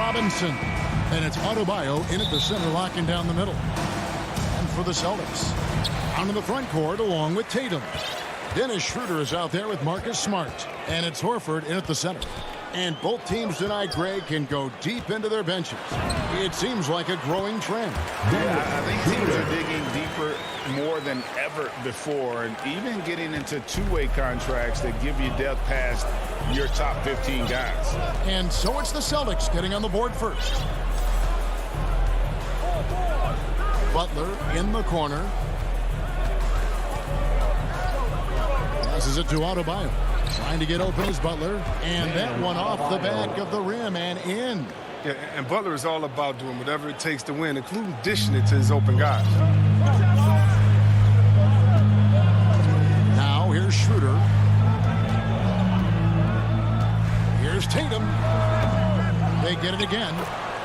Robinson. And it's Adebayo in at the center, locking down the middle. And for the Celtics, down in the front court along with Tatum. Dennis Schroeder is out there with Marcus Smart. And it's Horford in at the center. And both teams tonight, Greg, can go deep into their benches. It seems like a growing trend. Yeah, I think teams are digging deeper more than ever before, and even getting into two-way contracts that give you depth past your top 15 guys. And so it's the Celtics getting on the board first. Butler in the corner. Passes it to Adebayo. Trying to get open is Butler. And that one off the back of the rim and in. Yeah, and Butler is all about doing whatever it takes to win, including dishing it to his open guys. Now here's Schroeder. Here's Tatum. They get it again.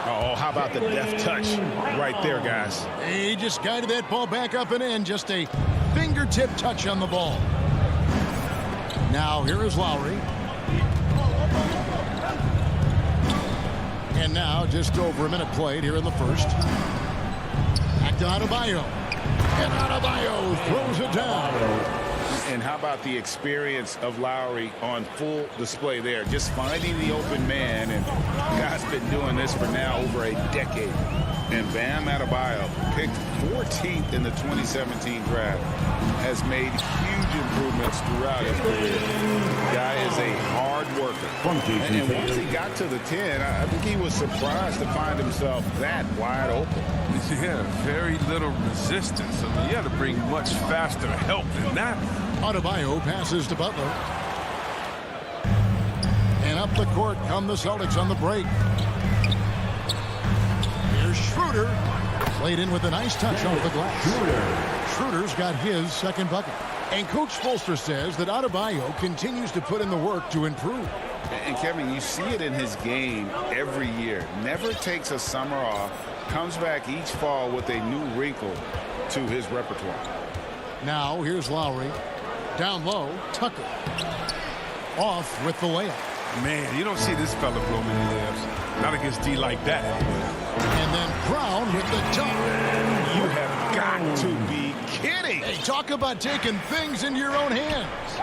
Oh, how about the deft touch right there, guys? He just guided that ball back up and in. Just a fingertip touch on the ball. Now here is Lowry. And now just over a minute played here in the first. Back to Adebayo. And Adebayo throws it down. And how about the experience of Lowry on full display there? Just finding the open man, and guy's been doing this for now over a decade. And Bam Adebayo, picked 14th in the 2017 draft, has made huge improvements throughout his career. Guy is a hard worker. And once he got to the 10, I think he was surprised to find himself that wide open. Yeah, very little resistance. I mean, you had to bring much faster help than that. Adebayo passes to Butler. And up the court come the Celtics on the break. Here's Schroeder. Played in with a nice touch off the glass. Schroeder's got his second bucket. And Coach Spoelstra says that Adebayo continues to put in the work to improve. And Kevin, you see it in his game every year. Never takes a summer off. Comes back each fall with a new wrinkle to his repertoire. Now here's Lowry. Down low, Tucker. Off with the layup. Man, you don't see this fella blow many layups. Not against D like that. And then Brown with the dunk. You have got to be kidding. Hey, talk about taking things into your own hands.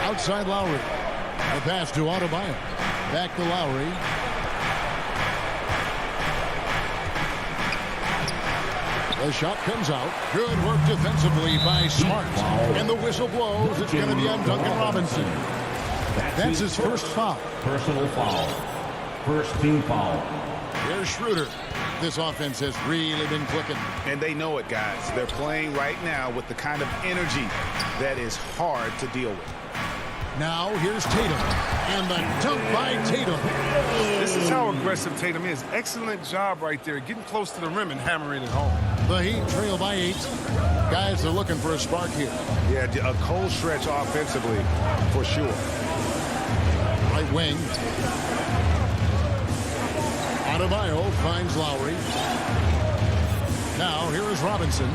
Outside Lowry. The pass to Adebayo. Back to Lowry. The shot comes out. Good work defensively by Smart. And the whistle blows. It's going to be on Duncan Robinson. That's his first foul. Personal foul. First team foul. Here's Schroeder. This offense has really been clicking. And they know it, guys. They're playing right now with the kind of energy that is hard to deal with. Now here's Tatum. And the dunk by Tatum. This is how aggressive Tatum is. Excellent job right there, getting close to the rim and hammering it home. The Heat trail by 8. Guys are looking for a spark here. Yeah, a cold stretch offensively for sure. Right wing. Adebayo finds Lowry. Now here is Robinson.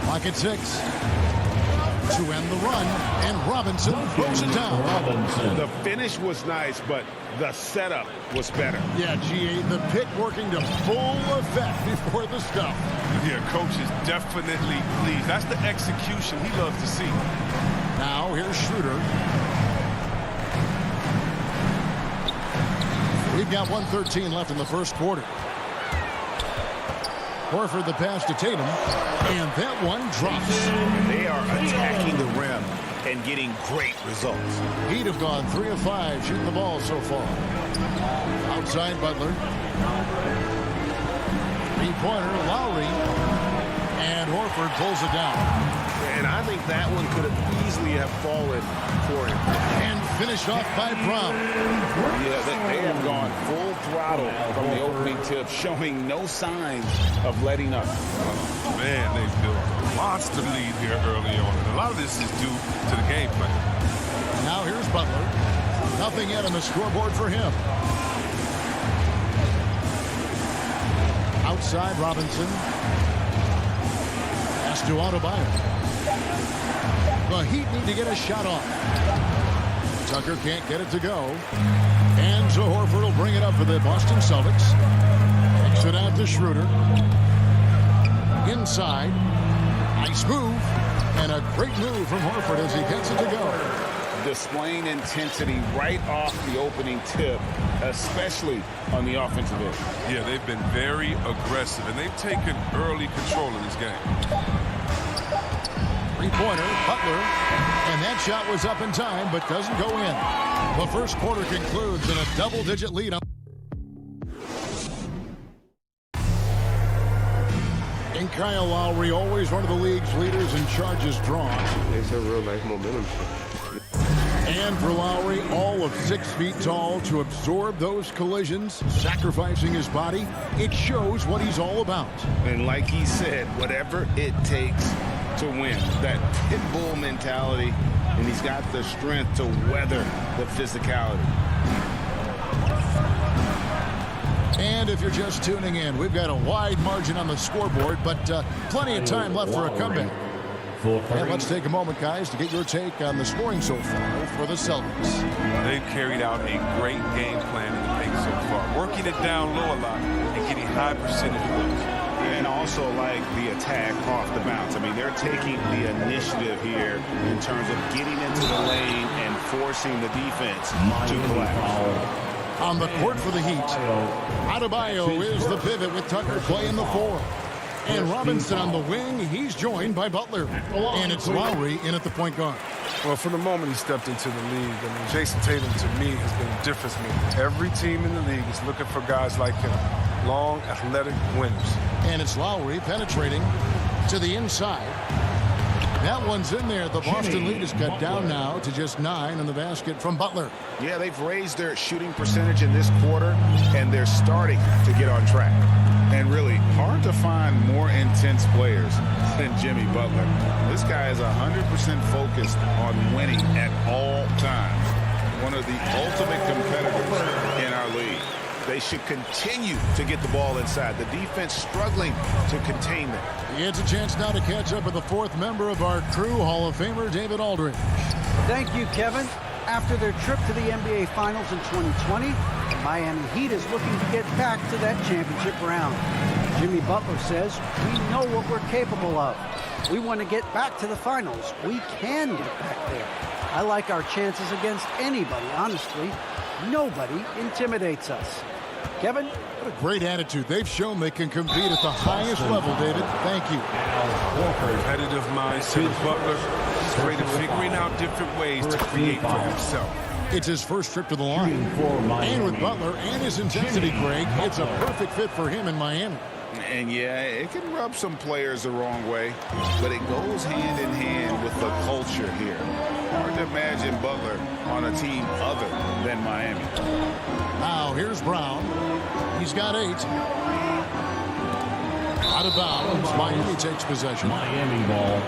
Clock at 6. To end the run, and Robinson throws it down. The finish was nice, but the setup was better. Yeah, GA, the pick working to full effect before the stuff. Yeah, coach is definitely pleased. That's the execution he loves to see. Now here's Schroeder. We've got 1:13 left in the first quarter. Horford the pass to Tatum, and that one drops. They are attacking the rim and getting great results. Heat have gone 3 of 5 shooting the ball so far. Outside Butler. Three-pointer, Lowry. And Horford pulls it down. And I think that one could have easily have fallen for him. And finished off by Brown. Yeah, they have gone full throttle from the opening tip, showing no signs of letting up. Man, they've built a monster lead here early on. And a lot of this is due to the game plan. Now here's Butler. Nothing yet on the scoreboard for him. Outside Robinson. Pass to Adebayo. The Heat need to get a shot off. Tucker can't get it to go. And so Horford will bring it up for the Boston Celtics. Kicks it out to Schroeder. Inside. Nice move. And a great move from Horford as he gets it to go. Displaying intensity right off the opening tip, especially on the offensive end. Yeah, they've been very aggressive, and they've taken early control of this game. Three-pointer, Butler. And that shot was up in time, but doesn't go in. The first quarter concludes in a double-digit lead. And Kyle Lowry, always one of the league's leaders in charges drawn. It's a real nice momentum. And for Lowry, all of 6 feet tall, to absorb those collisions, sacrificing his body, it shows what he's all about. And like he said, whatever it takes to win, that pit bull mentality, and he's got the strength to weather the physicality. And if you're just tuning in, we've got a wide margin on the scoreboard, but plenty of time left for a comeback. And let's take a moment, guys, to get your take on the scoring so far for the Celtics. They've carried out a great game plan in the paint so far, working it down low a lot and getting high percentage wins. And also like the attack off the bounce. I mean, they're taking the initiative here in terms of getting into the lane and forcing the defense to collapse. On the court for the Heat, Adebayo is the pivot with Tucker playing the 4. And Robinson on the wing, he's joined by Butler. And it's Lowry in at the point guard. Well, from the moment he stepped into the league, I mean, Jason Tatum, to me, has been a difference maker. Every team in the league is looking for guys like him. Long, athletic winners. And it's Lowry penetrating to the inside. That one's in there. The Boston lead is cut down now to just 9 in the basket from Butler. Yeah, they've raised their shooting percentage in this quarter, and they're starting to get on track. And really, hard to find more intense players than Jimmy Butler. This guy is 100% focused on winning at all times. One of the ultimate competitors in our league. They should continue to get the ball inside. The defense struggling to contain them. He gets a chance now to catch up with the 4th member of our crew, Hall of Famer David Aldridge. Thank you, Kevin. After their trip to the NBA Finals in 2020, the Miami Heat is looking to get back to that championship round. Jimmy Butler says, we know what we're capable of. We want to get back to the finals. We can get back there. I like our chances against anybody, honestly. Nobody intimidates us. Kevin? What a great attitude. They've shown they can compete at the highest level, David. Thank you. Competitive mindset of Butler. He's great at figuring out different ways to create for himself. It's his first trip to the line. And with Butler and his intensity, Greg, it's a perfect fit for him in Miami. And yeah, it can rub some players the wrong way, but it goes hand in hand with the culture here. Hard to imagine Butler on a team other than Miami. Now here's Brown. He's got 8. Out of bounds. Miami takes possession. Miami ball.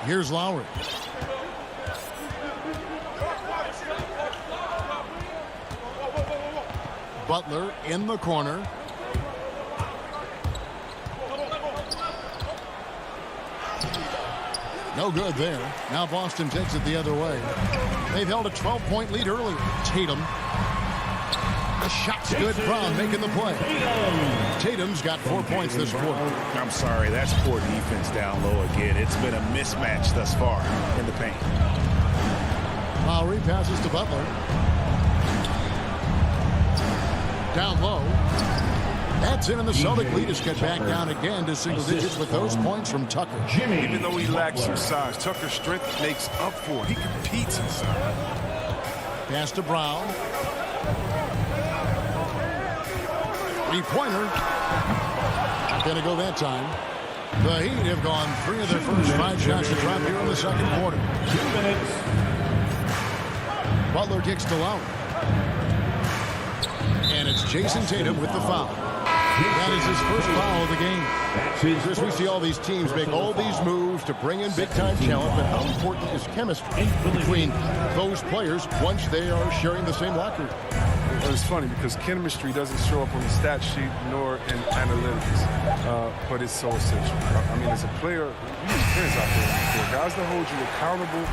Here's Lowry. Butler in the corner. No good there. Now Boston takes it the other way. They've held a 12-point lead earlier. Tatum. The shot's good. Brown making the play. Tatum's got 4 points this quarter. I'm sorry, that's poor defense down low again. It's been a mismatch thus far in the paint. Lowry passes to Butler. Down low. That's in, and the Celtic lead is cut back down again to single digits with those points from Tucker. Even though he lacks some size, Tucker's strength makes up for it. He competes inside. Pass to Brown. Three-pointer. Not going to go that time. The Heat have gone 3 of their first 5 shots to drop here in the second quarter. 2 minutes. Butler kicks to Lowry. And it's Jason Tatum with the foul. That is his first foul of the game. Chris, we see all these teams make all these moves to bring in big-time talent, but how important is chemistry between those players once they are sharing the same locker room? It's funny because chemistry doesn't show up on the stat sheet nor in analytics, but it's so essential. I mean, as a player, you experience out there, guys that hold you accountable,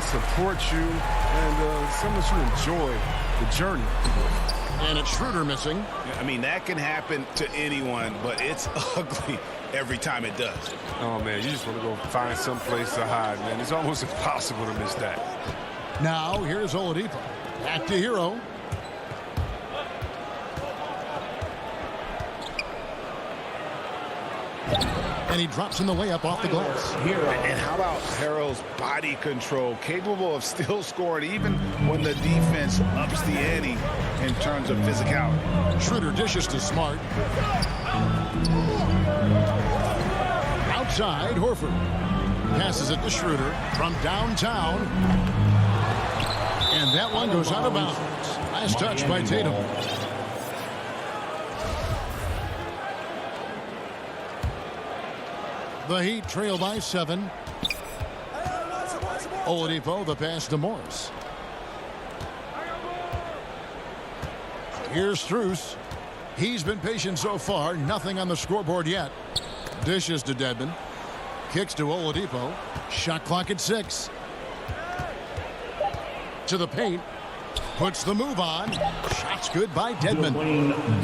support you, and so much you enjoy the journey. And it's Schroeder missing. I mean, that can happen to anyone, but it's ugly every time it does. Oh, man, you just want to go find some place to hide, man. It's almost impossible to miss that. Now, here's Oladipo. Back to Hero. And he drops in the layup off the glass. And how about Harrell's body control, capable of still scoring even when the defense ups the ante in terms of physicality. Schroeder dishes to Smart. Outside, Horford. Passes it to Schroeder from downtown. And that one goes out of bounds. Last touch by Tatum. The Heat trail by 7. Oladipo, the pass to Morris. Here's Strus. He's been patient so far. Nothing on the scoreboard yet. Dishes to Dedmon. Kicks to Oladipo. Shot clock at 6. To the paint. Puts the move on. Shots good by Dedmon.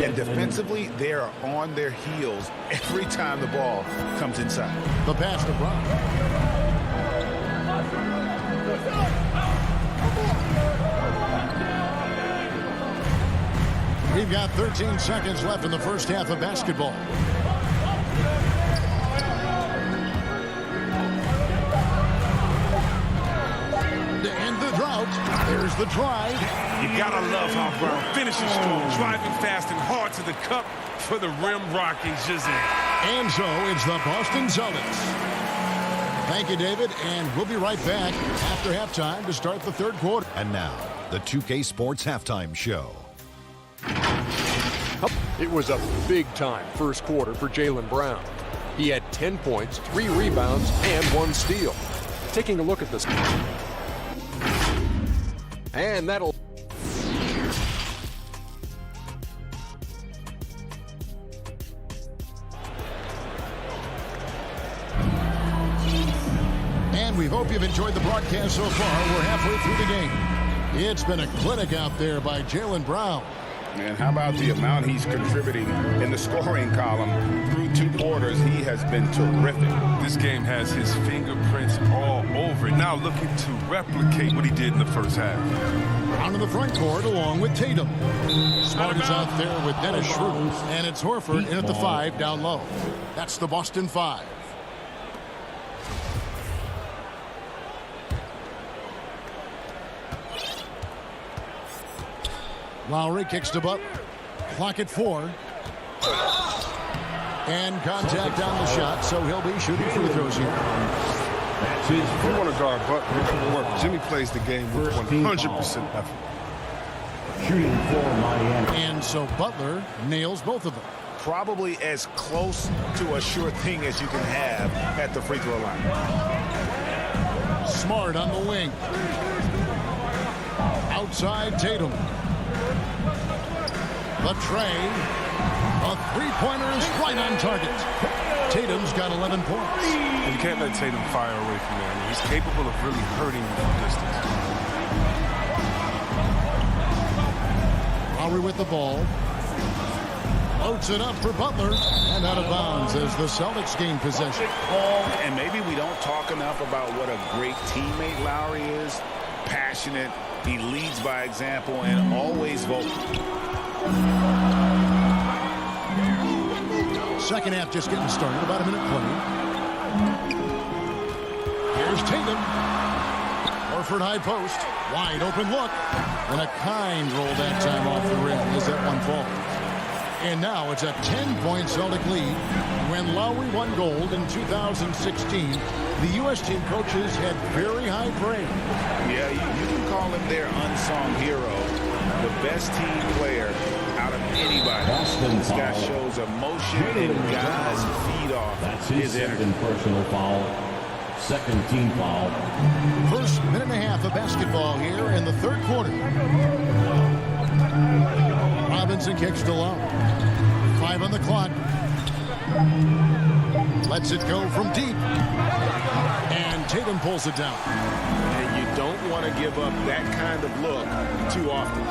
And defensively, they are on their heels every time the ball comes inside. The pass to Brown. We've got 13 seconds left in the first half of basketball. To end the drought, there's the drive. You gotta love how Brown finishes strong, driving fast and hard to the cup for the rim rock. He's just in. And so it's the Boston Celtics. Thank you, David, and we'll be right back after halftime to start the third quarter. And now, the 2K Sports Halftime Show. It was a big-time first quarter for Jaylen Brown. He had 10 points, 3 rebounds, and 1 steal. Taking a look at this. And that'll... And we hope you've enjoyed the broadcast so far. We're halfway through the game. It's been a clinic out there by Jaylen Brown. And how about the amount he's contributing in the scoring column through 2 quarters? He has been terrific. This game has his fingerprints all over it. Now looking to replicate what he did in the first half. Down to the front court along with Tatum. Smart is out there with Dennis Schroeder. And it's Horford in at the 5 down low. That's the Boston 5. Lowry kicks to Butler. Clock at 4. And contact on the shot, so he'll be shooting free throws here. If you want to guard Butler, Jimmy plays the game with 100% effort. Shooting for Miami. And so Butler nails both of them. Probably as close to a sure thing as you can have at the free throw line. Smart on the wing. Outside Tatum. The tray. A three-pointer is right on target. Tatum's got 11 points. And you can't let Tatum fire away from there. I mean, he's capable of really hurting you from distance. Lowry with the ball. Floats it up for Butler. And out of bounds as the Celtics gain possession. And maybe we don't talk enough about what a great teammate Lowry is. Passionate. He leads by example and always vocal. Second half just getting started. About a minute playing. Here's Tatum. Horford high post. Wide open look. And a kind roll that time off the rim as that one falls. And now it's a 10-point Celtic lead. When Lowry won gold in 2016, the U.S. team coaches had very high praise. Yeah, you can call him their unsung hero. The best team player out of anybody. This guy shows emotion and guys feed off That's his energy. second personal foul. Second team foul. First minute and a half of basketball here in the third quarter. Robinson kicks to Lowry. 5 on the clock. Lets it go from deep. And Tatum pulls it down. And you don't want to give up that kind of look too often.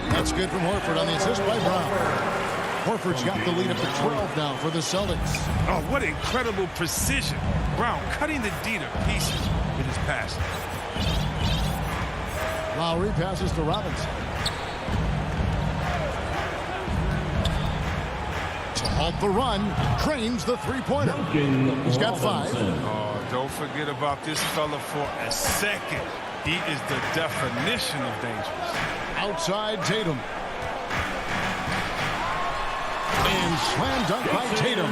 That's good from Horford on the assist by Brown. Horford's got the lead up to 12 now for the Celtics. Oh, what incredible precision. Brown cutting the D to pieces with his pass. Lowry passes to Robinson. To halt the run, trains the three-pointer. He's got 5. Oh, don't forget about this fella for a second. He is the definition of dangerous. Outside Tatum. And slam dunk by Tatum.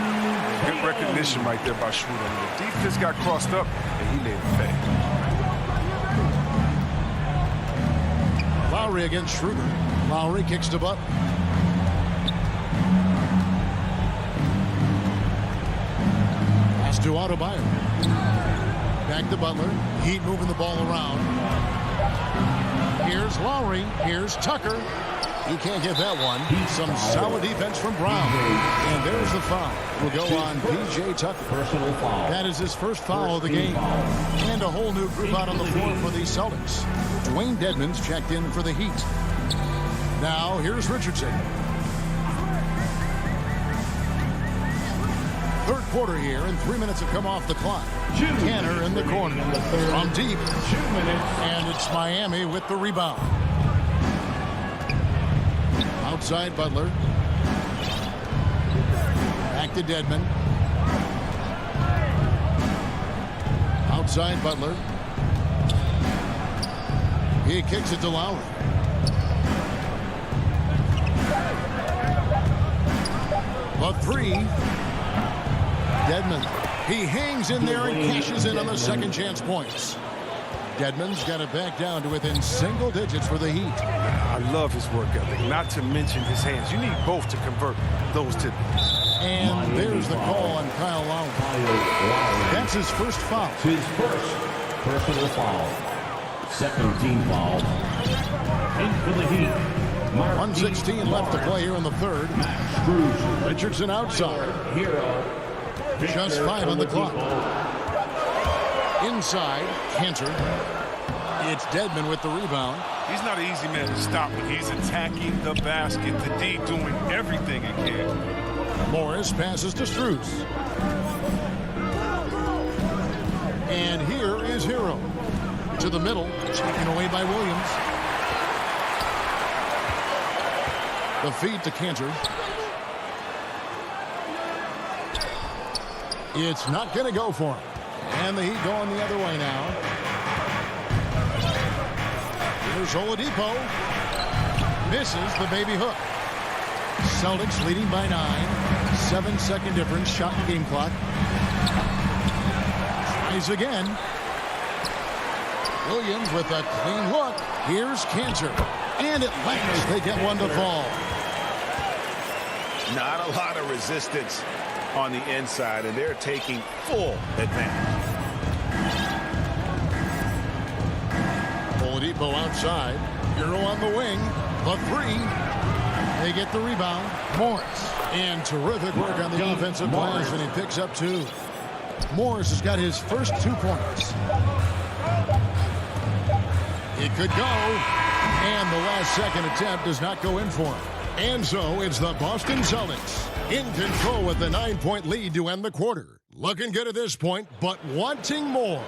Good recognition right there by Schroeder. The defense got crossed up, and he made it pay. Lowry against Schroeder. Lowry kicks to Butler. Pass to Adebayo. Back to Butler. Heat moving the ball around. Here's Lowry. Here's Tucker. He can't get that one. Some solid defense from Brown. And there's the foul. Will go on P.J. Tucker. Personal foul. That is his first foul of the game. And a whole new group out on the floor for the Celtics. Dwayne Dedmon's checked in for the Heat. Now, here's Richardson. Third quarter here, and 3 minutes have come off the clock. Canner in the corner. From deep. 2 minutes. And it's Miami with the rebound. Outside Butler. Back to Dedmon. Outside Butler. He kicks it to Lowry. A 3. Dedmon. He hangs in there and cashes in on the second chance points. Dedmon's got it back down to within single digits for the Heat. I love his work ethic, not to mention his hands. You need both to convert those typicals. And there's the call on Kyle Lowry. That's his first foul. His first personal foul. Second team foul. In for the Heat. 1:16 left to play here in the third. Richardson outside. Hero. Just 5 on the clock. Inside, Cantor. It's Dedmon with the rebound. He's not an easy man to stop when he's attacking the basket. The D doing everything he can. Morris passes to Strus. And here is Hero. To the middle, taken away by Williams. The feed to Cantor. It's not going to go for him. And the Heat going the other way now. Here's Oladipo. Misses the baby hook. Celtics leading by 9. 7-second difference. Shot in game clock. Tries again. Williams with a clean look. Here's Cantor. And it lands. They get one to fall. Not a lot of resistance on the inside, and they're taking full advantage. Oladipo outside. Hero on the wing. The 3. They get the rebound. Morris. And terrific work on the offensive glass, and he picks up 2. Morris has got his first 2 points. It could go. And the last second attempt does not go in for him. And so it's the Boston Celtics in control with the 9-point lead to end the quarter. Looking good at this point, but wanting more.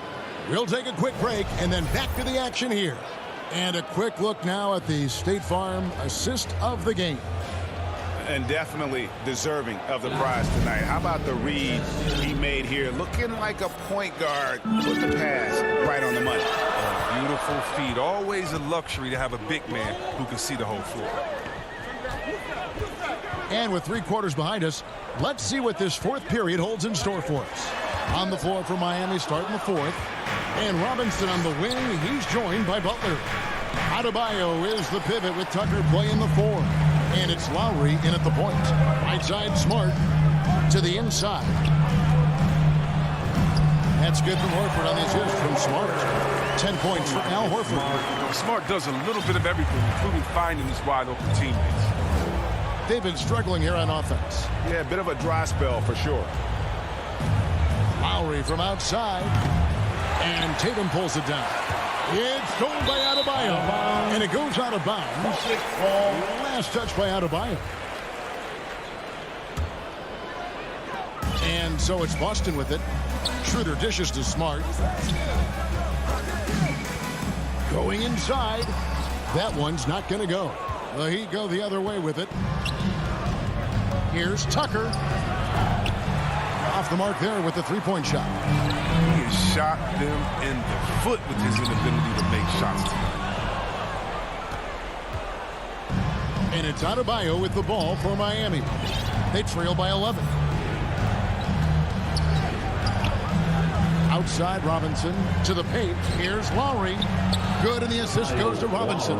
We'll take a quick break and then back to the action here. And a quick look now at the State Farm assist of the game. And definitely deserving of the prize tonight. How about the read he made here? Looking like a point guard. Put the pass right on the money. Beautiful feed. Always a luxury to have a big man who can see the whole floor. And with 3 quarters behind us, let's see what this 4th period holds in store for us. On the floor for Miami starting the 4th. And Robinson on the wing. He's joined by Butler. Adebayo is the pivot with Tucker playing the 4. And it's Lowry in at the point. Right side, Smart to the inside. That's good from Horford on the assist from Smart. 10 points for Al Horford. Smart does a little bit of everything, including finding his wide-open teammates. They've been struggling here on offense. Yeah, a bit of a dry spell for sure. Lowry from outside. And Tatum pulls it down. It's stolen by Adebayo. And it goes out of bounds. Last touch by Adebayo. And so it's Boston with it. Schroeder dishes to Smart. Going inside. That one's not going to go. The Heat go the other way with it. Here's Tucker. Off the mark there with the three-point shot. He has shot them in the foot with his inability to make shots tonight. And it's Adebayo with the ball for Miami. They trail by 11. Outside Robinson to the paint. Here's Lowry. Good, and the assist goes to Robinson.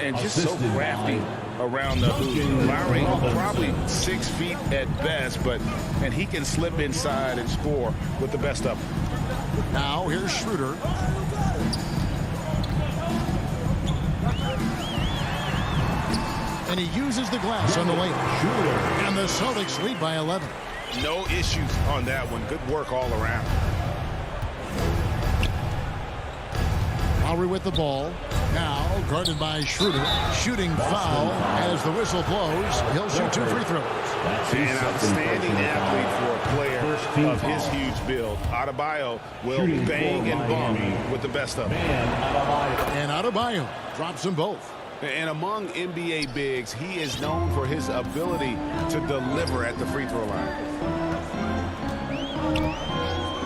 And just so crafty around the hoop. Lowry probably 6 feet at best, and he can slip inside and score with the best of them. Now here's Schroeder. And he uses the glass on the lane. And the Celtics lead by 11. No issues on that one. Good work all around. Lowry with the ball. Now guarded by Schroeder. Shooting foul as the whistle blows. He'll shoot 2 free throws. An outstanding athlete for a player of his huge build. Adebayo will bang and bump with the best of them. And Adebayo drops them both. And among NBA bigs, he is known for his ability to deliver at the free throw line.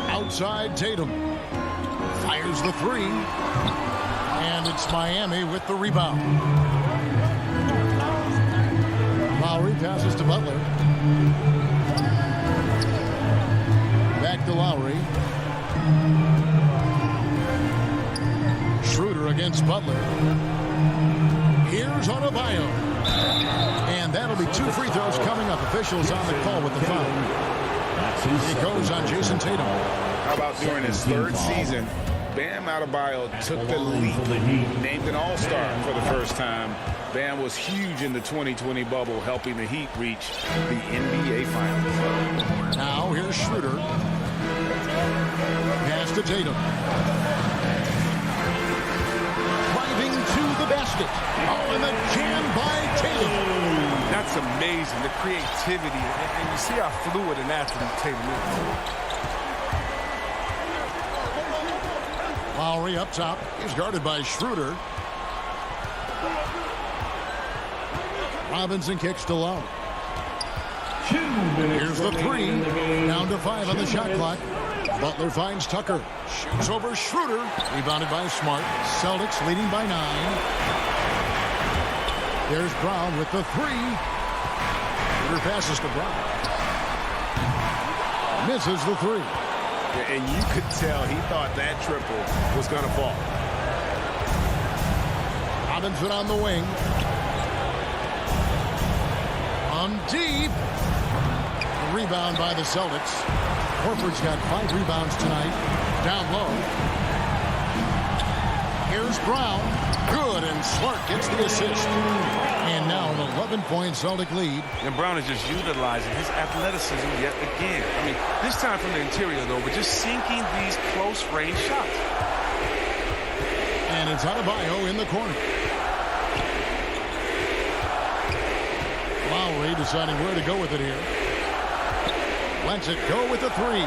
Outside Tatum. Fires the three. And it's Miami with the rebound. Lowry passes to Butler. Back to Lowry. Schroeder against Butler. Here's Adebayo. And that'll be 2 free throws coming up. Officials on the call with the foul. It goes on Jason Tatum. How about during his 3rd season, Bam Adebayo took the lead, named an all-star for the first time. Bam was huge in the 2020 bubble, helping the Heat reach the NBA Finals. Now here's Schroeder. Pass to Tatum. Driving to the basket. Oh, and the jam by Tatum. That's amazing, the creativity. And you see how fluid an athlete Tatum is. Lowry up top. He's guarded by Schroeder. Robinson kicks to Lowry. Here's the three. Down to 5 on the shot clock. Butler finds Tucker. Shoots over Schroeder. Rebounded by Smart. Celtics leading by 9. There's Brown with the 3. Schroeder passes to Brown. Misses the 3. And you could tell he thought that triple was going to fall. Robinson on the wing. On deep. A rebound by the Celtics. Horford's got 5 rebounds tonight. Down low. Here's Brown. Good, and Smart gets the assist. And now an 11-point Celtic lead. And Brown is just utilizing his athleticism yet again. I mean, this time from the interior, though, but just sinking these close-range shots. And it's Adebayo in the corner. Lowry deciding where to go with it here. Lets it go with the 3.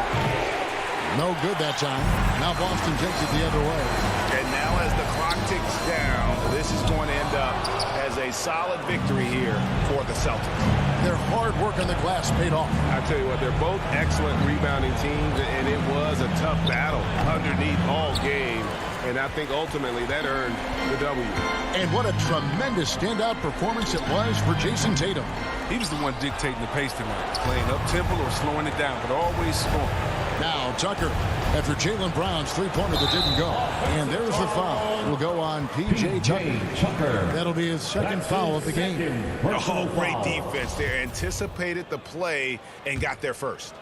No good that time. Now Boston takes it the other way. And now as the clock ticks down, this is going to end up as a solid victory here for the Celtics. Their hard work on the glass paid off. I tell you what, they're both excellent rebounding teams, and it was a tough battle underneath all game. And I think ultimately that earned the W. And what a tremendous standout performance it was for Jason Tatum. He was the one dictating the pace tonight, playing up-tempo or slowing it down, but always scoring. Now Tucker, after Jaylen Brown's three-pointer that didn't go. And there's the foul. Will go on P.J. Tucker. That'll be his second foul of the game. Oh, great defense there. Anticipated the play and got there first.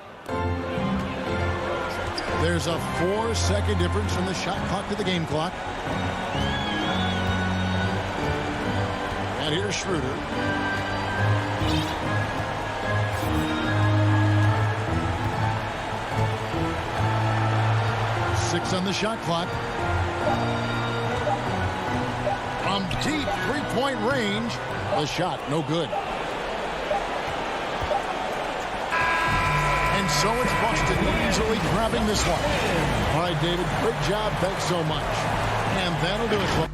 The There's a 4-second difference from the shot clock to the game clock. And here's Schroeder. Six on the shot clock. From deep three-point range, the shot no good. And so it's Boston easily grabbing this one. All right, David, great job. Thanks so much. And that'll do it.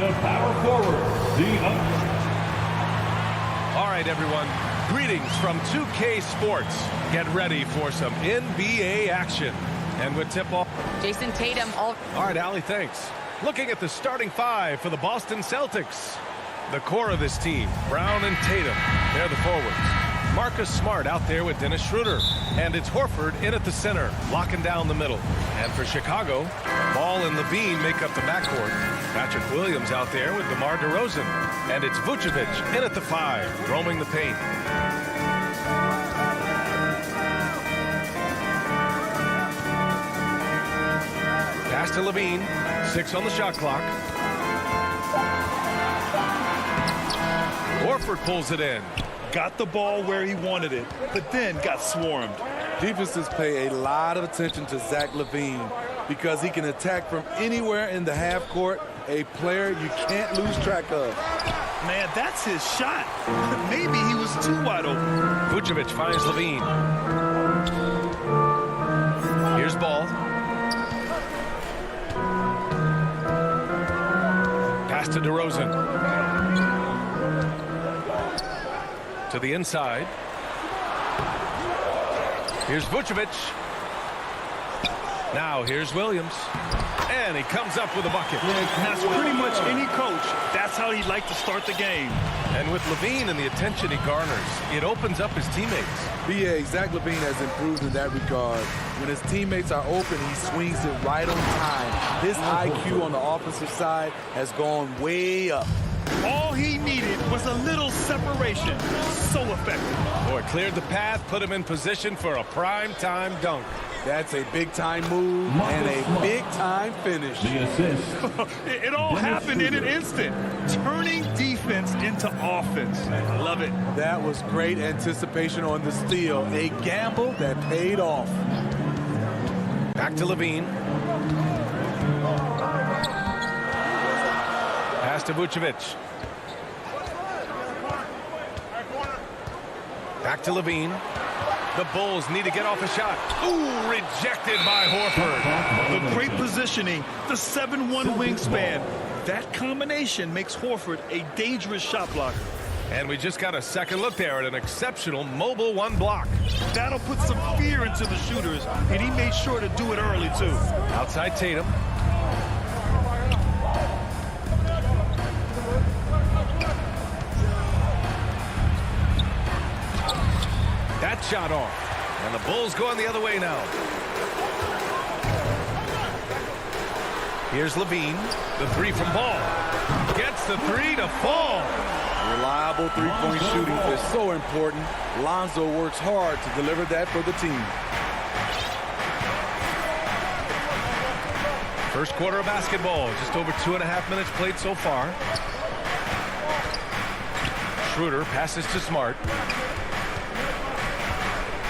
the power forward, the All right, everyone. Greetings from 2K Sports. Get ready for some NBA action. And with tip-off, Jason Tatum. all right, Allie, thanks. Looking at the starting five for the Boston Celtics. The core of this team, Brown and Tatum. They're the forwards. Marcus Smart out there with Dennis Schroeder. And it's Horford in at the center, locking down the middle. And for Chicago, Ball and Levine make up the backcourt. Patrick Williams out there with DeMar DeRozan. And it's Vucevic in at the 5, roaming the paint. Pass to Levine, 6 on the shot clock. Horford pulls it in. Got the ball where he wanted it, but then got swarmed. Defenses pay a lot of attention to Zach LaVine because he can attack from anywhere in the half court, a player you can't lose track of. Man, that's his shot. Maybe he was too wide open. Vucevic finds Levine. Here's Ball. Pass to DeRozan. To the inside. Here's Vucevic. Now here's Williams. And he comes up with a bucket. That's pretty much any coach. That's how he'd like to start the game. And with Levine and the attention he garners, it opens up his teammates. B.A. Zach LaVine has improved in that regard. When his teammates are open, he swings it right on time. His IQ on the offensive side has gone way up. All he needed was a little separation. So effective. Boy, cleared the path, put him in position for a prime-time dunk. That's a big-time move and a big-time finish. The assist. It all happened in an instant. Turning defense into offense. I love it. That was great anticipation on the steal. A gamble that paid off. Back to Levine. Pass to Vucevic. Back to Levine. The Bulls need to get off a shot. Ooh, rejected by Horford. The great positioning, the 7'1" wingspan. That combination makes Horford a dangerous shot blocker. And we just got a second look there at an exceptional mobile one block. That'll put some fear into the shooters, and he made sure to do it early, too. Outside Tatum. That shot off. And the Bulls going the other way now. Here's Levine. The 3 from Ball. Gets the 3 to fall. Reliable three-point shooting is so important. Lonzo works hard to deliver that for the team. First quarter of basketball. Just over 2.5 minutes played so far. Schroeder passes to Smart.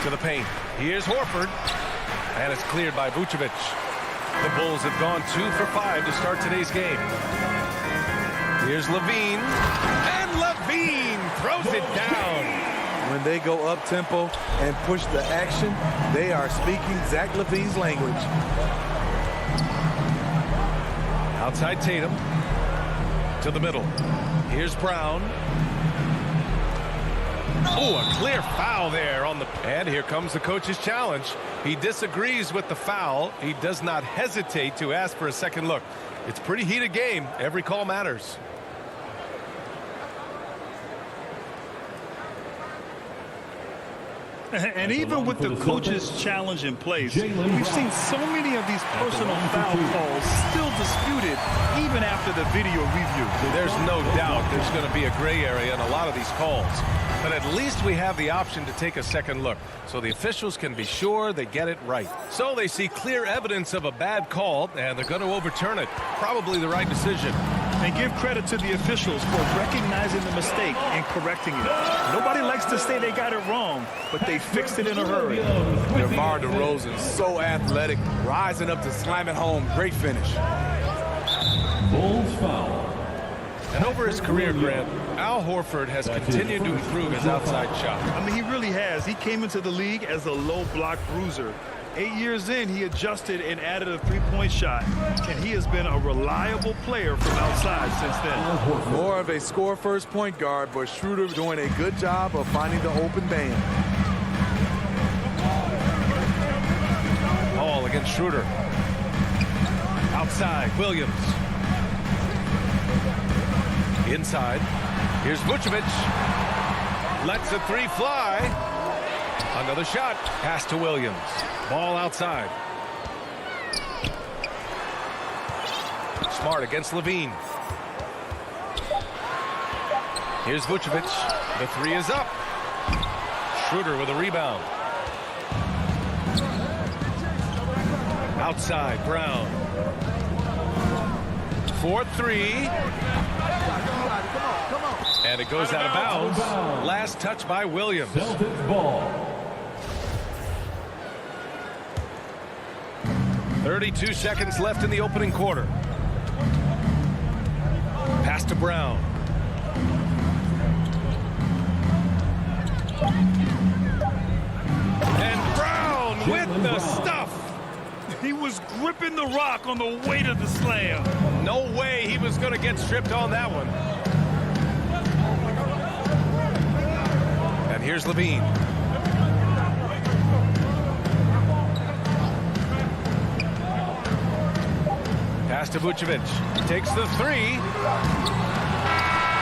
To the paint. Here's Horford. And it's cleared by Vucevic. The Bulls have gone 2 for 5 to start today's game. Here's Levine. And Levine throws it down. When they go up-tempo and push the action, they are speaking Zach LaVine's language. Outside Tatum. To the middle. Here's Brown. Oh, a clear foul there on the... And here comes the coach's challenge. He disagrees with the foul. He does not hesitate to ask for a second look. It's a pretty heated game. Every call matters. And even with the coach's challenge in place, we've seen so many of these personal foul calls still disputed even after the video review. There's no doubt there's going to be a gray area in a lot of these calls. But at least we have the option to take a second look, so the officials can be sure they get it right. So they see clear evidence of a bad call, and they're going to overturn it. Probably the right decision. And give credit to the officials for recognizing the mistake and correcting it. Nobody likes to say they got it wrong, but they fixed it in a hurry. DeMar DeRozan, so athletic, rising up to slam it home. Great finish. Bulls foul. And over his career, Grant, Al Horford has continued to improve his outside shot. I mean, he really has. He came into the league as a low block bruiser. 8 years in, he adjusted and added a three-point shot, and he has been a reliable player from outside since then. More of a score-first point guard, but Schroeder doing a good job of finding the open man. Ball against Schroeder. Outside, Williams. Inside. Here's Vucevic. Lets the three fly. Another shot. Pass to Williams. Ball outside. Smart against Levine. Here's Vucevic. The three is up. Schroeder with a rebound. Outside, Brown. 4-3. And it goes out of bounds. Last touch by Williams. Celtics ball. 32 seconds left in the opening quarter. Pass to Brown. And Brown with the stuff. He was gripping the rock on the weight of the slam. No way he was going to get stripped on that one. And here's Levine. Pass to Vucevic. Takes the three.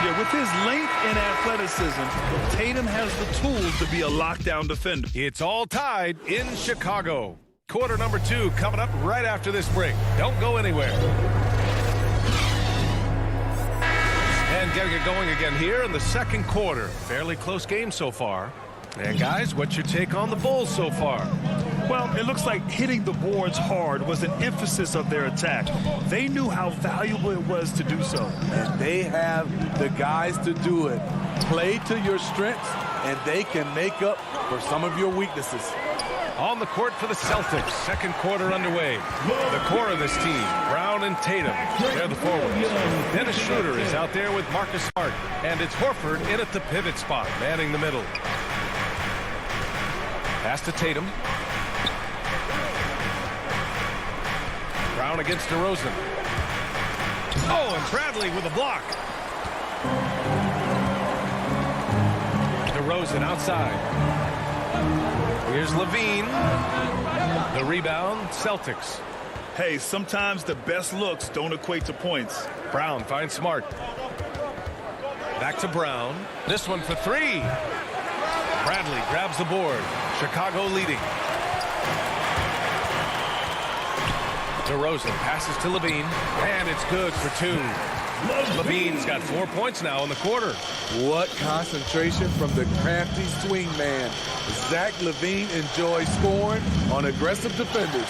Yeah, with his length and athleticism, Tatum has the tools to be a lockdown defender. It's all tied in Chicago. Quarter number 2 coming up right after this break. Don't go anywhere. And getting it going again here in the second quarter. Fairly close game so far. And guys, what's your take on the Bulls so far? Well, it looks like hitting the boards hard was an emphasis of their attack. They knew how valuable it was to do so. And they have the guys to do it. Play to your strengths, and they can make up for some of your weaknesses. On the court for the Celtics. Second quarter underway. The core of this team, Brown and Tatum. They're the forwards. Dennis Schroeder is out there with Marcus Smart. And it's Horford in at the pivot spot, manning the middle. Pass to Tatum. Brown against DeRozan. Oh, and Bradley with a block. DeRozan outside. Here's Levine. The rebound, Celtics. Hey, sometimes the best looks don't equate to points. Brown finds Smart. Back to Brown. This one for three. Bradley grabs the board. Chicago leading. DeRozan passes to Levine, and it's good for two. Levine's got 4 points now in the quarter. What concentration from the crafty swing man. Zach LaVine enjoys scoring on aggressive defenders.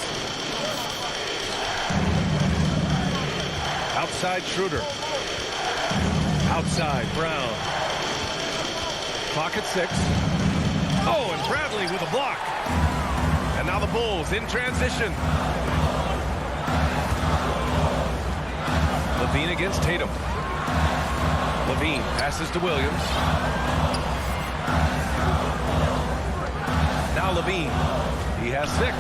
Outside Schroeder. Outside Brown. Clock at 6. Oh, and Bradley with a block. And now the Bulls in transition. Levine against Tatum. Levine passes to Williams. Now Levine. He has 6.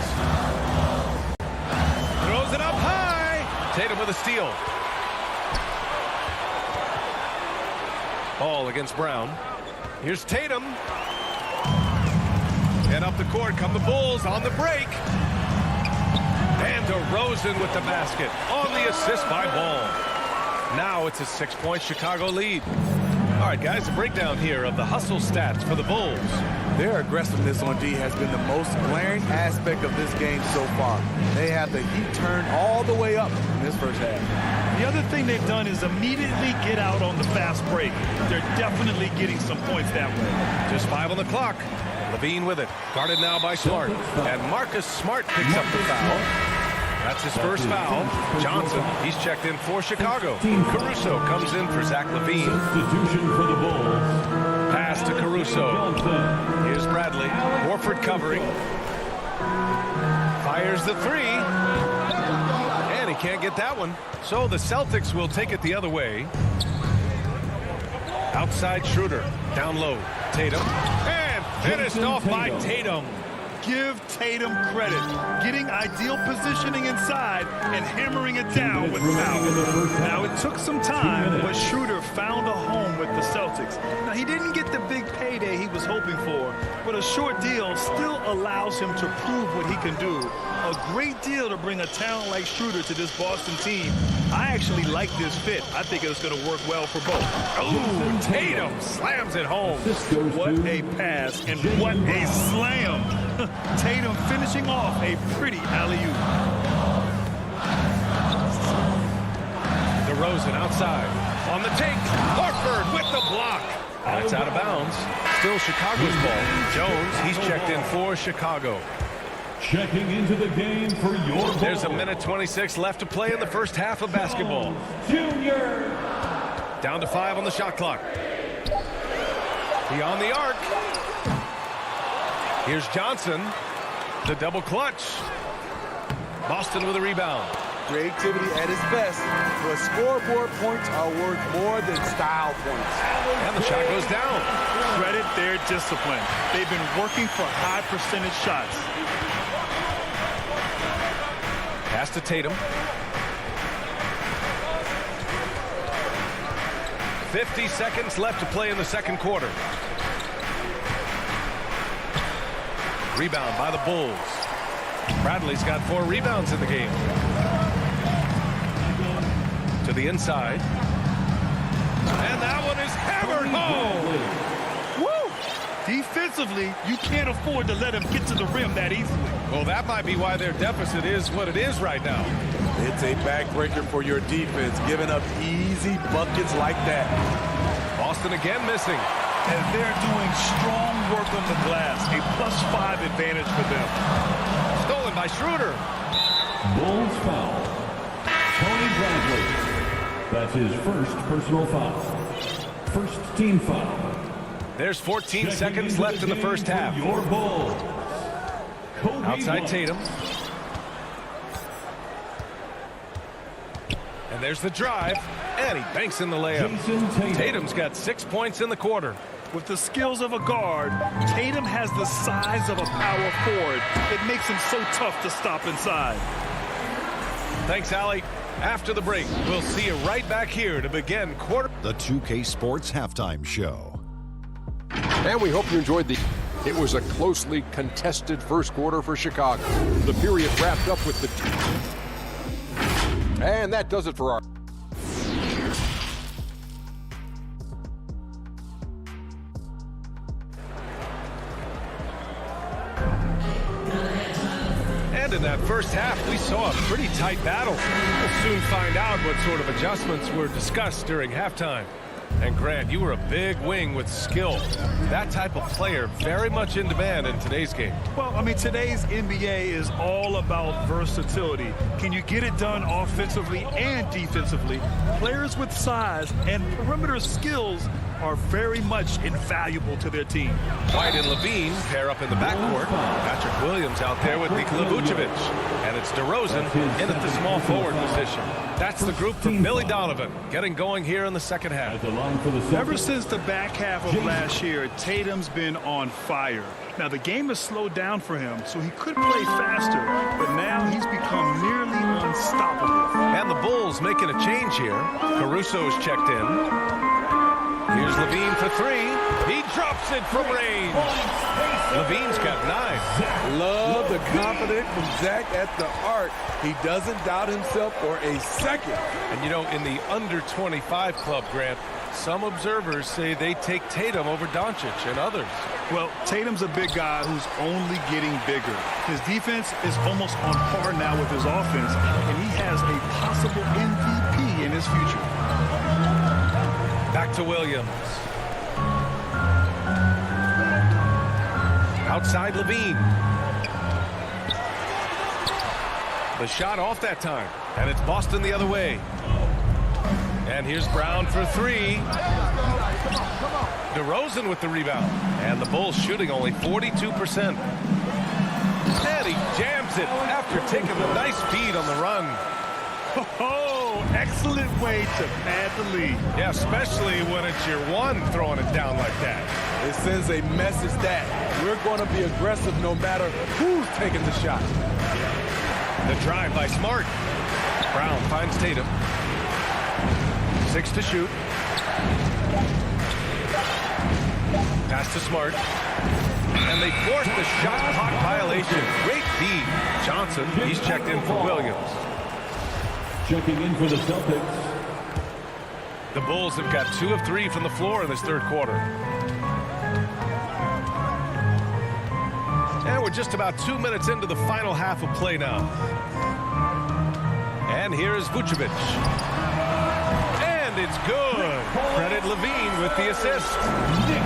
Throws it up high. Tatum with a steal. Ball against Brown. Here's Tatum. And up the court come the Bulls on the break. And DeRozan with the basket on the assist by Ball. Now it's a 6-point Chicago lead. All right, guys, a breakdown here of the hustle stats for the Bulls. Their aggressiveness on D has been the most glaring aspect of this game so far. They have the heat turned all the way up in this first half. The other thing they've done is immediately get out on the fast break. They're definitely getting some points that way. Just 5 on the clock. Levine with it. Guarded now by Smart. And Marcus Smart picks up the foul. That's his first foul. Johnson, he's checked in for Chicago. Caruso comes in for Zach LaVine. Substitution for the Bulls. Pass to Caruso. Here's Bradley. Horford covering. Fires the three. And he can't get that one. So the Celtics will take it the other way. Outside Schroeder. Down low. Tatum. And finished off by Tatum. give Tatum credit. Getting ideal positioning inside and hammering it down with power. Now, it took some time, but Schroeder found a home with the Celtics. Now, he didn't get the big payday he was hoping for, but a short deal still allows him to prove what he can do. A great deal to bring a talent like Schroeder to this Boston team. I actually like this fit. I think it's going to work well for both. Oh, Tatum slams it home. What a pass and what a slam. Tatum finishing off a pretty alley-oop. DeRozan outside. On the take. Horford with the block. That's out of bounds. Still Chicago's ball. Jones, he's checked in for Chicago. Checking into the game for your ball. There's a minute 26 left to play in the first half of basketball. Junior. Down to 5 on the shot clock. Beyond the arc. Here's Johnson. The double clutch. Boston with a rebound. Creativity at its best, but scoreboard points are worth more than style points. And the shot goes down. Credit their discipline. They've been working for high percentage shots. Pass to Tatum. 50 seconds left to play in the second quarter. Rebound by the Bulls. Bradley's got 4 rebounds in the game. To the inside. And that one is hammered home. Woo! Defensively, you can't afford to let him get to the rim that easily. Well, that might be why their deficit is what it is right now. It's a backbreaker for your defense, giving up easy buckets like that. Boston again missing. And they're doing strong work on the glass. A +5 advantage for them. Stolen by Schroeder. Bulls foul. Tony Bradley. That's his first personal foul. First team foul. There's 14 seconds left in the first half. Your Bulls. Outside Tatum. And there's the drive. And he banks in the layup. Tatum's got 6 points in the quarter. With the skills of a guard, Tatum has the size of a power forward. It makes him so tough to stop inside. Thanks, Allie. After the break, we'll see you right back here to begin quarter. The 2K Sports Halftime Show. And we hope you enjoyed the... It was a closely contested first quarter for Chicago. The period wrapped up with the... And that does it for our... And in that first half, we saw a pretty tight battle. We'll soon find out what sort of adjustments were discussed during halftime. And Grant, you were a big wing with skill. That type of player very much in demand in today's game. Well, I mean, today's NBA is all about versatility. Can you get it done offensively and defensively? Players with size and perimeter skills are very much invaluable to their team. White and Levine pair up in the backcourt. Patrick Williams out there with Nikola Vucevic. And it's DeRozan in at the small forward position. That's the group from Billy Donovan getting going here in the second half. Ever since the back half of last year, Tatum's been on fire. Now, the game has slowed down for him, so he could play faster, but now he's become nearly unstoppable. And the Bulls making a change here. Caruso's checked in. Here's Levine for 3. He drops it from range. Levine's got 9. Love the confidence from Zach at the arc. He doesn't doubt himself for a second. And you know, in the under 25 club, Grant, some observers say they take Tatum over Doncic and others. Well, Tatum's a big guy who's only getting bigger. His defense is almost on par now with his offense, and he has a possible MVP in his future. Back to Williams. Outside Levine. The shot off that time, and it's Boston the other way. And here's Brown for 3. DeRozan with the rebound. And the Bulls shooting only 42%. And he jams it after taking a nice beat on the run. Oh, excellent way to pad the lead. Yeah, especially when it's your one throwing it down like that. It sends a message that we're going to be aggressive no matter who's taking the shot. The drive by Smart. Brown finds Tatum. 6 to shoot. Pass to Smart. And they force the shot clock violation. Great feed. Johnson, he's checked in for Williams. Checking in for the Celtics. The Bulls have got 2 of 3 from the floor in this third quarter. And we're just about 2 minutes into the final half of play now. And here's Vucevic. And it's good. Credit Levine with the assist.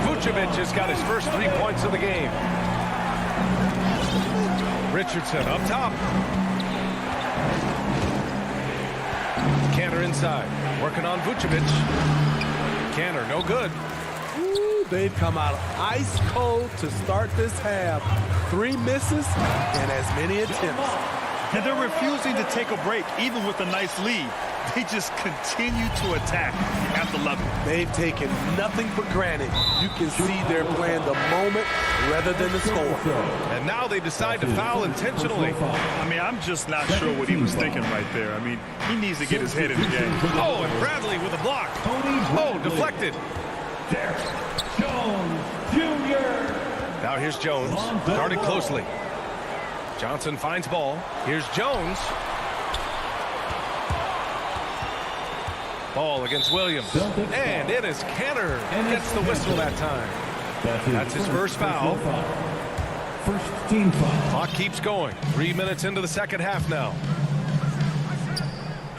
Vucevic has got his first 3 points of the game. Richardson up top. Cantor inside. Working on Vucevic. Cantor, no good. Ooh, they've come out ice cold to start this half. 3 misses and as many attempts. And they're refusing to take a break, even with a nice lead. They just continue to attack. You have to love it. They've taken nothing for granted. You can see they're playing the moment rather than the score. And now they decide to foul intentionally. I mean, I'm just not sure what he was thinking right there. I mean, he needs to get his head in the game. Oh, and Bradley with a block. Oh, deflected. Jones Jr. Now here's Jones. Guarded closely. Johnson finds ball. Here's Jones. Ball against Williams. And it is Cantor. Gets the whistle that time. That's his first foul. First team foul. Clock keeps going. 3 minutes into the second half now.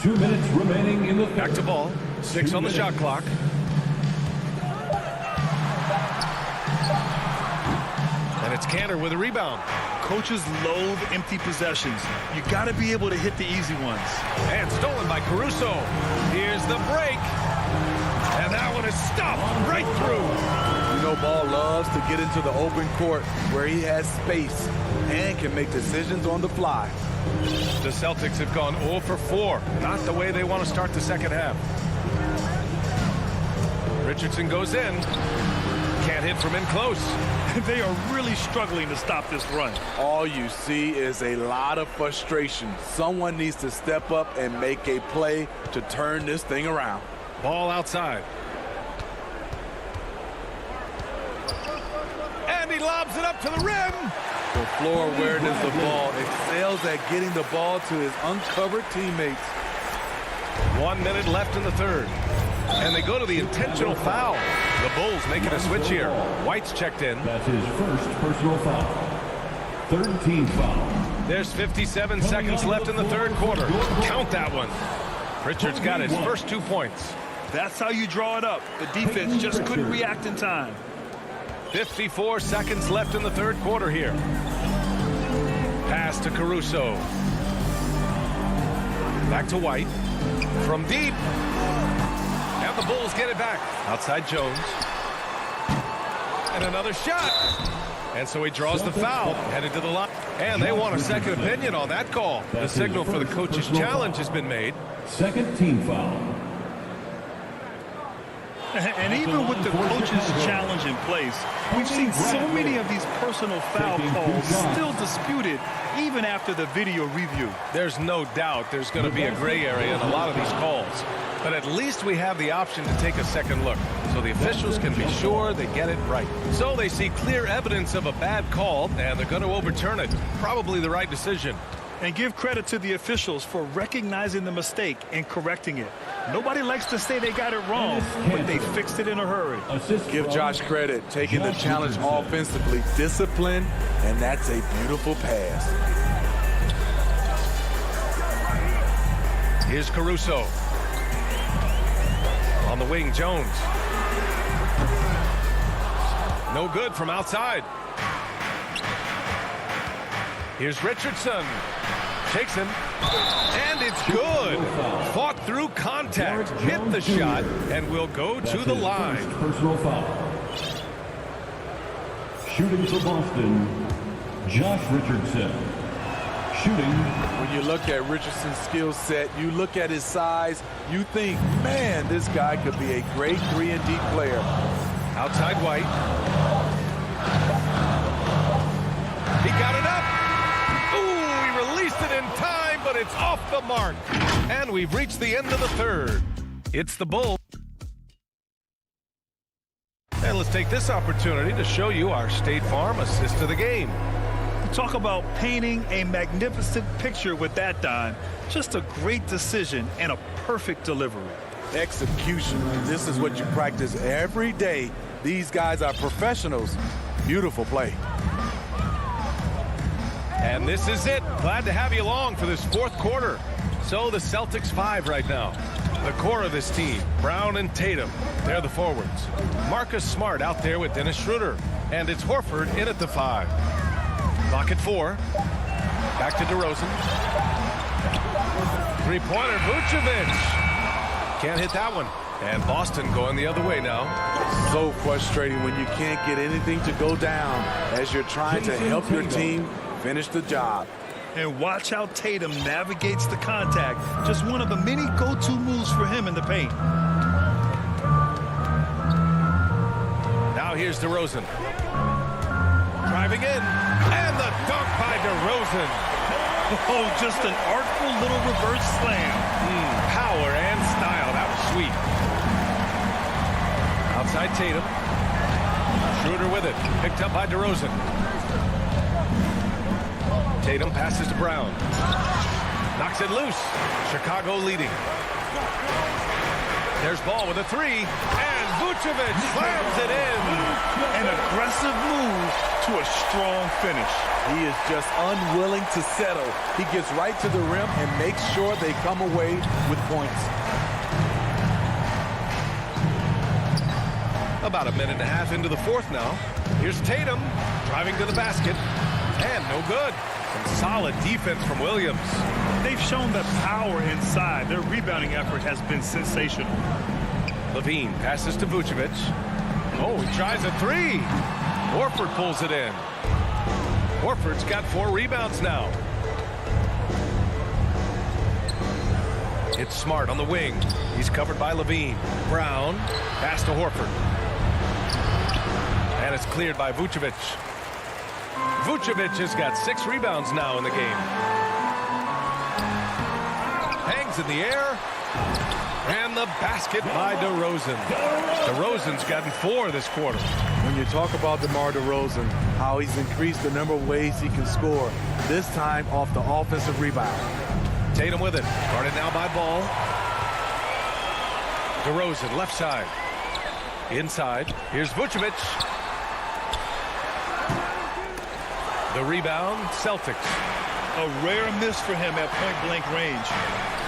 2 minutes remaining in the third. Back to ball. 6 on the shot clock. And it's Cantor with a rebound. Coaches loathe empty possessions. You got to be able to hit the easy ones. And stolen by Caruso. Here's the break. And that one is stopped right through. You know, Ball loves to get into the open court where he has space and can make decisions on the fly. The Celtics have gone 0 for 4. Not the way they want to start the second half. Richardson goes in. Can't hit from in close. They are really struggling to stop this run. All you see is a lot of frustration. Someone needs to step up and make a play to turn this thing around. Ball outside. And he lobs it up to the rim. The floor awareness of Ball excels at getting the ball to his uncovered teammates. 1 minute left in the third. And they go to the intentional foul. The Bulls making a switch here. White's checked in. That's his first personal foul. Third team foul. There's 57 seconds left in the third quarter. Count that one. Pritchard's got his first 2 points. That's how you draw it up. The defense just couldn't react in time. 54 seconds left in the third quarter here. Pass to Caruso. Back to White. From deep. And the Bulls get it back. Outside Jones. And another shot. And so he draws the foul. Headed to the line. And they want a second opinion on that call. The signal for the coach's challenge has been made. Second team foul. And even with the coach's challenge in place, we've seen so many of these personal foul calls still disputed even after the video review. There's no doubt there's going to be a gray area in a lot of these calls. But at least we have the option to take a second look so the officials can be sure they get it right. So they see clear evidence of a bad call, and they're going to overturn it. Probably the right decision. And give credit to the officials for recognizing the mistake and correcting it. Nobody likes to say they got it wrong, but they fixed it in a hurry. Give Josh credit, taking the challenge offensively, disciplined, and that's a beautiful pass. Here's Caruso. On the wing, Jones. No good from outside. Here's Richardson. Takes him. And it's good. Fought through contact. Hit the shot. And will go to the line. Personal foul. Shooting for Boston, Josh Richardson. Shooting. When you look at Richardson's skill set, you look at his size, you think, man, this guy could be a great 3-and-D player. Outside White. He got it up. Ooh, he released it in time, but it's off the mark. And we've reached the end of the third. It's the Bulls. And let's take this opportunity to show you our State Farm assist of the game. Talk about painting a magnificent picture with that dime. Just a great decision and a perfect delivery. Execution, this is what you practice every day. These guys are professionals. Beautiful play. And this is it. Glad to have you along for this fourth quarter. So the Celtics 5 right now. The core of this team, Brown and Tatum, they're the forwards. Marcus Smart out there with Dennis Schroeder. And it's Horford in at the 5. Clock at 4. Back to DeRozan. Three-pointer, Vucevic. Can't hit that one. And Boston going the other way now. So frustrating when you can't get anything to go down as you're trying to help your team finish the job. And watch how Tatum navigates the contact. Just one of the many go-to moves for him in the paint. Now here's DeRozan. Driving in. And the dunk by DeRozan. Oh, just an artful little reverse slam. Power and style. That was sweet. Outside Tatum. Schroeder with it. Picked up by DeRozan. Tatum passes to Brown. Knocks it loose. Chicago leading. There's Ball with a 3. And Vucevic slams it in. An aggressive move to a strong finish. He is just unwilling to settle. He gets right to the rim and makes sure they come away with points. About a minute and a half into the fourth now. Here's Tatum driving to the basket. And no good. Some solid defense from Williams. They've shown the power inside. Their rebounding effort has been sensational. Levine passes to Vucevic. Oh, he tries a 3. Horford pulls it in. Horford's got 4 rebounds now. It's Smart on the wing. He's covered by Levine. Brown, pass to Horford. And it's cleared by Vucevic. Vucevic has got 6 rebounds now in the game. Hangs in the air. And the basket by DeRozan. DeRozan's gotten 4 this quarter. When you talk about DeMar DeRozan, how he's increased the number of ways he can score, this time off the offensive rebound. Tatum with it. Guarded now by Ball. DeRozan, left side. Inside. Here's Vucevic. The rebound, Celtics. A rare miss for him at point-blank range.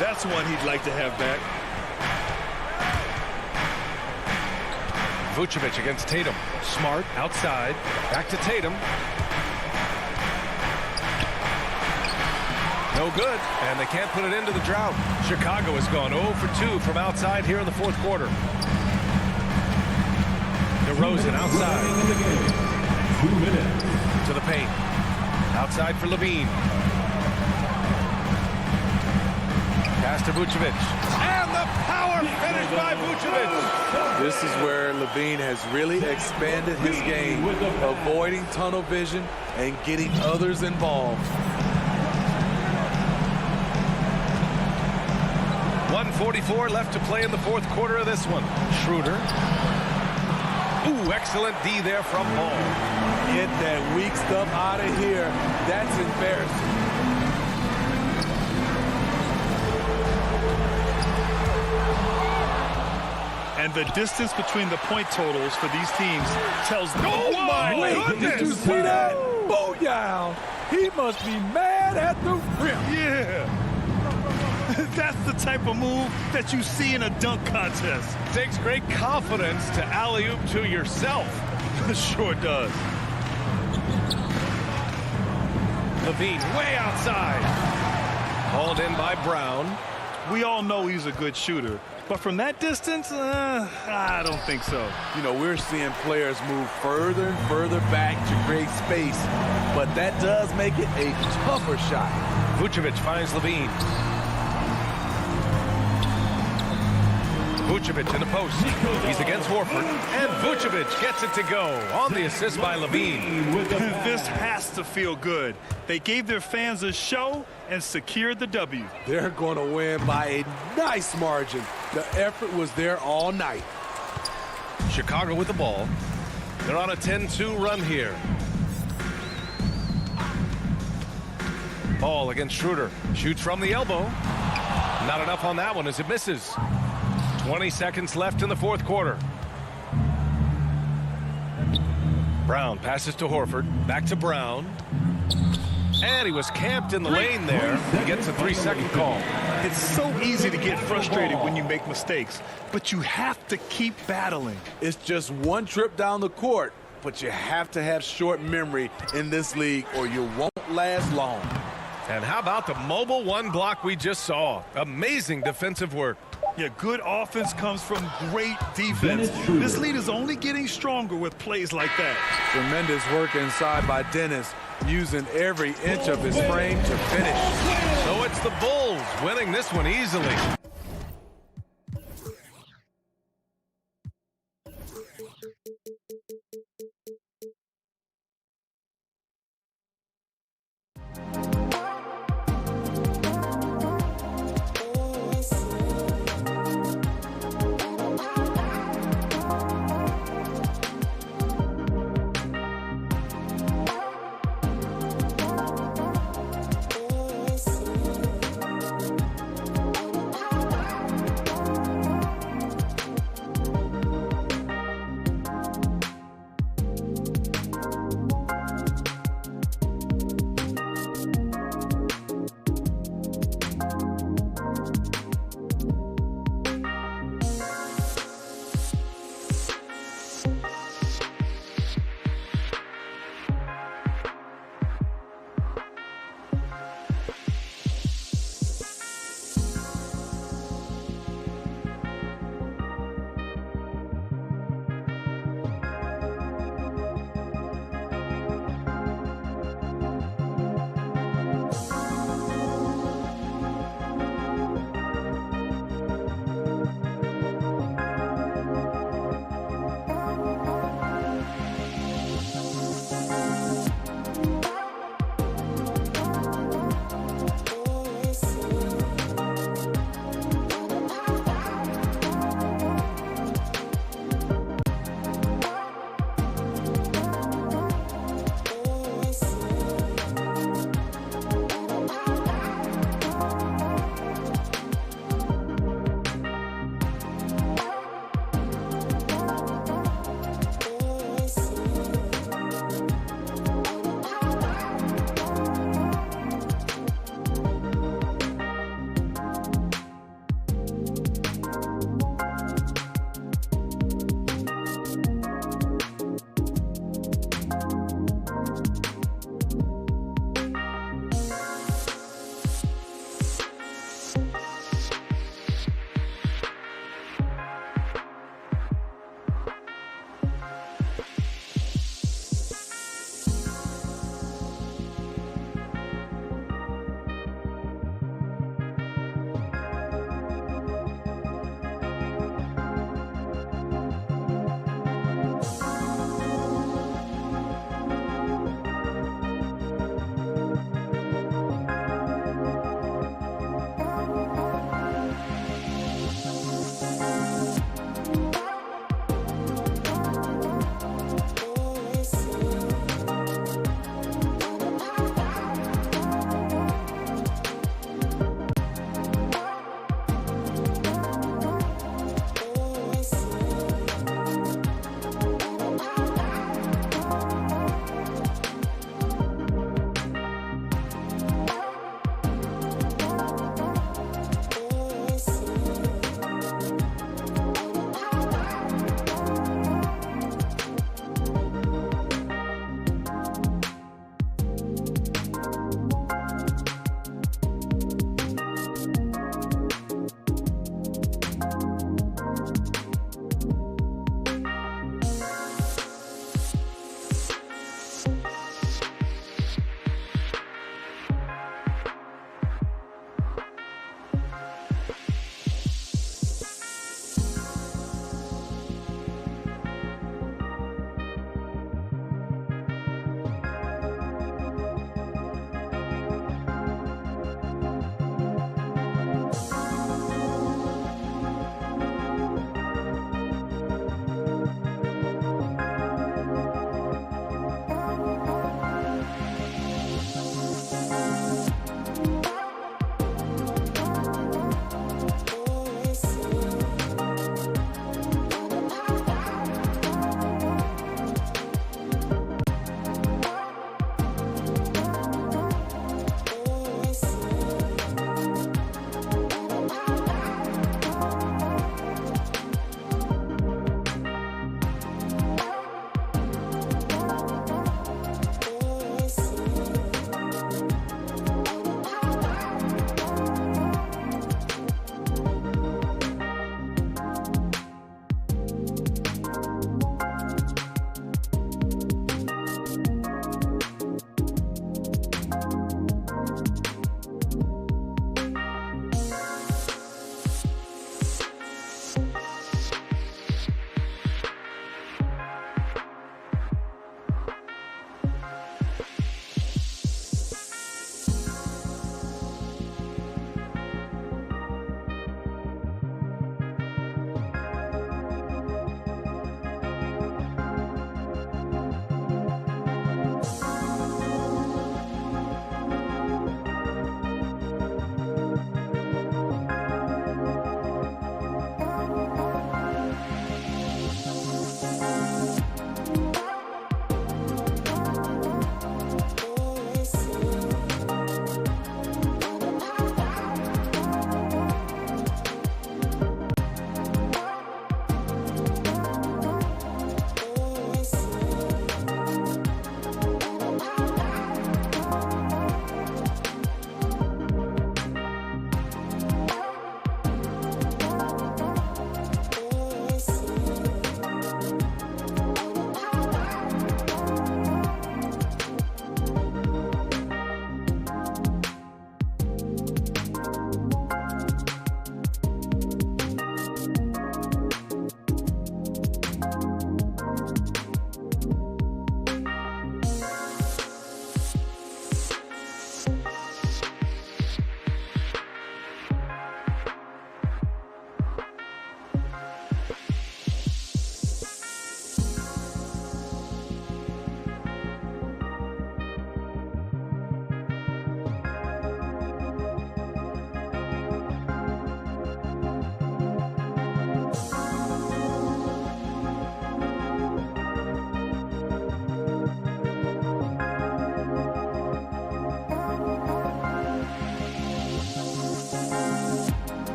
That's one he'd like to have back. Vucevic against Tatum. Smart outside. Back to Tatum. No good. And they can't put it into the drought. Chicago has gone 0 for 2 from outside here in the fourth quarter. DeRozan outside. 2 minutes. To the paint. Outside for Levine. Pass to Vucevic. And the power finish by Vucevic. This is where Levine has really expanded his game, avoiding tunnel vision and getting others involved. 1:44 left to play in the fourth quarter of this one. Schroeder. Ooh, excellent D there from Ball. Get that weak stuff out of here. That's embarrassing. And the distance between the point totals for these teams tells them. Oh, my goodness! Did you see that? Booyah! He must be mad at the rim. Yeah. That's the type of move that you see in a dunk contest. Takes great confidence to alley-oop to yourself. Sure does. Levine way outside. Hauled in by Brown. We all know he's a good shooter. But from that distance, I don't think so. You know, we're seeing players move further and further back to create space. But that does make it a tougher shot. Vucevic finds Levine. Vucevic in the post. He's against Horford. And Vucevic gets it to go on the assist by Levine. This has to feel good. They gave their fans a show and secured the W. They're going to win by a nice margin. The effort was there all night. Chicago with the ball. They're on a 10-2 run here. Ball against Schroeder. Shoots from the elbow. Not enough on that one as it misses. 20 seconds left in the fourth quarter. Brown passes to Horford. Back to Brown. And he was camped in the lane there. He gets a 3-second call. It's so easy to get frustrated when you make mistakes, but you have to keep battling. It's just one trip down the court, but you have to have short memory in this league or you won't last long. And how about the mobile one block we just saw? Amazing defensive work. Yeah, good offense comes from great defense. This lead is only getting stronger with plays like that. Tremendous work inside by Dennis, using every inch of his frame to finish. So it's the Bulls winning this one easily.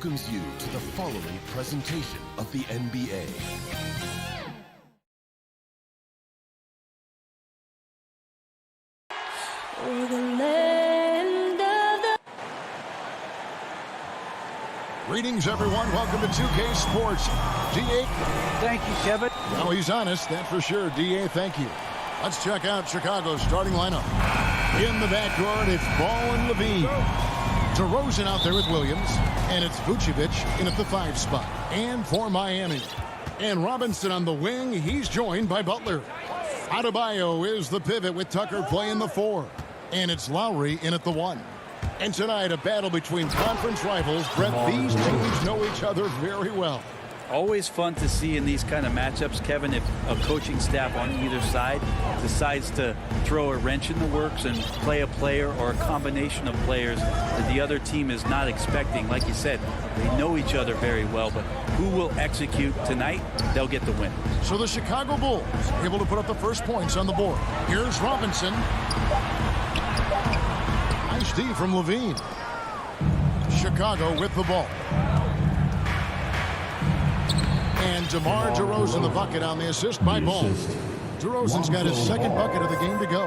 welcomes you to the following presentation of the NBA. Greetings, everyone. Welcome to 2K Sports. D.A. Thank you, Kevin. Well, he's honest, that's for sure. D.A., thank you. Let's check out Chicago's starting lineup. In the backcourt, it's Ball and Levine. DeRozan out there with Williams. And it's Vucevic in at the 5 spot. And for Miami. And Robinson on the wing. He's joined by Butler. Adebayo is the pivot with Tucker playing the 4. And it's Lowry in at the 1. And tonight, a battle between conference rivals. Brett, these teams know each other very well. Always fun to see in these kind of matchups, Kevin, if a coaching staff on either side decides to throw a wrench in the works and play a player or a combination of players that the other team is not expecting. Like you said, they know each other very well, but who will execute tonight, they'll get the win. So the Chicago Bulls able to put up the first points on the board. Here's Robinson. Nice D from Levine. Chicago with the ball. And DeMar DeRozan the bucket on the assist by Ball. DeRozan's got his second bucket of the game to go.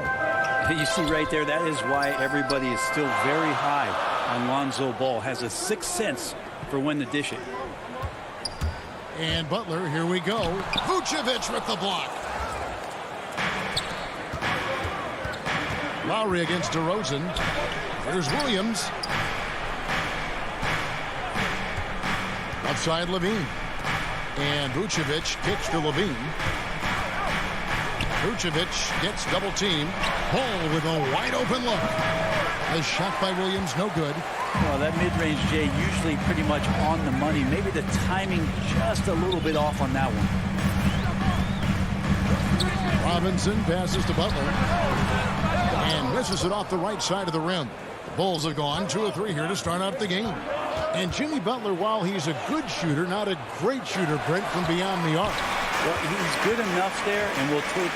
You see right there, that is why everybody is still very high on Lonzo Ball. Has a sixth sense for when to dish it. And Butler, here we go. Vucevic with the block. Lowry against DeRozan. Here's Williams. Outside Levine. And Vucevic kicks to Levine. Vucevic gets double teamed. Ball with a wide open look. A shot by Williams, no good. Well, that mid-range, Jay, usually pretty much on the money. Maybe the timing just a little bit off on that one. Robinson passes to Butler. And misses it off the right side of the rim. The Bulls have gone 2 of 3 here to start out the game. And Jimmy Butler, while he's a good shooter, not a great shooter, Brent, from beyond the arc. Well, he's good enough there, and will take,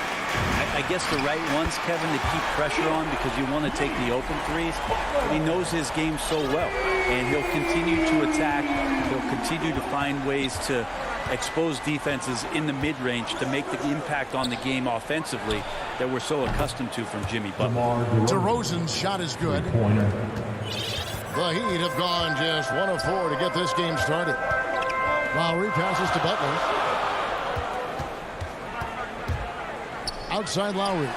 I guess, the right ones, Kevin, to keep pressure on because you want to take the open threes. But he knows his game so well, and he'll continue to attack. He'll continue to find ways to expose defenses in the mid-range to make the impact on the game offensively that we're so accustomed to from Jimmy Butler. DeRozan's shot is good. The Heat have gone just 1 of 4 to get this game started. Lowry passes to Butler. Outside Lowry.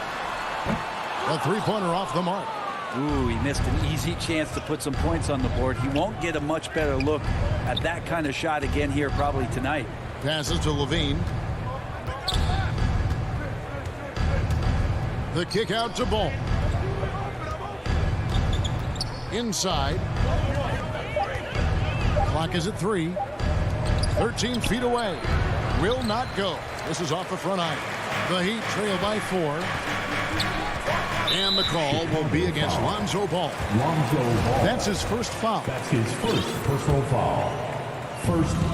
A three-pointer off the mark. Ooh, he missed an easy chance to put some points on the board. He won't get a much better look at that kind of shot again here probably tonight. Passes to Levine. The kick out to Ball. Inside. Clock is at 3. 13 feet away. Will not go. This is off the front iron. The Heat trail by 4. And the call will be against Lonzo Ball. That's his first foul. That's his first personal foul.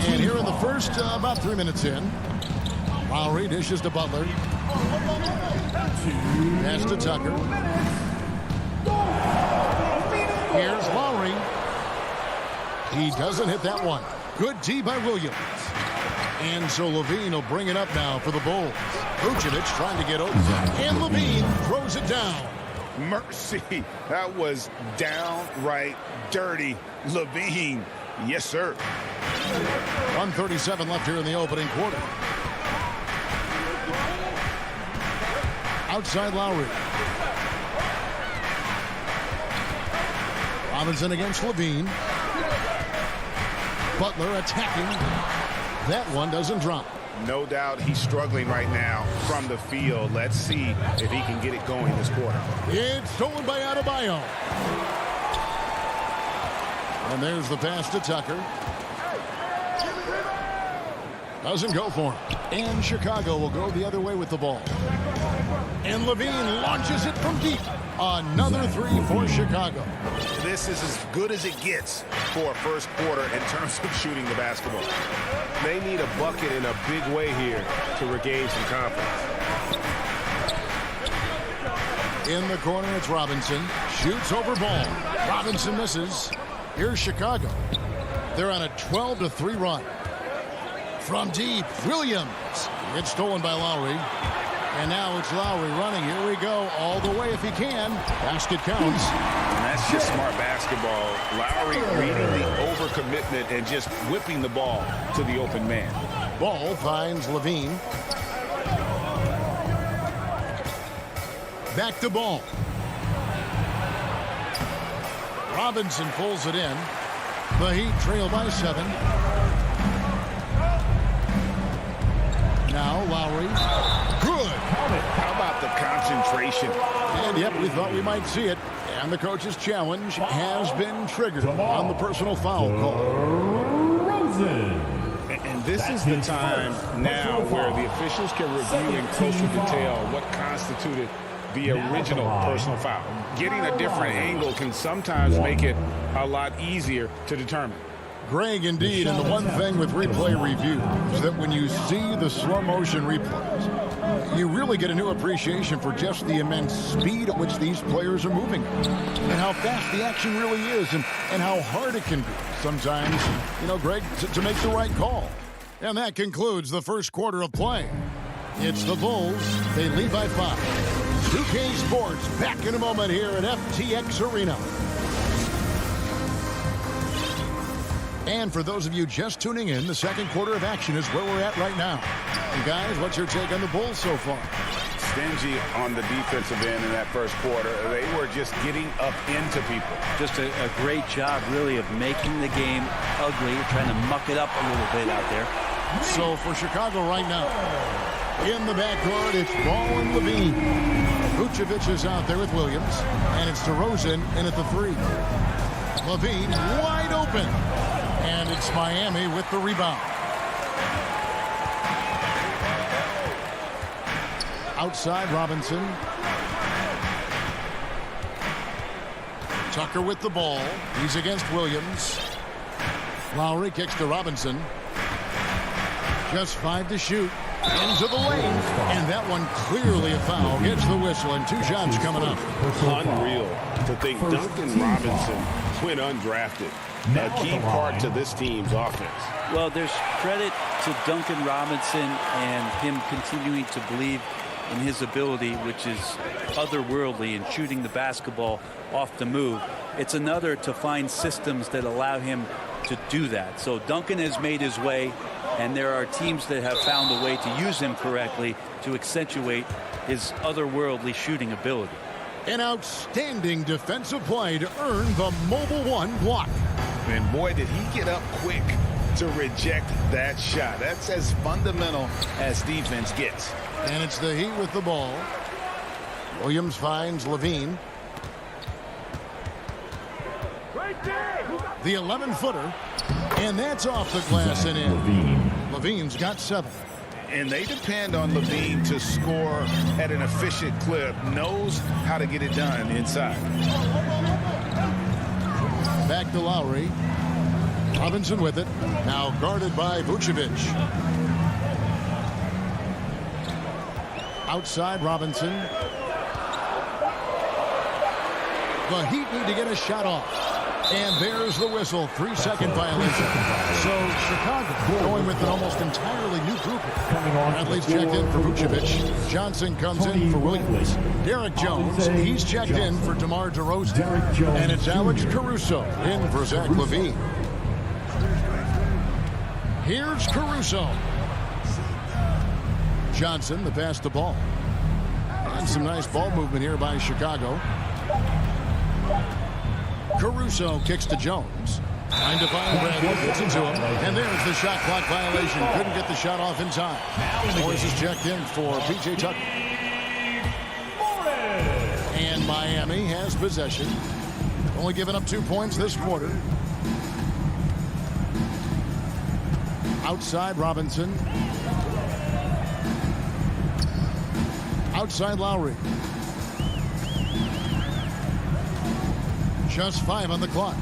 And here in the first, about 3 minutes in, Lowry dishes to Butler. Pass to Tucker. Here's Lowry. He doesn't hit that one. Good D by Williams. And so Levine will bring it up now for the Bulls. Vucevic trying to get open. And Levine throws it down. Mercy. That was downright dirty. Levine. Yes, sir. 1:37 left here in the opening quarter. Outside Lowry. Robinson against Levine. Butler attacking. That one doesn't drop. No doubt he's struggling right now from the field. Let's see if he can get it going this quarter. It's stolen by Adebayo. And there's the pass to Tucker. Doesn't go for him. And Chicago will go the other way with the ball. And Levine launches it from deep. Another 3 for Chicago. This is as good as it gets for a first quarter in terms of shooting the basketball. They need a bucket in a big way here to regain some confidence. In the corner, it's Robinson. Shoots over Ball. Robinson misses. Here's Chicago. They're on a 12-3 run. From deep, Williams. It's stolen by Lowry. And now it's Lowry running. Here we go. All the way if he can. Basket counts. And that's just smart basketball. Lowry reading the overcommitment and just whipping the ball to the open man. Ball finds Levine. Back to Ball. Robinson pulls it in. The Heat trail by 7. Now Lowry. Good. How about the concentration? And yep, we thought we might see it. And the coach's challenge has been triggered on the personal foul call. And this is the time now where the officials can review in closer detail what constituted the original personal foul. Getting a different angle can sometimes make it a lot easier to determine. Greg, indeed, and the one thing with replay review is that when you see the slow motion replays, you really get a new appreciation for just the immense speed at which these players are moving and how fast the action really is and how hard it can be sometimes, Greg, to make the right call. And that concludes the first quarter of play. It's the Bulls. They lead by 5. 2K Sports back in a moment here at FTX Arena. And for those of you just tuning in, the second quarter of action is where we're at right now. And guys, what's your take on the Bulls so far? Stingy on the defensive end in that first quarter. They were just getting up into people. Just a great job, really, of making the game ugly, trying to muck it up a little bit out there. So for Chicago right now, in the backcourt, it's Ball and Levine. Vucevic is out there with Williams, and it's DeRozan in at the 3. Levine wide open. And it's Miami with the rebound. Outside, Robinson. Tucker with the ball. He's against Williams. Lowry kicks to Robinson. Just 5 to shoot. Into the lane. And that one clearly a foul. Gets the whistle, and 2 shots coming up. Unreal to think Duncan Robinson went undrafted. A key part to this team's offense. Well, there's credit to Duncan Robinson and him continuing to believe in his ability, which is otherworldly in shooting the basketball off the move. It's another to find systems that allow him to do that. So Duncan has made his way, and there are teams that have found a way to use him correctly to accentuate his otherworldly shooting ability. An outstanding defensive play to earn the Mobile One block. And boy, did he get up quick to reject that shot. That's as fundamental as defense gets. And it's the Heat with the ball. Williams finds Levine. The 11-footer. And that's off the glass and in. Levine's got 7. And they depend on Levine to score at an efficient clip. Knows how to get it done inside. Back to Lowry. Robinson with it. Now guarded by Vucevic. Outside Robinson. The Heat need to get a shot off. And there's the whistle. 3-second violation. So Chicago going with an almost entirely new group. Bradley's checked in for Vucevic. Johnson comes in for Williams. Derek Jones, he's checked in for DeMar DeRozan. And it's Alex Caruso in for Zach LaVine. Here's Caruso. Johnson, the pass to Ball. And some nice ball movement here by Chicago. Caruso kicks to Jones. Trying to find Bradley. Gets into him. And there's the shot clock violation. Couldn't get the shot off in time. Morris is checked in for P.J. Tucker. And Miami has possession. Only given up 2 points this quarter. Outside Robinson. Outside Lowry. Just 5 on the clock.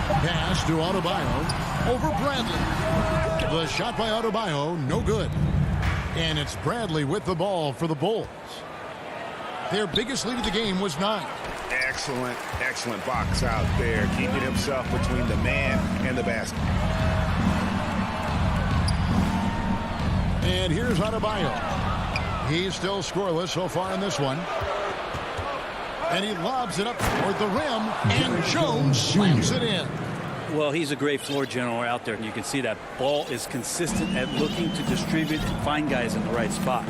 Pass to Adebayo over Bradley. The shot by Adebayo, no good. And it's Bradley with the ball for the Bulls. Their biggest lead of the game was 9. Excellent box out there, keeping himself between the man and the basket. And here's Adebayo. He's still scoreless so far in this one. And he lobs it up toward the rim, and Jones slams it in. Well, he's a great floor general out there, and you can see that ball is consistent at looking to distribute and find guys in the right spot.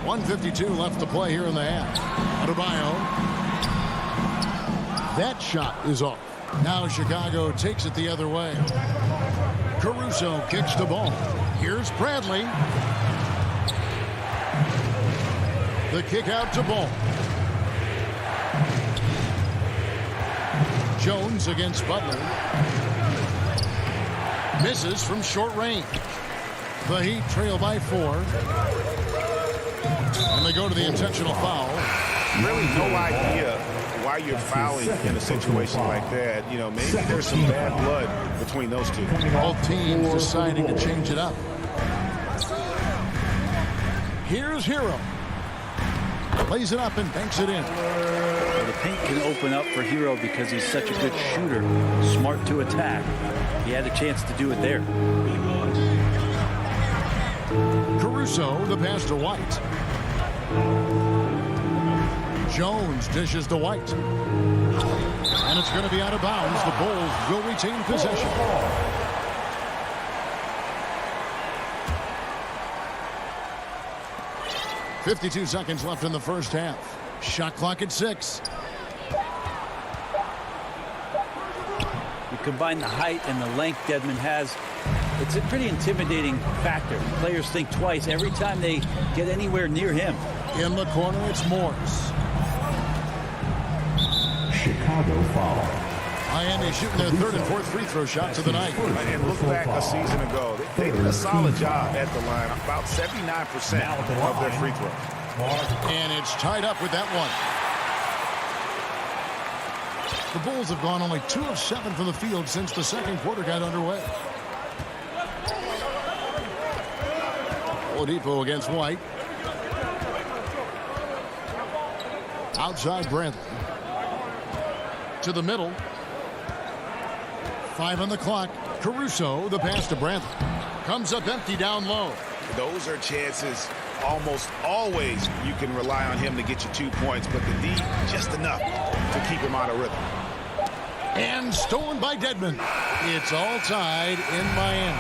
1:52 left to play here in the half. Adebayo. That shot is off. Now Chicago takes it the other way. Caruso kicks the ball. Here's Bradley. The kick out to Ball. Jones against Butler. Misses from short range. The Heat trail by 4. And they go to the intentional foul. Really no idea why you're fouling in a situation like that. You know, maybe there's some bad blood between those two. Both teams deciding to change it up. Here's Hero. Lays it up and banks it in. The paint can open up for Hero because he's such a good shooter, smart to attack. He had a chance to do it there. Caruso, the pass to White. Jones dishes to White. And it's going to be out of bounds. The Bulls will retain possession. .52 seconds left in the first half. Shot clock at 6. You combine the height and the length Dedmon has, it's a pretty intimidating factor. Players think twice every time they get anywhere near him. In the corner, it's Morris. Chicago foul. Miami shooting their third and fourth free throw shots of the night. And look back a season ago. They did a solid job at the line. About 79% of their free throws. And it's tied up with that one. The Bulls have gone only 2 of 7 from the field since the second quarter got underway. Oladipo against White. Outside Bradley. To the middle. 5 on the clock. Caruso, the pass to Bradley. Comes up empty down low. Those are chances almost always you can rely on him to get you 2 points, but the D just enough to keep him out of rhythm. And stolen by Dedmon. It's all tied in Miami.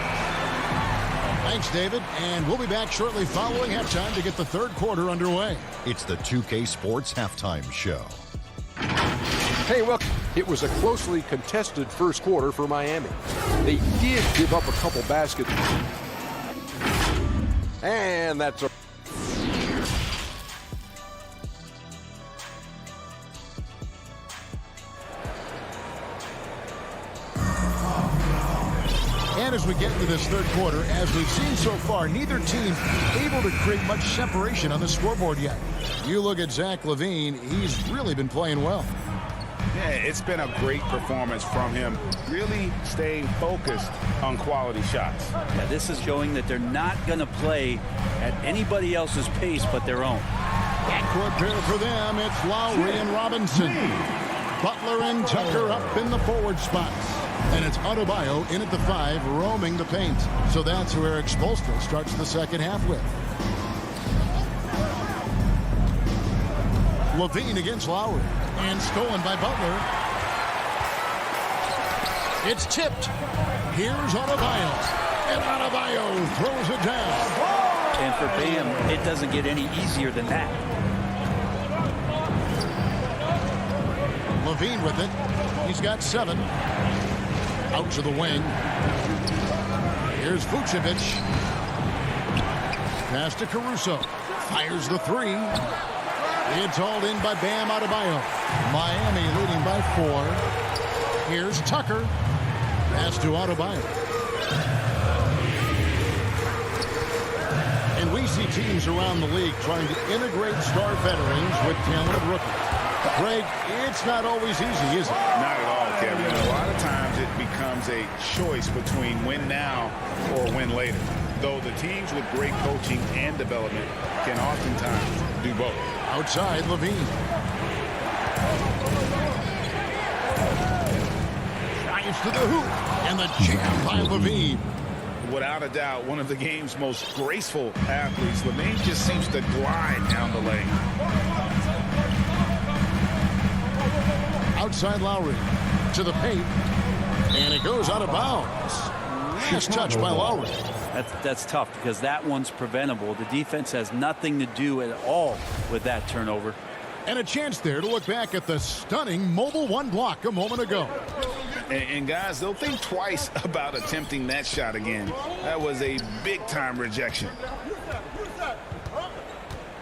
Thanks, David. And we'll be back shortly following halftime to get the third quarter underway. It's the 2K Sports Halftime Show. Hey, well, it was a closely contested first quarter for Miami. They did give up a couple baskets. And that's a... And as we get into this third quarter, as we've seen so far, neither team able to create much separation on the scoreboard yet. You look at Zach LaVine, he's really been playing well. Yeah, it's been a great performance from him, really staying focused on quality shots. Yeah, this is showing that they're not going to play at anybody else's pace but their own. Backcourt pair for them, it's Lowry and Robinson. Butler and Tucker up in the forward spots. And it's Adebayo in at the 5, roaming the paint. So that's who Eric Spoelstra starts the second half with. LaVine against Lowry. And stolen by Butler. It's tipped. Here's Adebayo. And Adebayo throws it down. And for Bam, it doesn't get any easier than that. LaVine with it. He's got 7. Out to the wing. Here's Vucevic. Pass to Caruso. Fires the 3. It's hauled in by Bam Adebayo. Miami leading by 4. Here's Tucker. Pass to Adebayo. And we see teams around the league trying to integrate star veterans with talented rookies. Greg, it's not always easy, is it? Not at all, Kevin. A lot of times it becomes a choice between win now or win later. though the teams with great coaching and development can oftentimes do both. Outside, Levine. Drives to the hoop, and the jam by Levine. Without a doubt, one of the game's most graceful athletes. Levine just seems to glide down the lane. Outside Lowry to the paint, and it goes out of bounds. Just touched by Lowry. That's tough because that one's preventable. The defense has nothing to do at all with that turnover. And a chance there to look back at the stunning mobile one block a moment ago. And guys, they'll think twice about attempting that shot again. That was a big-time rejection.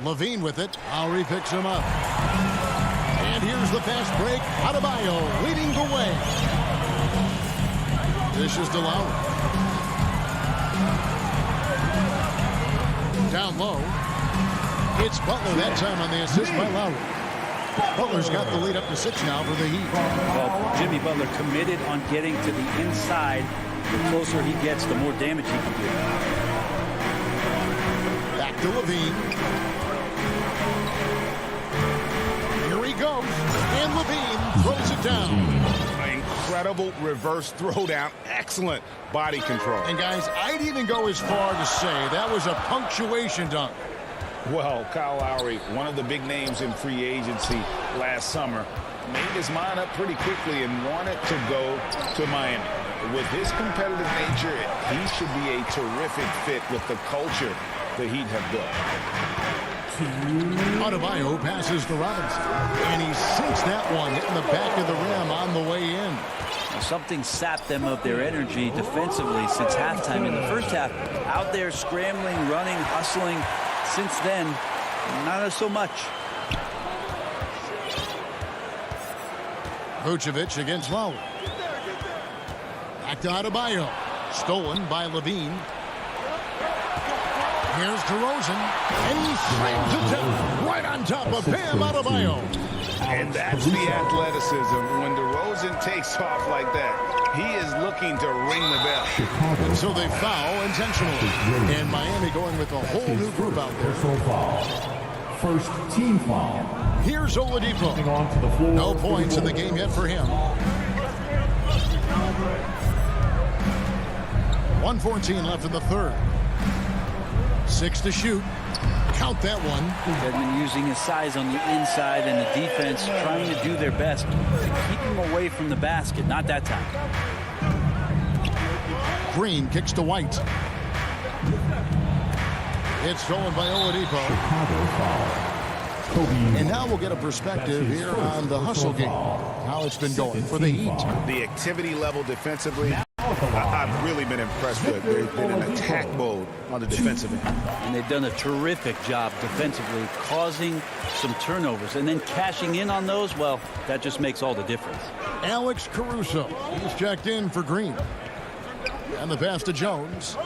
Levine with it. Lowry picks him up. And here's the fast break. Adebayo leading the way. This is to Lowry. Down low. It's Butler that time on the assist by Lowry. Butler's got the lead up to 6 now for the Heat. Well, Jimmy Butler committed on getting to the inside. The closer he gets, the more damage he can do. Back to Levine. Here he goes. And Levine throws it down. Incredible reverse throwdown. Excellent body control. And guys, I'd even go as far to say that was a punctuation dunk. Well, Kyle Lowry, one of the big names in free agency last summer, made his mind up pretty quickly and wanted to go to Miami. With his competitive nature, he should be a terrific fit with the culture the Heat have built. Adebayo passes to Robinson, and he sinks that one, hitting the back of the rim on the way in. Something sapped them of their energy defensively since halftime. In the first half, out there scrambling, running, hustling. Since then, not so much. Vucevic against Lowry. Back to Adebayo. Stolen by Levine. Here's DeRozan, and he slams it down right on top of Bam Adebayo. And that's the athleticism. When DeRozan takes off like that, he is looking to ring the bell. And so they foul intentionally. And Miami going with a whole new group out there. First team foul. Here's Oladipo. No points in the game yet for him. 1:14 left in the third. 6 to shoot. Count that one. Dedmon using his size on the inside and the defense trying to do their best to keep him away from the basket. Not that time. Green kicks to White. It's stolen by Oladipo. And now we'll get a perspective here on the hustle game. How it's been going for the Heat. The activity level defensively, I've really been impressed with. They've been in attack mode on the defensive end. And they've done a terrific job defensively, causing some turnovers. And then cashing in on those, well, that just makes all the difference. Alex Caruso. He's checked in for Green. And the pass to Jones.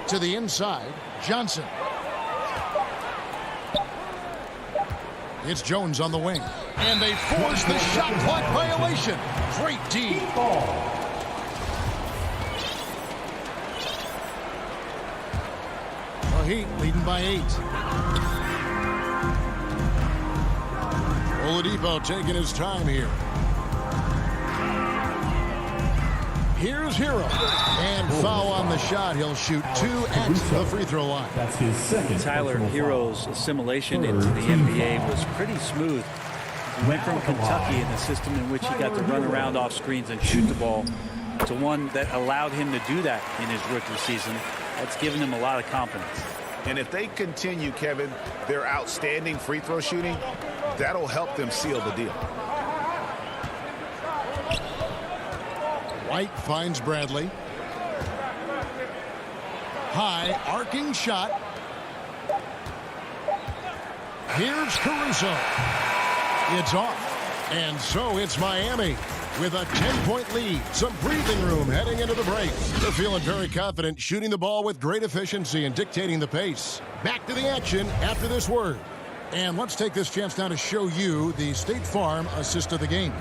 To the inside, Johnson. It's Jones on the wing. And they force the shot clock violation. Great D. The Heat leading by 8. Oladipo taking his time here. Here's Hero. And foul on the shot. He'll shoot 2 at the free throw line. That's his second. Tyler Hero's assimilation into the NBA was pretty smooth. He went from Kentucky in the system in which he got to run around off screens and shoot the ball to one that allowed him to do that in his rookie season. That's given him a lot of confidence. And if they continue, Kevin, their outstanding free throw shooting, that'll help them seal the deal. White finds Bradley. High, arcing shot. Here's Caruso. It's off. And so it's Miami with a 10-point lead. Some breathing room heading into the break. They're feeling very confident, shooting the ball with great efficiency and dictating the pace. Back to the action after this word. And let's take this chance now to show you the State Farm assist of the game.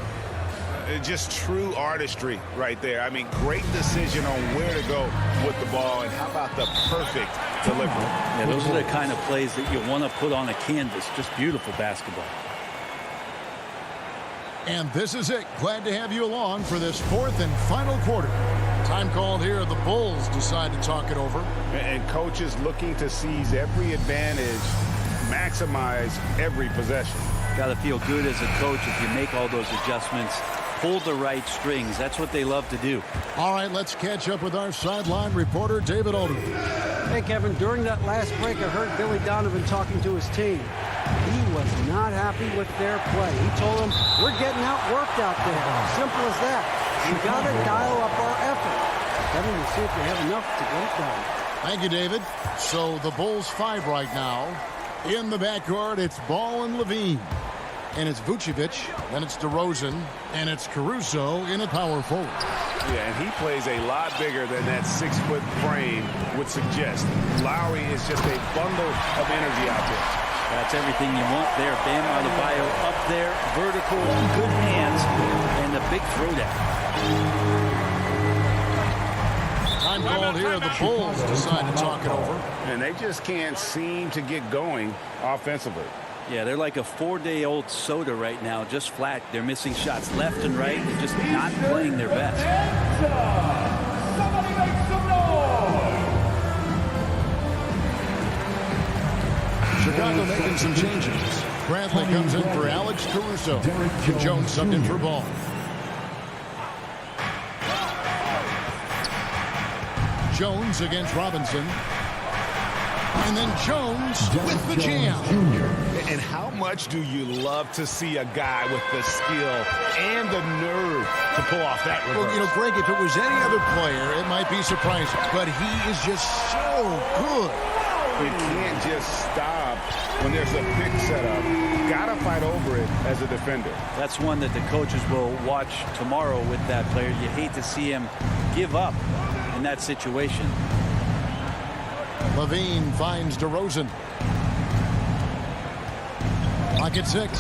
Just true artistry right there. I mean, great decision on where to go with the ball, and how about the perfect delivery? Yeah, those are the kind of plays that you want to put on a canvas. Just beautiful basketball. And this is it. Glad to have you along for this fourth and final quarter. Time called here. The Bulls decide to talk it over. And coaches looking to seize every advantage, maximize every possession. Got to feel good as a coach if you make all those adjustments. Pull the right strings. That's what they love to do. All right, let's catch up with our sideline reporter, David Alden. Hey, Kevin, during that last break, I heard Billy Donovan talking to his team. He was not happy with their play. He told them, we're getting outworked out there. Simple as that. You got to dial up our effort. Kevin, we'll see if they have enough to get it done. Thank you, David. So the Bulls 5 right now. In the backcourt, it's Ball and Levine. And it's Vucevic, then it's DeRozan, and it's Caruso in a power forward. Yeah, and he plays a lot bigger than that 6-foot frame would suggest. Lowry is just a bundle of energy out there. That's everything you want there. Bam Adebayo up there, vertical, good hands, and the big throwdown. Time called here. The Bulls decide to talk it over. And they just can't seem to get going offensively. Yeah, they're like a 4-day-old soda right now, just flat. They're missing shots left and right. They're just not playing their best. Somebody make some noise! Chicago making some changes. Bradley comes in for Alex Caruso. Jones subbed in for Ball. Jones against Robinson. And then Jones with the jam. And how much do you love to see a guy with the skill and the nerve to pull off that reverse? Well, you know, Greg, if it was any other player, it might be surprising. But he is just so good. You can't just stop when there's a pick set up. Got to fight over it as a defender. That's one that the coaches will watch tomorrow with that player. You hate to see him give up in that situation. Levine finds DeRozan. Clock at 6.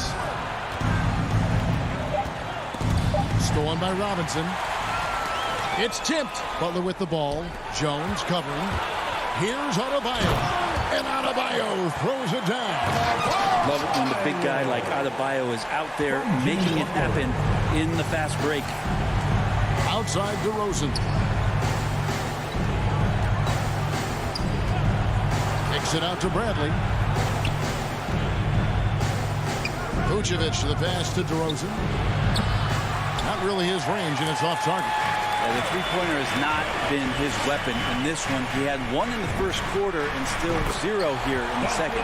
Stolen by Robinson. It's tipped. Butler with the ball. Jones covering. Here's Adebayo. And Adebayo throws it down. Love it when the big guy like Adebayo is out there making it happen in the fast break. Outside DeRozan. Kicks it out to Bradley. Vucevic to the pass to DeRozan. Not really his range, and it's off target. Yeah, the three-pointer has not been his weapon in this one. He had 1 in the first quarter and still 0 here in the second.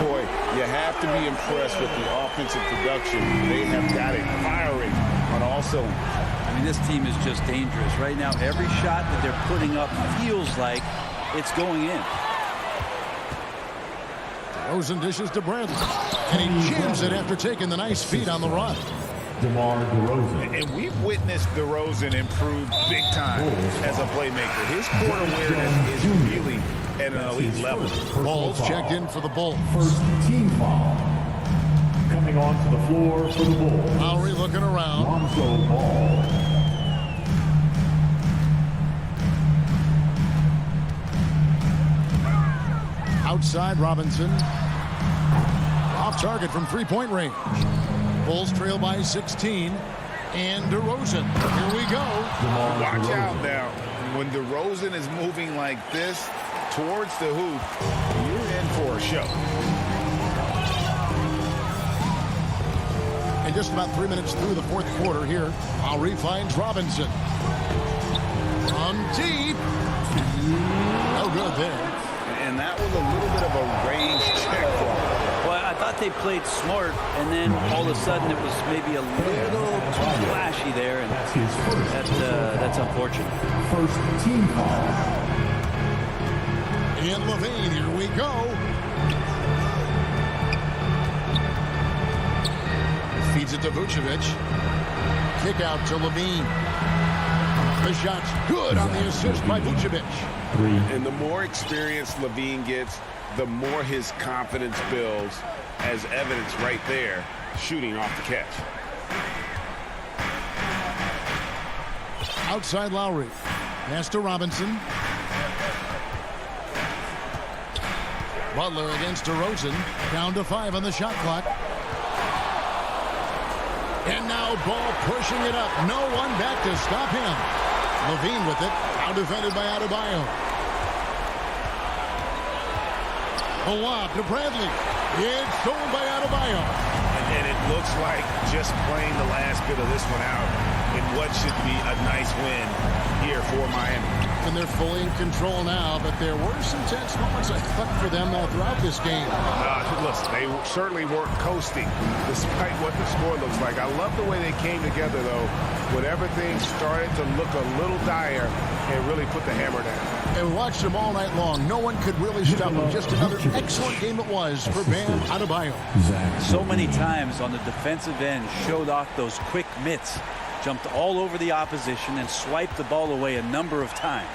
Boy, you have to be impressed with the offensive production. They have got it firing on all cylinders. I mean, this team is just dangerous. Right now, every shot that they're putting up feels like it's going in. DeRozan dishes to Bradley. And he jams it after taking the nice feed on the run. DeMar DeRozan. And we've witnessed DeRozan improve big time as a playmaker. His court awareness is really at an elite level. Ball's checked in for the Bulls. First team foul. Coming onto the floor for the Bulls. Lowry looking around. Lonzo Ball. Outside Robinson. Off target from three-point range. Bulls trail by 16. And DeRozan. Here we go. Watch out now. When DeRozan is moving like this towards the hoop, you're in for a show. And just about 3 minutes through the fourth quarter here, Lowry finds Robinson. From deep. No good there. And that was a little bit of a range check for him. Well, I thought they played smart, and then all of a sudden it was maybe a little too flashy there, and that's unfortunate. First team foul. And Levine, here we go. Feeds it to Vucevic. Kick out to Levine. The shot's good on the assist by Vucevic. And the more experience Levine gets, the more his confidence builds, as evidence right there, shooting off the catch. Outside Lowry. Pass to Robinson. Butler against DeRozan. Down to 5 on the shot clock. And now Ball pushing it up. No one back to stop him. Levine with it. Now defended by Adebayo. A lob to Bradley. It's stolen by Adebayo. And it looks like just playing the last bit of this one out in what should be a nice win here for Miami. And they're fully in control now, but there were some tense moments, I thought, for them throughout this game. Listen, they certainly weren't coasting despite what the score looks like. I love the way they came together, though, when everything started to look a little dire and really put the hammer down. And we watched them all night long. No one could really stop them. Just another excellent game it was for Bam Adebayo. So many times on the defensive end, showed off those quick mitts. Jumped all over the opposition and swiped the ball away a number of times.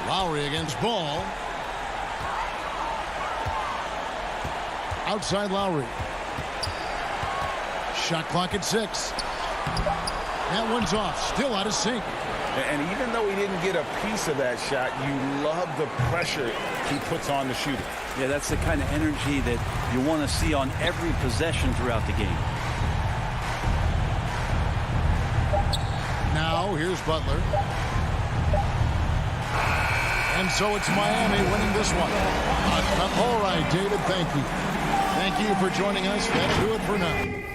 Lowry against Ball. Outside Lowry. Shot clock at 6. That one's off. Still out of sync. And even though he didn't get a piece of that shot, you love the pressure he puts on the shooter. Yeah, that's the kind of energy that you want to see on every possession throughout the game. Now, here's Butler. And so it's Miami winning this one. All right, David, thank you. Thank you for joining us. That'll do it for now.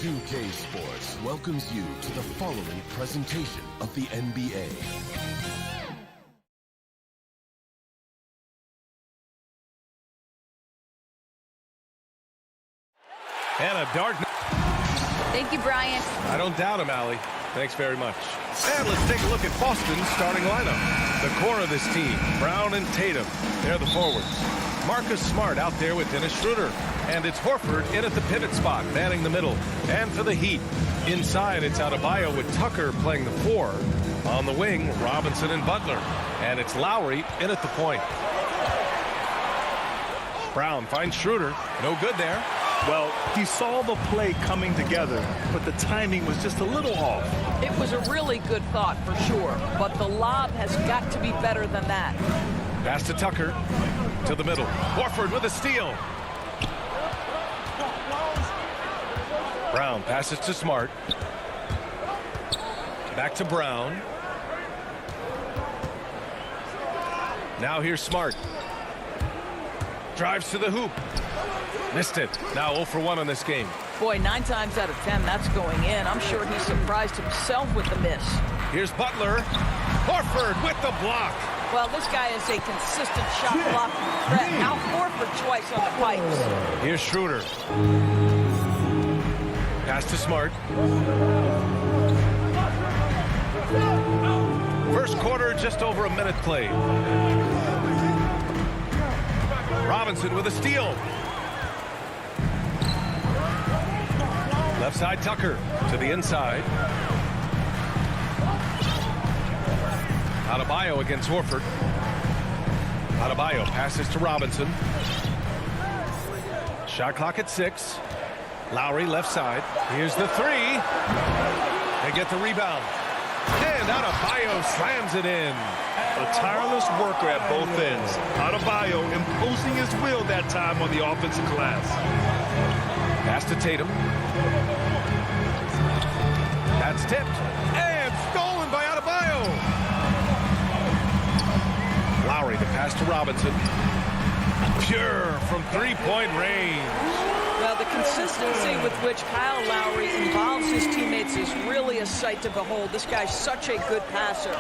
2K Sports welcomes you to the following presentation of the NBA. And a dart. Thank you, Brian. I don't doubt him, Allie. Thanks very much. And let's take a look at Boston's starting lineup. The core of this team, Brown and Tatum. They're the forwards. Marcus Smart out there with Dennis Schroeder. And it's Horford in at the pivot spot, manning the middle. And for the Heat, inside it's Adebayo with Tucker playing the 4. On the wing, Robinson and Butler. And it's Lowry in at the point. Brown finds Schroeder. No good there. Well, he saw the play coming together, but the timing was just a little off. It was a really good thought for sure, but the lob has got to be better than that. Pass to Tucker, to the middle. Horford with a steal. Brown passes to Smart. Back to Brown. Now here's Smart. Drives to the hoop. Missed it. Now 0 for 1 on this game. Boy, 9 times out of 10, that's going in. I'm sure he surprised himself with the miss. Here's Butler. Horford with the block. Well, this guy is a consistent shot blocking threat. Now Horford twice on the pipes. Here's Schroeder. Pass to Smart. First quarter, just over a minute played. Robinson with a steal. Left side, Tucker to the inside. Adebayo against Horford. Adebayo passes to Robinson. Shot clock at 6. Lowry left side. Here's the 3. They get the rebound. And Adebayo slams it in. A tireless worker at both ends. Adebayo imposing his will that time on the offensive glass. Pass to Tatum. That's tipped. And stolen by Adebayo. Lowry, the pass to Robinson. Pure from three-point range. Well, the consistency with which Kyle Lowry involves his teammates is really a sight to behold. This guy's such a good passer.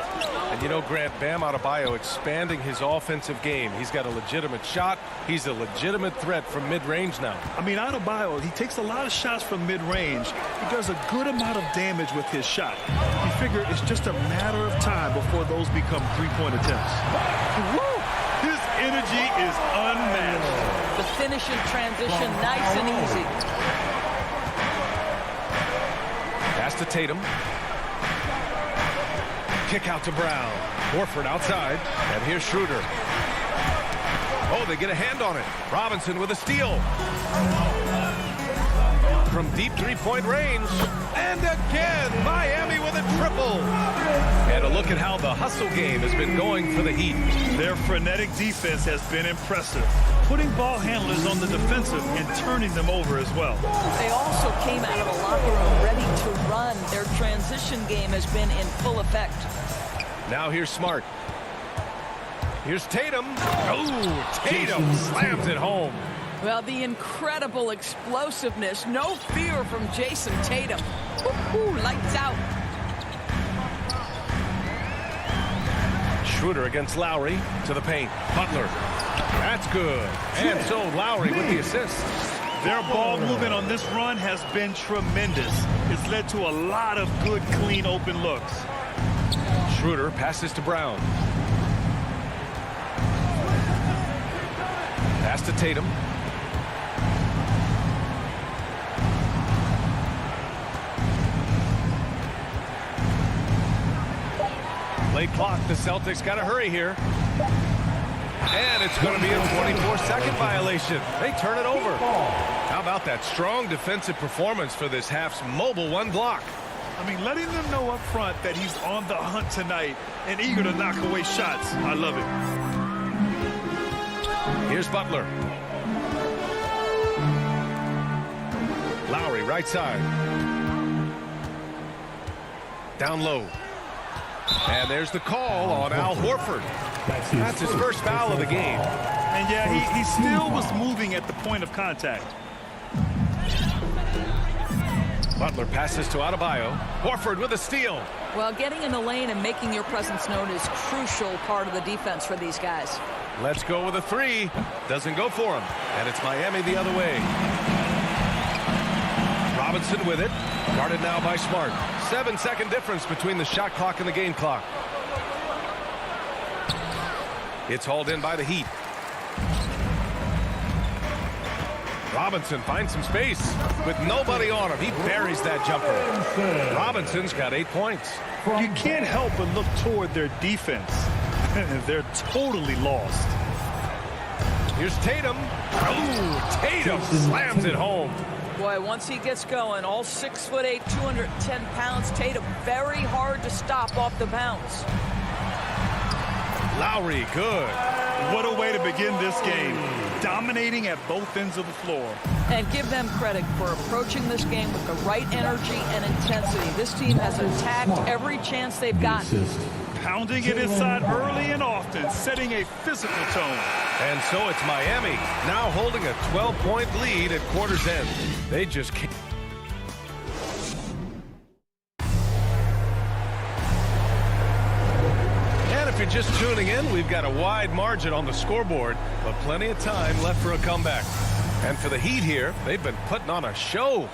And you know, Grant, Bam Adebayo expanding his offensive game. He's got a legitimate shot. He's a legitimate threat from mid-range now. I mean, Adebayo, he takes a lot of shots from mid-range. He does a good amount of damage with his shot. You figure it's just a matter of time before those become three-point attempts. Woo! His energy is unmatched. The finish in transition, nice and easy. Pass to Tatum. Kick out to Brown. Horford outside. And here's Schroeder. Oh, they get a hand on it. Robinson with a steal. From deep three-point range. And again, Miami with a triple. And a look at how the hustle game has been going for the Heat. Their frenetic defense has been impressive, putting ball handlers on the defensive and turning them over as well. They also came out of the locker room ready to run. Their transition game has been in full effect. Now here's Smart. Here's Tatum. Oh, Tatum slams it home. Well, the incredible explosiveness, no fear from Jason Tatum. Woo-hoo, lights out. Schroeder against Lowry to the paint. Butler. That's good. And so Lowry with the assist. Their ball movement on this run has been tremendous. It's led to a lot of good, clean, open looks. Schroeder passes to Brown. Pass to Tatum. Late clock. The Celtics got to hurry here. And it's going to be a 24-second violation. They turn it over. How about that strong defensive performance for this half's mobile one block? I mean, letting them know up front that he's on the hunt tonight and eager to knock away shots. I love it. Here's Butler. Lowry, right side. Down low. And there's the call on Al Horford. That's his first foul of the game. And yeah, he still was moving at the point of contact. Butler passes to Adebayo. Horford with a steal. Well, getting in the lane and making your presence known is crucial part of the defense for these guys. Let's go with a three. Doesn't go for him. And it's Miami the other way. Robinson with it. Guarded now by Smart. 7-second difference between the shot clock and the game clock. It's hauled in by the Heat. Robinson finds some space with nobody on him. He buries that jumper. Robinson's got 8 points. You can't help but look toward their defense. They're totally lost. Here's Tatum. Oh, Tatum slams it home. Boy, once he gets going, all 6'8", 210 pounds, Tatum very hard to stop off the bounce. Lowry, good. What a way to begin this game. Dominating at both ends of the floor. And give them credit for approaching this game with the right energy and intensity. This team has attacked every chance they've gotten. Pounding it inside early and often, setting a physical tone. And so it's Miami, now holding a 12-point lead at quarter's end. They just can't. If you're just tuning in, we've got a wide margin on the scoreboard, but plenty of time left for a comeback. And for the Heat here, they've been putting on a show.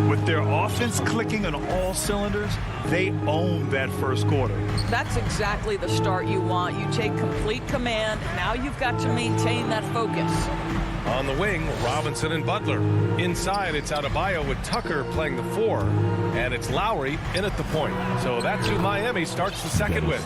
With their offense clicking on all cylinders, they own that first quarter. That's exactly the start you want. You take complete command. Now you've got to maintain that focus. On the wing, Robinson and Butler. Inside, it's Adebayo with Tucker playing the 4. And it's Lowry in at the point. So that's who Miami starts the second with.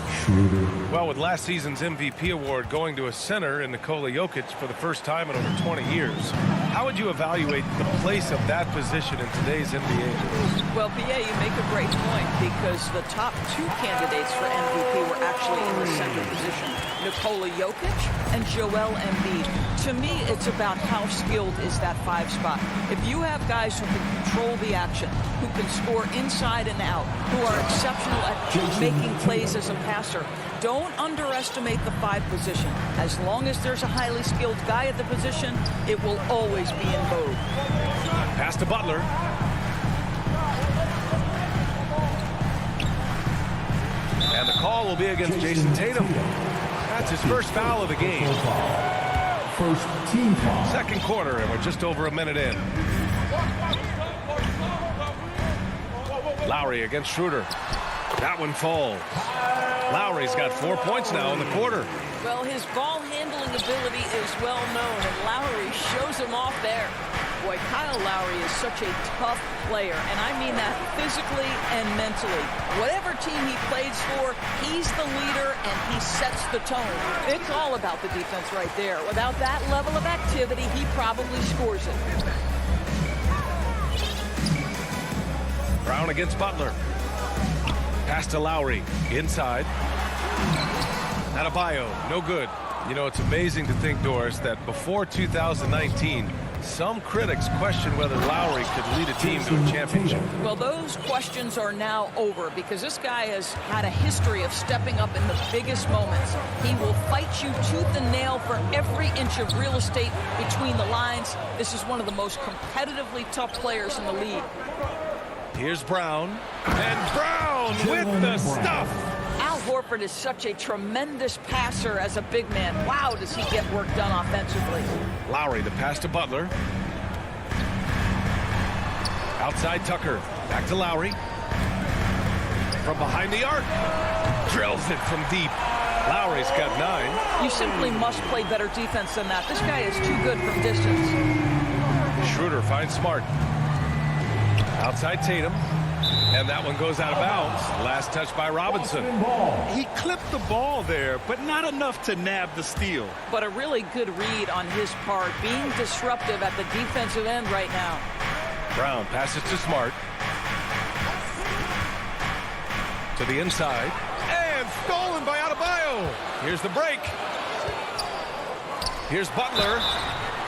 Well, with last season's MVP award going to a center in Nikola Jokic for the first time in over 20 years, how would you evaluate the place of that position in today's NBA? Well, PA, you make a great point because the top 2 candidates for MVP were actually in the center position. Nikola Jokic and Joel Embiid. To me, it's about how skilled is that 5 spot. If you have guys who can control the action, who can score inside and out, who are exceptional at making plays as a passer, don't underestimate the 5 position. As long as there's a highly skilled guy at the position, it will always be in vogue. Pass to Butler. And the call will be against Jason Tatum. That's his first foul of the game. First team foul. Second quarter, and we're just over a minute in. Lowry against Schroeder. That one falls. Lowry's got 4 points now in the quarter. Well, his ball handling ability is well known, and Lowry shows him off there. Boy, Kyle Lowry is such a tough player, and I mean that physically and mentally. Whatever team he plays for, he's the leader, and he sets the tone. It's all about the defense right there. Without that level of activity, he probably scores it. Brown against Butler. Pass to Lowry. Inside. Adebayo, no good. You know, it's amazing to think, Doris, that before 2019, some critics question whether Lowry could lead a team to a championship. Well, those questions are now over because this guy has had a history of stepping up in the biggest moments. He will fight you tooth and nail for every inch of real estate between the lines. This is one of the most competitively tough players in the league. Here's Brown. And Brown with the stuff. Al Horford is such a tremendous passer as a big man. Wow, does he get work done offensively. Lowry, the pass to Butler. Outside Tucker. Back to Lowry. From behind the arc. Drills it from deep. Lowry's got 9. You simply must play better defense than that. This guy is too good from distance. Schroeder finds Smart. Outside Tatum. And that one goes out of bounds. Last touch by Robinson. He clipped the ball there, but not enough to nab the steal. But a really good read on his part, being disruptive at the defensive end right now. Brown passes to Smart. To the inside. And stolen by Adebayo. Here's the break. Here's Butler.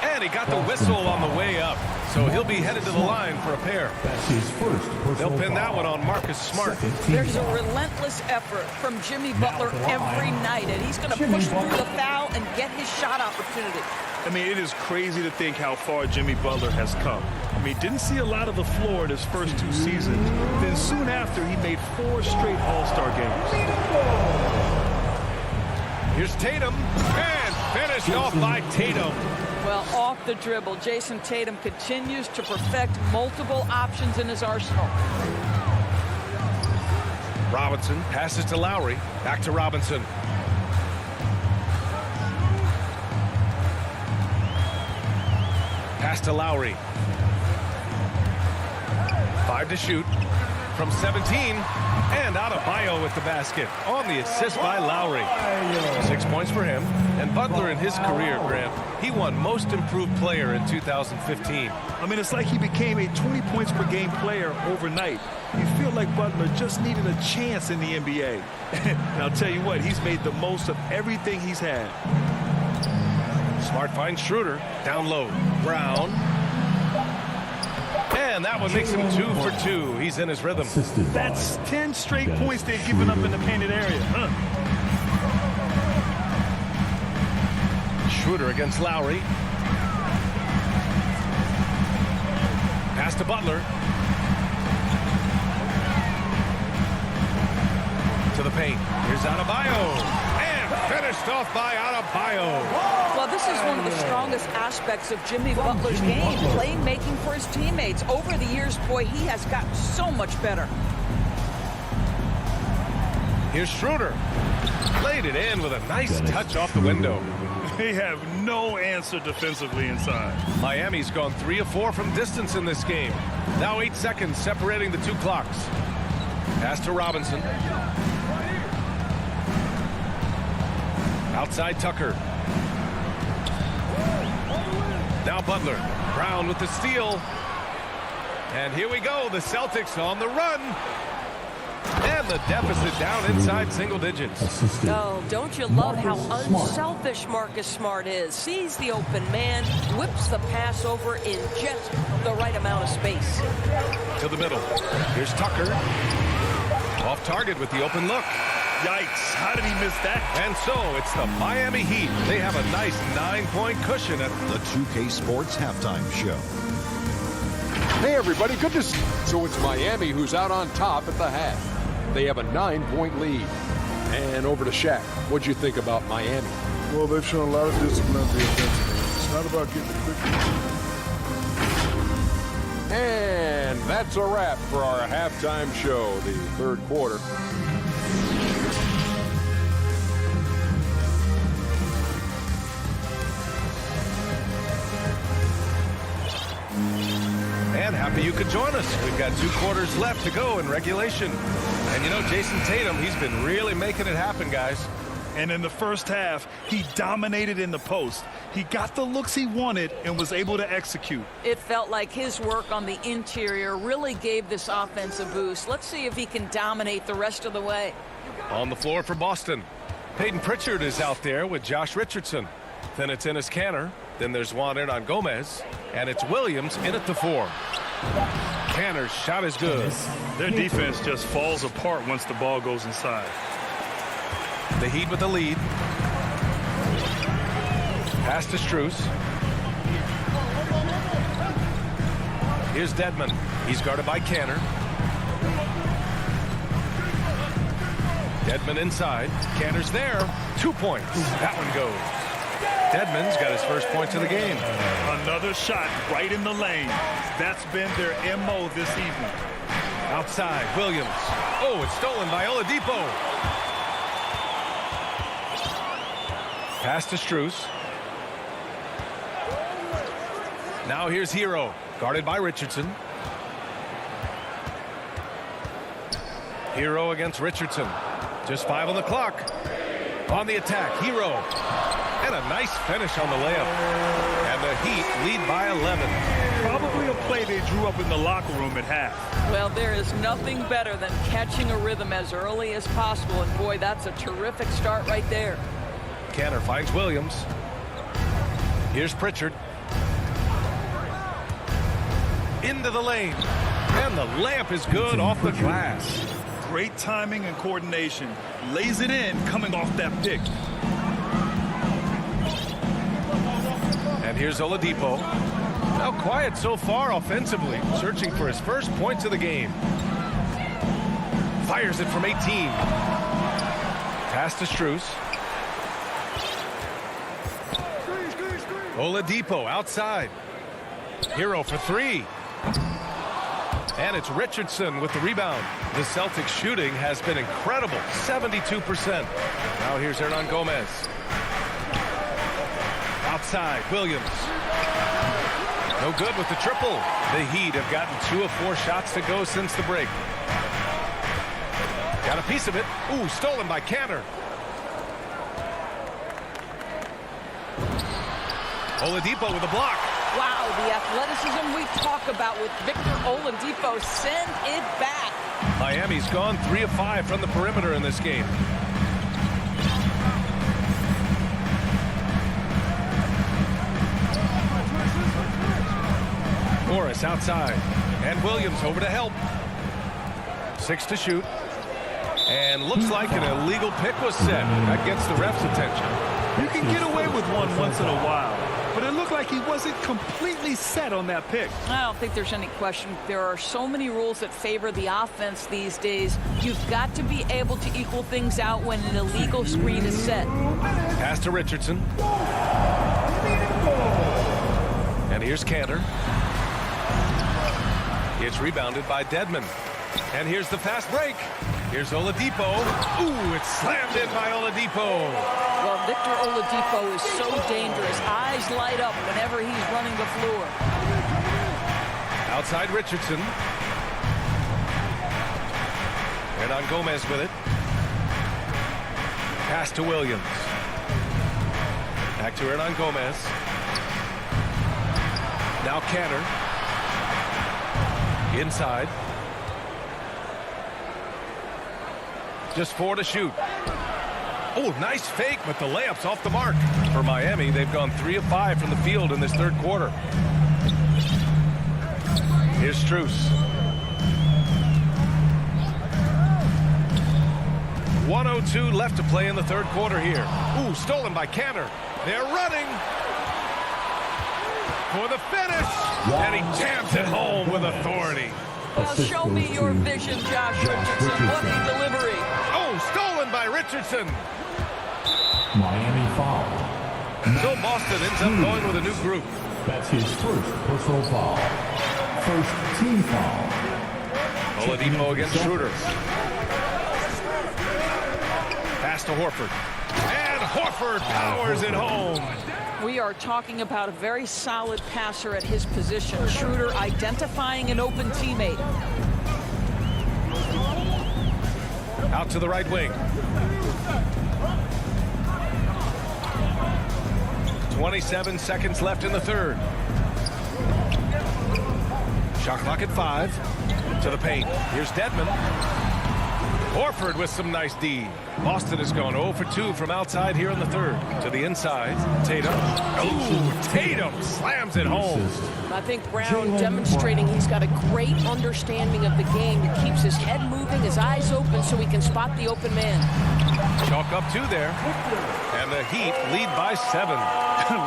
And he got the whistle on the way up. So he'll be headed to the line for a pair. That's his first They'll pin that one on Marcus Smart. There's a relentless effort from Jimmy Butler every night, and he's going to push through the foul and get his shot opportunity. I mean, it is crazy to think how far Jimmy Butler has come. I mean, didn't see a lot of the floor in his first 2 seasons. Then soon after, he made 4 straight All-Star games. Here's Tatum, and finished off by Tatum. Well, off the dribble, Jason Tatum continues to perfect multiple options in his arsenal. Robinson passes to Lowry. Back to Robinson. Pass to Lowry. 5 to shoot from 17. And Adebayo with the basket on the assist by Lowry. 6 points for him. And Butler in his career, Graham, he won Most Improved Player in 2015. I mean, it's like he became a 20 points per game player overnight. You feel like Butler just needed a chance in the NBA. And I'll tell you what, he's made the most of everything he's had. Smart finds Schroeder. Down low. Brown. And that one makes him 2 for 2. He's in his rhythm. That's 10 straight points they've given up in the painted area. Schroeder against Lowry. Pass to Butler. To the paint. Here's Adebayo. And finished off by Adebayo. Well, this is one of the strongest aspects of Jimmy Butler's game, playmaking for his teammates. Over the years, boy, he has gotten so much better. Here's Schroeder. Laid it in with a nice touch off the window. They have no answer defensively inside. Miami's gone 3 of 4 from distance in this game. Now 8 seconds separating the 2 clocks. Pass to Robinson. Outside Tucker. Now Butler. Brown with the steal. And here we go. The Celtics on the run. And the deficit down inside single digits. Oh, don't you love how unselfish Marcus Smart is? Sees the open man, whips the pass over in just the right amount of space. To the middle. Here's Tucker. Off target with the open look. Yikes, how did he miss that? And so it's the Miami Heat. They have a nice 9-point cushion at the 2K Sports Halftime Show. Hey, everybody, good to see you. So it's Miami who's out on top at the half. They have a 9-point lead. And over to Shaq. What'd you think about Miami? Well, they've shown a lot of discipline on the offensive. It's not about getting the quick. And that's a wrap for our halftime show, the third quarter. And happy you could join us. We've got 2 quarters left to go in regulation. And you know, Jason Tatum, he's been really making it happen, guys. And in the first half, he dominated in the post. He got the looks he wanted and was able to execute. It felt like his work on the interior really gave this offense a boost. Let's see if he can dominate the rest of the way. On the floor for Boston, Peyton Pritchard is out there with Josh Richardson. Then it's Enes Kanter. Then there's Juan Hernan-Gomez. And it's Williams in at the 4. Kanter's shot is good. Their defense just falls apart once the ball goes inside. The Heat with the lead. Pass to Strus. Here's Dedmon. He's guarded by Kanter. Dedmon inside. Kanter's there. 2 points. That one goes. Dedmon's got his first points of the game. Another shot right in the lane. That's been their MO this evening. Outside, Williams. Oh, it's stolen by Oladipo. Pass to Strus. Now here's Hero, guarded by Richardson. Hero against Richardson. Just 5 on the clock. On the attack, Hero. And a nice finish on the layup. And the Heat lead by 11. Probably a play they drew up in the locker room at half. Well, there is nothing better than catching a rhythm as early as possible. And boy, that's a terrific start right there. Kanter finds Williams. Here's Pritchard. Into the lane. And the layup is good off the glass. Great timing and coordination. Lays it in coming off that pick. And here's Oladipo. Well, quiet so far offensively, searching for his first points of the game. Fires it from 18. Pass to Strus. Oladipo outside. Hero for three. And it's Richardson with the rebound. The Celtics shooting has been incredible, 72%. Now here's Hernan Gomez. Outside, Williams. No good with the triple. The Heat have gotten 2 of 4 shots to go since the break. Got a piece of it. Ooh, stolen by Cantor. Oladipo with a block. Wow, the athleticism we talk about with Victor Oladipo. Send it back. Miami's gone 3 of 5 from the perimeter in this game. Morris outside. And Williams over to help. 6 to shoot. And looks like an illegal pick was set. That gets the ref's attention. You can get away with one once in a while, but it looked like he wasn't completely set on that pick. I don't think there's any question. There are so many rules that favor the offense these days. You've got to be able to equal things out when an illegal screen is set. Pass to Richardson. And here's Cantor. It's rebounded by Dedmon. And here's the fast break. Here's Oladipo. Ooh, it's slammed in by Oladipo. Well, Victor Oladipo is so dangerous. Eyes light up whenever he's running the floor. Outside Richardson. Hernan Gomez with it. Pass to Williams. Back to Hernan Gomez. Now Cantor. Inside. Just 4 to shoot. Oh, nice fake, but the layup's off the mark. For Miami, they've gone 3 of 5 from the field in this third quarter. Here's Strus. 1:02 left to play in the third quarter here. Ooh, stolen by Cantor. They're running for the finish. And he jams it home with authority. Well, show me your vision, Josh Richardson. What a delivery. Oh, stolen by Richardson. Miami foul. So Boston ends up going with a new group. That's his first personal foul. First team foul. Oladipo against Schroeder. Pass to Horford. And Horford powers it home. We are talking about a very solid passer at his position. Schroeder identifying an open teammate. Out to the right wing. 27 seconds left in the third. Shot clock at 5. To the paint. Here's Dedmon. Horford with some nice D. Boston has gone 0 for 2 from outside here in the third. To the inside. Tatum. Ooh, Tatum slams it home. I think Brown demonstrating he's got a great understanding of the game. He keeps his head moving, his eyes open so he can spot the open man. Chalk up 2 there. And the Heat lead by 7.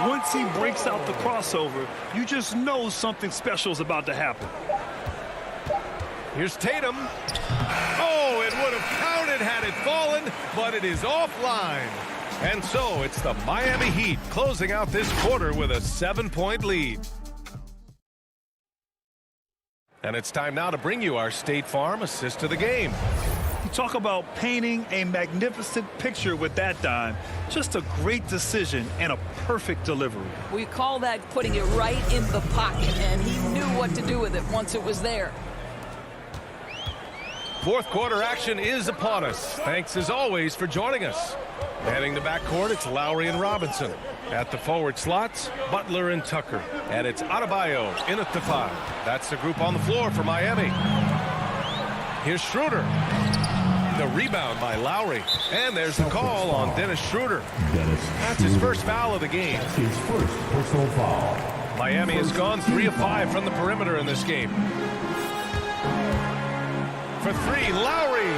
Once he breaks out the crossover, you just know something special is about to happen. Here's Tatum. Oh, it would have counted had it fallen, but it is offline. And so it's the Miami Heat closing out this quarter with a 7-point lead. And it's time now to bring you our State Farm assist of the game. You talk about painting a magnificent picture with that dime. Just a great decision and a perfect delivery. We call that putting it right in the pocket, and he knew what to do with it once it was there. Fourth quarter action is upon us. Thanks as always for joining us. Manning the backcourt, it's Lowry and Robinson. At the forward slots, Butler and Tucker. And it's Adebayo in at the 5. That's the group on the floor for Miami. Here's Schroeder. The rebound by Lowry. And there's the call on Dennis Schroeder. That's his first foul of the game. That's his first personal foul. Miami has gone 3 of 5 from the perimeter in this game. For 3, Lowry.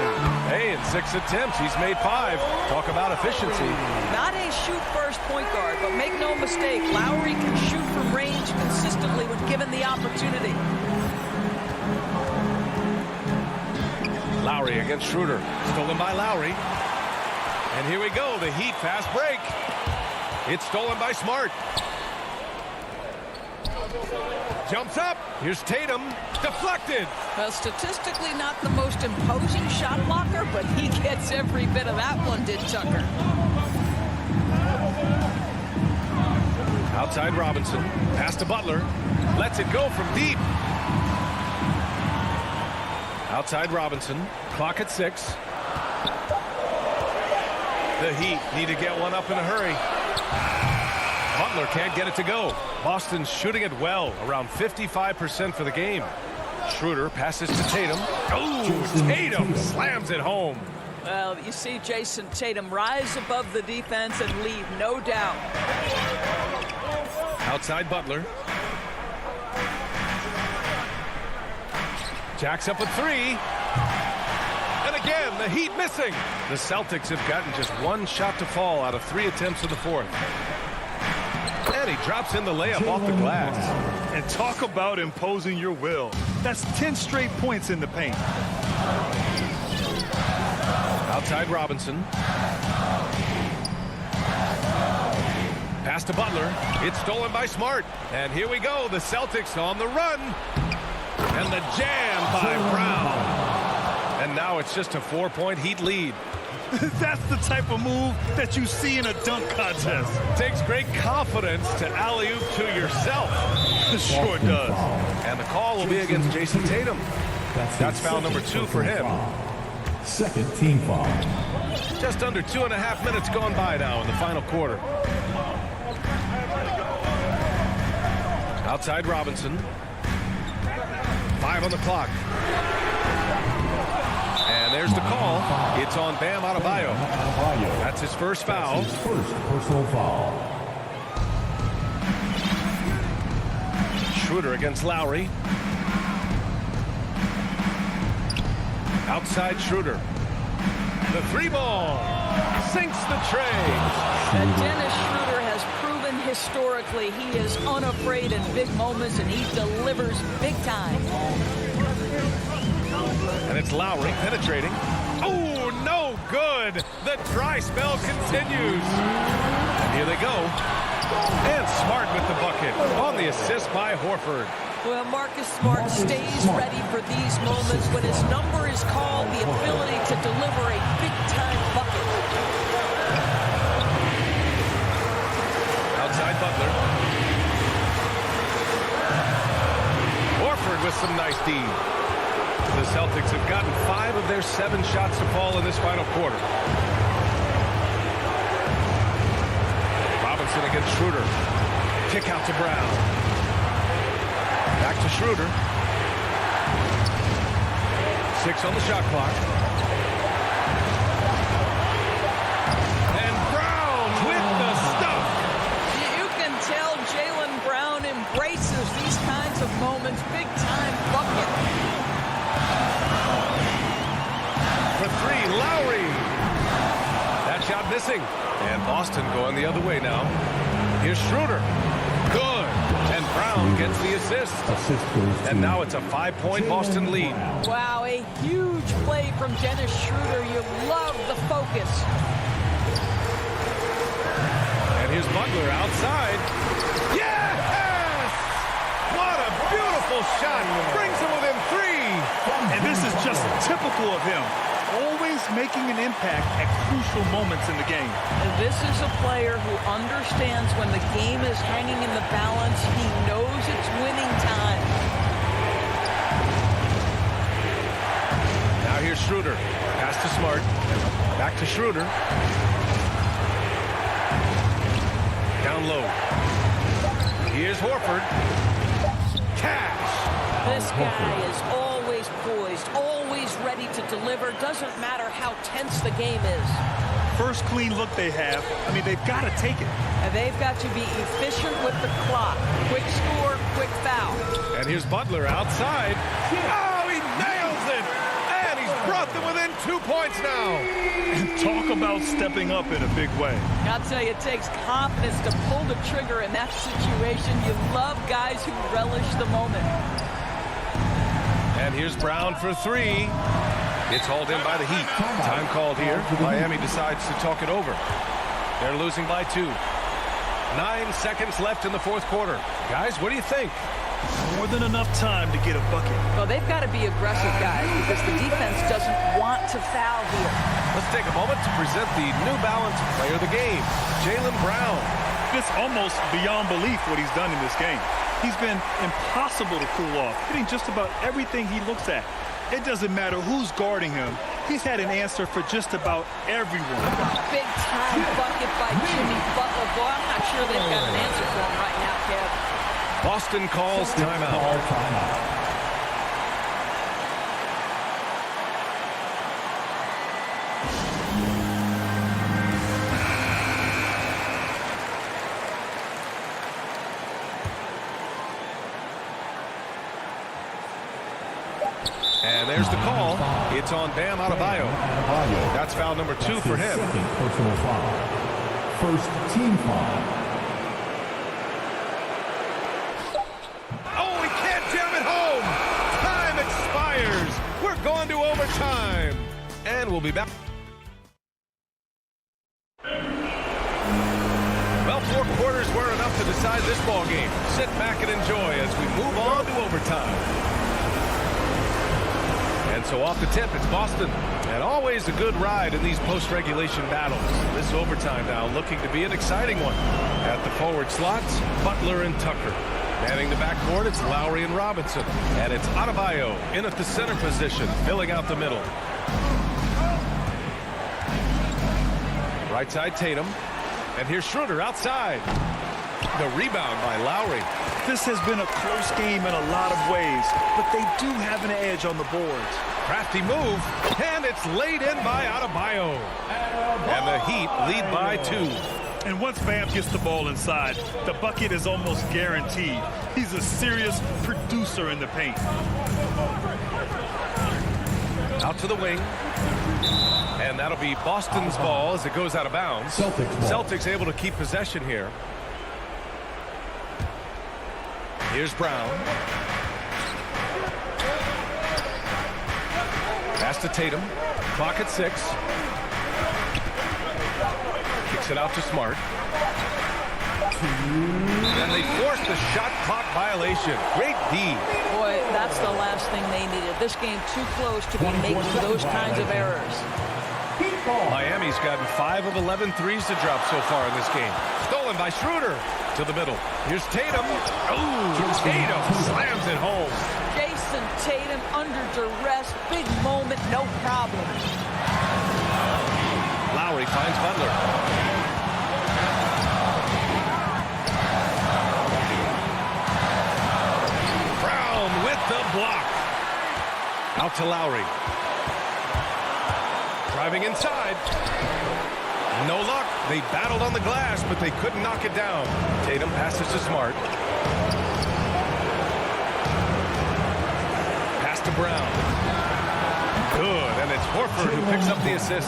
Hey, in 6 attempts, he's made 5. Talk about efficiency. Not a shoot-first point guard, but make no mistake, Lowry can shoot from range consistently when given the opportunity. Lowry against Schroeder. Stolen by Lowry. And here we go, the Heat fast break. It's stolen by Smart. Jumps up. Here's Tatum. Deflected. Well, statistically not the most imposing shot blocker, but he gets every bit of that one, did Tucker. Outside Robinson. Pass to Butler. Lets it go from deep. Outside Robinson. Clock at 6. The Heat need to get one up in a hurry. Butler can't get it to go. Boston's shooting it well, around 55% for the game. Schroeder passes to Tatum. Oh, Tatum slams it home. Well, you see Jason Tatum rise above the defense and lead, no doubt. Outside Butler. Jacks up a 3. And again, the Heat missing. The Celtics have gotten just one shot to fall out of 3 attempts in the 4th. And he drops in the layup off the glass. And talk about imposing your will. That's 10 straight points in the paint. Outside Robinson. Pass to Butler. It's stolen by Smart. And here we go. The Celtics on the run. And the jam by Brown. And now it's just a 4-point Heat lead. That's the type of move that you see in a dunk contest. Takes great confidence to alley-oop to yourself. Sure does. And the call will be against Jason Tatum. That's foul number 2 for him. Second team foul. Just under 2.5 minutes gone by now in the final quarter. Outside Robinson. 5 on the clock. And there's the call. It's on Bam Adebayo. That's his first foul. His first personal foul. Schroeder against Lowry. Outside Schroeder. The 3-ball. Sinks the tray. And Dennis Schroeder has proven historically he is unafraid in big moments, and he delivers big time. And it's Lowry penetrating. Oh, no good. The dry spell continues. And here they go. And Smart with the bucket on the assist by Horford. Well, Marcus Smart stays ready for these moments when his number is called, the ability to deliver a big-time bucket. Outside Butler. Horford with some nice D. The Celtics have gotten 5 of their 7 shots to fall in this final quarter. Robinson against Schroeder. Kick out to Brown. Back to Schroeder. 6 on the shot clock. And Brown with the stuff. You can tell Jaylen Brown embraces these kinds of moments. Big-time bucket. For 3, Lowry. That shot missing. And Boston going the other way now. Here's Schroeder. Good. And Brown gets the assist. And now it's a 5-point Boston lead. Wow, a huge play from Dennis Schroeder. You love the focus. And here's Butler outside. Yes! What a beautiful shot. Brings him within 3. And this is just typical of him. Always making an impact at crucial moments in the game. And this is a player who understands when the game is hanging in the balance. He knows it's winning time. Now here's Schroeder. Pass to Smart. Back to Schroeder. Down low. Here's Horford. Cash. This guy is always poised, always ready to deliver. Doesn't matter how tense the game is. First clean look they have. I mean, they've got to take it. And they've got to be efficient with the clock. Quick score, quick foul. And here's Butler outside. Oh, he nails it! And he's brought them within 2 points now. And talk about stepping up in a big way. I'll tell you, it takes confidence to pull the trigger in that situation. You love guys who relish the moment. And here's Brown for three. It's hauled in by the Heat. Time called here. Miami decides to talk it over. They're losing by 2. 9 seconds left in the fourth quarter. Guys, what do you think? More than enough time to get a bucket. Well, they've got to be aggressive, guys, because the defense doesn't want to foul here. Let's take a moment to present the New Balance Player of the Game, Jaylen Brown. It's almost beyond belief what he's done in this game. He's been impossible to cool off, hitting just about everything he looks at. It doesn't matter who's guarding him. He's had an answer for just about everyone. Big-time bucket by Jimmy Butler. Boy, I'm not sure they've got an answer for him right now, Kev. Boston calls timeout. And there's the call. It's on Bam Adebayo. That's foul number 2 for him. Personal foul. First team foul. Oh, he can't jam it home. Time expires. We're going to overtime. And we'll be back. Well, 4 quarters were enough to decide this ball game. Sit back and enjoy as we move on to overtime. And so off the tip, it's Boston. And always a good ride in these post-regulation battles. This overtime now looking to be an exciting one. At the forward slots, Butler and Tucker. Manning the backcourt, it's Lowry and Robinson. And it's Adebayo in at the center position, filling out the middle. Right side, Tatum. And here's Schroeder outside. The rebound by Lowry. This has been a close game in a lot of ways, but they do have an edge on the boards. Crafty move, and it's laid in by Adebayo. And the Heat lead by 2. And once Bam gets the ball inside, the bucket is almost guaranteed. He's a serious producer in the paint. Out to the wing. And that'll be Boston's ball as it goes out of bounds. Celtics able to keep possession here. Here's Brown. Pass to Tatum. Clock at 6. Kicks it out to Smart. And they force the shot clock violation. Great D. Boy, that's the last thing they needed. This game too close to be making those kinds of errors. Miami's gotten 5 of 11 threes to drop so far in this game. Stolen by Schroeder. To the middle. Here's Tatum. Oh, Tatum slams it home. Jason Tatum under duress. Big moment, no problem. Lowry finds Butler. Brown with the block. Out to Lowry. Driving inside. No luck. They battled on the glass, but they couldn't knock it down. Tatum passes to Smart. Pass to Brown. Good, and it's Horford who picks up the assist.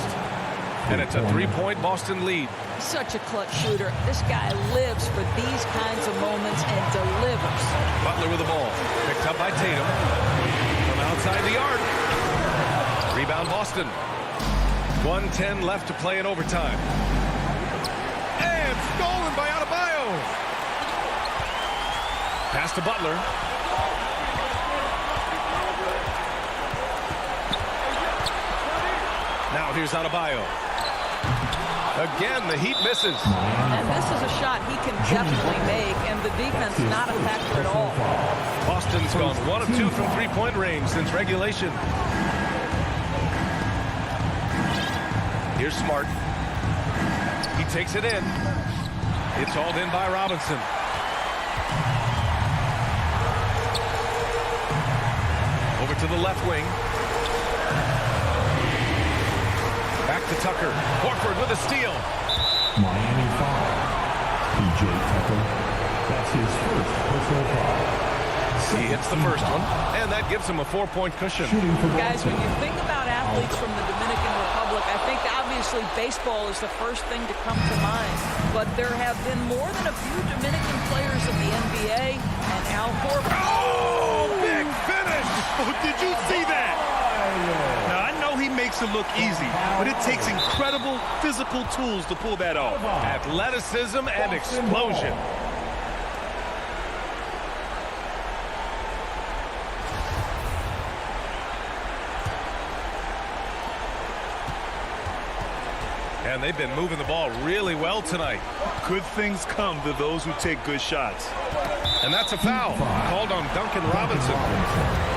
And it's a 3-point Boston lead. Such a clutch shooter. This guy lives for these kinds of moments and delivers. Butler with the ball. Picked up by Tatum. From outside the arc. Rebound Boston. 1:10 left to play in overtime. And stolen by Adebayo. Pass to Butler. Now here's Adebayo. Again, the Heat misses. And this is a shot he can definitely make, and the defense not a factor at all. Boston's gone 1 of 2 from three-point range since regulation. Here's Smart. He takes it in. It's hauled in by Robinson. Over to the left wing. Back to Tucker. Horford with a steal. Miami foul. P.J. Tucker. That's his first personal foul. He hits the first one, and that gives him a 4-point cushion. Guys, when you think about athletes from the Dominican Republic, I think obviously baseball is the first thing to come to mind. But there have been more than a few Dominican players in the NBA, and Al Horford. Oh, big finish! Did you see that? Now, I know he makes it look easy, but it takes incredible physical tools to pull that off. Athleticism and explosion. And they've been moving the ball really well tonight. Good things come to those who take good shots. And that's a foul called on Duncan Robinson.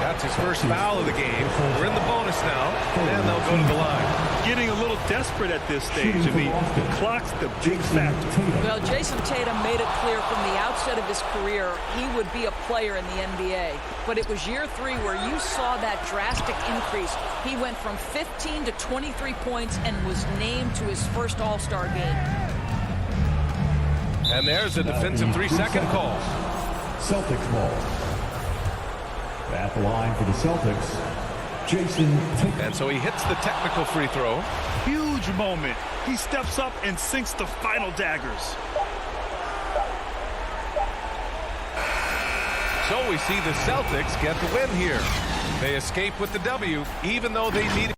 That's his first foul of the game. We're in the bonus now, and they'll go to the line. Getting a little desperate at this stage. I mean, the clock's the big factor. Well, Jason Tatum made it clear from the outset of his career he would be a player in the NBA. But it was year 3 where you saw that drastic increase. He went from 15 to 23 points and was named to his first All-Star game. And there's a defensive 3-second call. Celtics ball. At the line for the Celtics, Jason Tatum. And so he hits the technical free throw. Huge moment. He steps up and sinks the final daggers. So we see the Celtics get the win here. They escape with the W, even though they needed.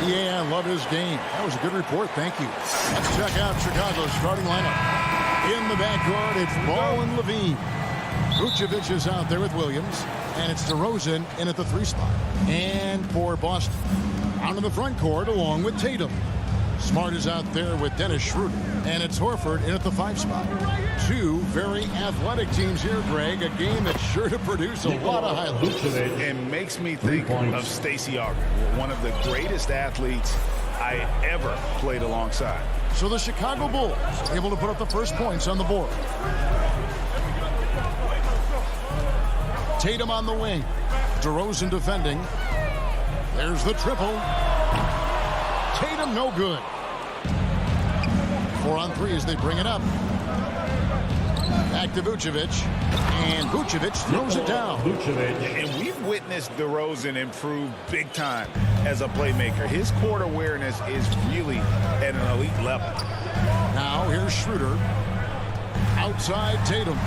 Yeah, I love his game. That was a good report. Thank you. Let's check out Chicago's starting lineup. In the backcourt, it's Ball and Levine. Vucevic is out there with Williams. And it's DeRozan in at the 3 spot. And for Boston, out in the front court along with Tatum. Smart is out there with Dennis Schroeder. And it's Horford in at the 5 spot. 2 very athletic teams here, Greg. A game that's sure to produce a lot of highlights. It makes me think of Stacey Augmon, one of the greatest athletes I ever played alongside. So the Chicago Bulls able to put up the first points on the board. Tatum on the wing. DeRozan defending. There's the triple. Tatum no good. 4 on 3 as they bring it up. Back to Vucevic. And Vucevic throws it down. And we've witnessed DeRozan improve big time as a playmaker. His court awareness is really at an elite level. Now here's Schroeder. Outside Tatum.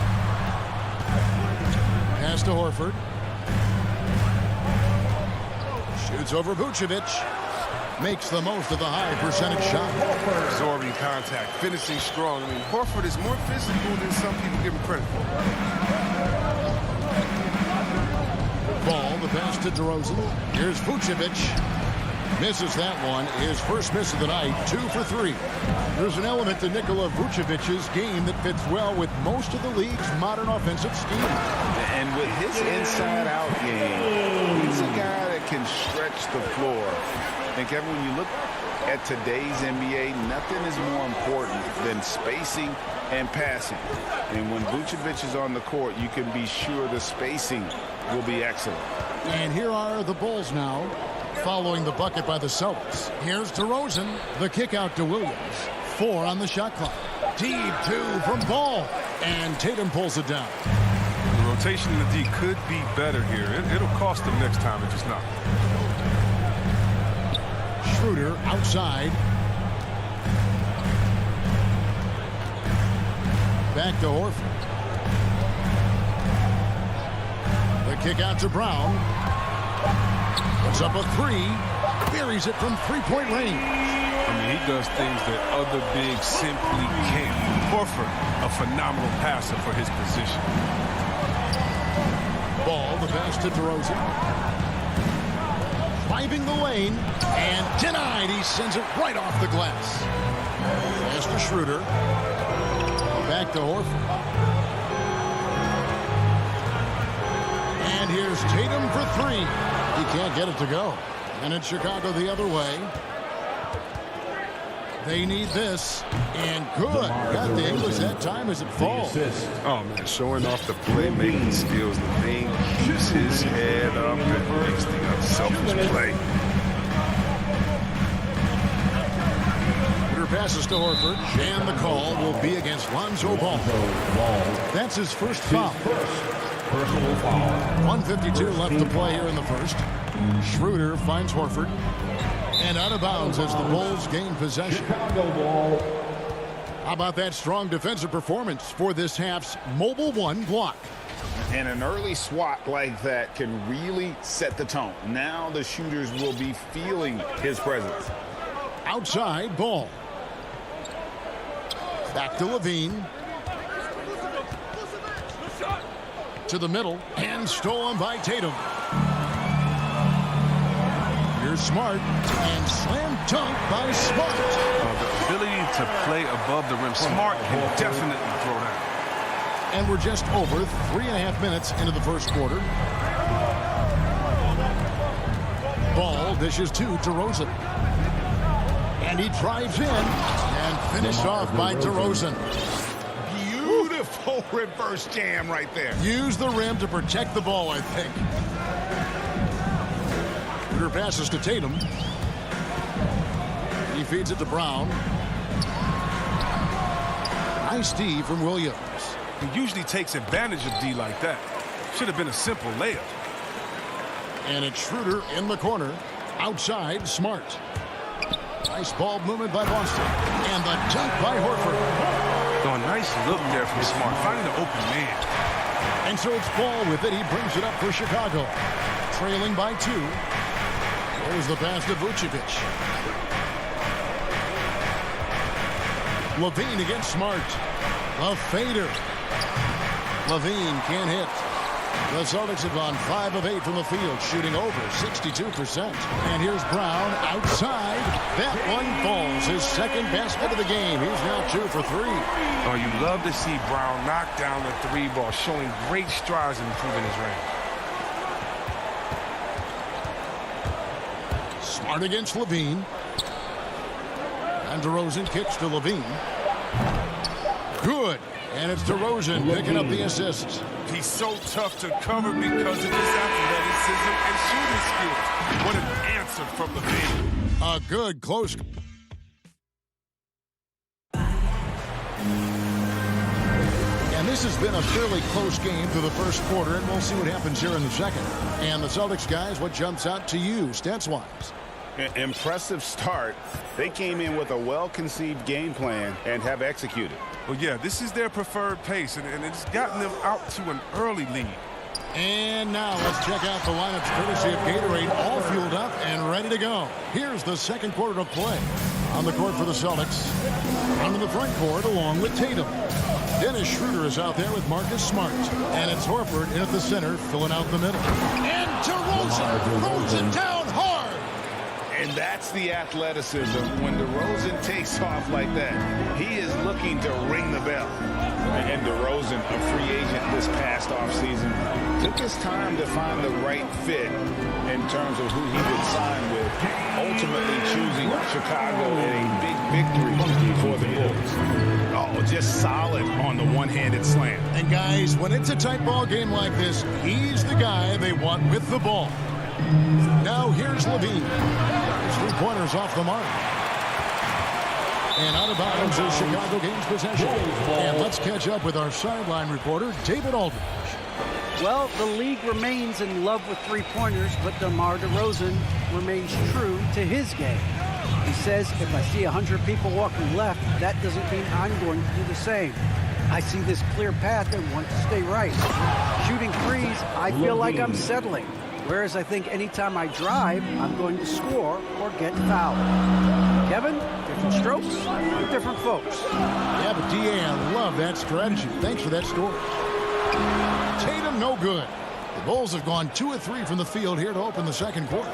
Pass to Horford. Shoots over Vucevic. Makes the most of the high percentage shot. Absorbing contact, finishing strong. I mean, Horford is more physical than some people give him credit for. Ball, the pass to DeRozan. Here's Vucevic. Misses that one. His first miss of the night, 2 for 3. There's an element to Nikola Vucevic's game that fits well with most of the league's modern offensive scheme. And with his inside-out game, he's a guy that can stretch the floor. And Kevin, when you look at today's NBA, nothing is more important than spacing and passing. And when Vucevic is on the court, you can be sure the spacing will be excellent. And here are the Bulls now, following the bucket by the Celtics. Here's DeRozan, the kick out to Williams. 4 on the shot clock. Deep 2 from Ball. And Tatum pulls it down. The rotation in the D could be better here. It'll cost them next time if it's not. Schroeder outside. Back to Horford. The kick out to Brown. Puts up a 3. Buries it from 3-point range. I mean, he does things that other bigs simply can't. Horford, a phenomenal passer for his position. Ball, the pass to DeRozan. Driving the lane, and denied. He sends it right off the glass. Pass to Schroeder. Back to Horford. And here's Tatum for 3. He can't get it to go. And it's Chicago the other way. They need this. And good. Got the English that time as it falls. Oh, man, showing off the playmaking skills. Levine keeps his head up and makes the unselfish play. Passes to Horford, and the call will be against Lonzo Ball. That's his first foul. Personal foul. 1:52 left to play here in the first. Schroeder finds Horford, and out of bounds as the Bulls gain possession. How about that strong defensive performance for this half's Mobile One block? And an early swat like that can really set the tone. Now the shooters will be feeling his presence. Outside Ball. Back to Levine. To the middle, and stolen by Tatum. Here's Smart, and slam dunk by Smart. The ability to play above the rim. Smart can definitely throw that. And we're just over 3.5 minutes into the first quarter. Ball dishes to DeRozan. And he drives in and finished off by DeRozan. Beautiful reverse jam right there. Use the rim to protect the ball, I think. Schroeder passes to Tatum. He feeds it to Brown. Nice D from Williams. He usually takes advantage of D like that. Should have been a simple layup. And it's Schroeder in the corner. Outside, Smart. Nice ball movement by Boston. And the dunk by Horford. Oh, a nice look there from Smart, finding the open man. And so it's Ball with it. He brings it up for Chicago. Trailing by 2. Here's the pass to Vucevic. Levine against Smart. A fader. Levine can't hit. The Celtics have gone 5 of 8 from the field, shooting over 62%. And here's Brown outside. That one falls. His second basket of the game. He's now 2 for 3. Oh, you love to see Brown knock down the 3 ball, showing great strides in improving his range. Smart against Levine. And DeRozan kicks to Levine. Good. And it's DeRozan picking up the assist. He's so tough to cover because of his athleticism and shooting skills. What an answer from Levine. A good close. And this has been a fairly close game through the first quarter, and we'll see what happens here in the second. And the Celtics, guys, what jumps out to you, stats-wise? Impressive start. They came in with a well-conceived game plan and have executed. Well, yeah, this is their preferred pace, and it's gotten them out to an early lead. And now let's check out the lineups courtesy of Gatorade, all fueled up and ready to go. Here's the second quarter of play. On the court for the Celtics. Down in the front court along with Tatum. Dennis Schroeder is out there with Marcus Smart. And it's Horford in at the center, filling out the middle. And DeRozan throws it down hard. And that's the athleticism. When DeRozan takes off like that, he is looking to ring the bell. And DeRozan, a free agent this past offseason, took his time to find the right fit in terms of who he would sign with, ultimately choosing Chicago in a big victory for the Bulls. Oh, just solid on the one-handed slam. And guys, when it's a tight ball game like this, he's the guy they want with the ball. Now here's Levine. His 3-pointers off the mark. And out of bounds is Chicago gains possession. And let's catch up with our sideline reporter, David Aldridge. Well, the league remains in love with 3-pointers, but DeMar DeRozan remains true to his game. He says, if I see 100 people walking left, that doesn't mean I'm going to do the same. I see this clear path and want to stay right. Shooting threes, I feel like I'm settling. Whereas I think anytime I drive, I'm going to score or get fouled. Kevin, different strokes for different folks. Yeah, but D.A., I love that strategy. Thanks for that story. Tatum, no good. The Bulls have gone 2 of 3 from the field here to open the second quarter.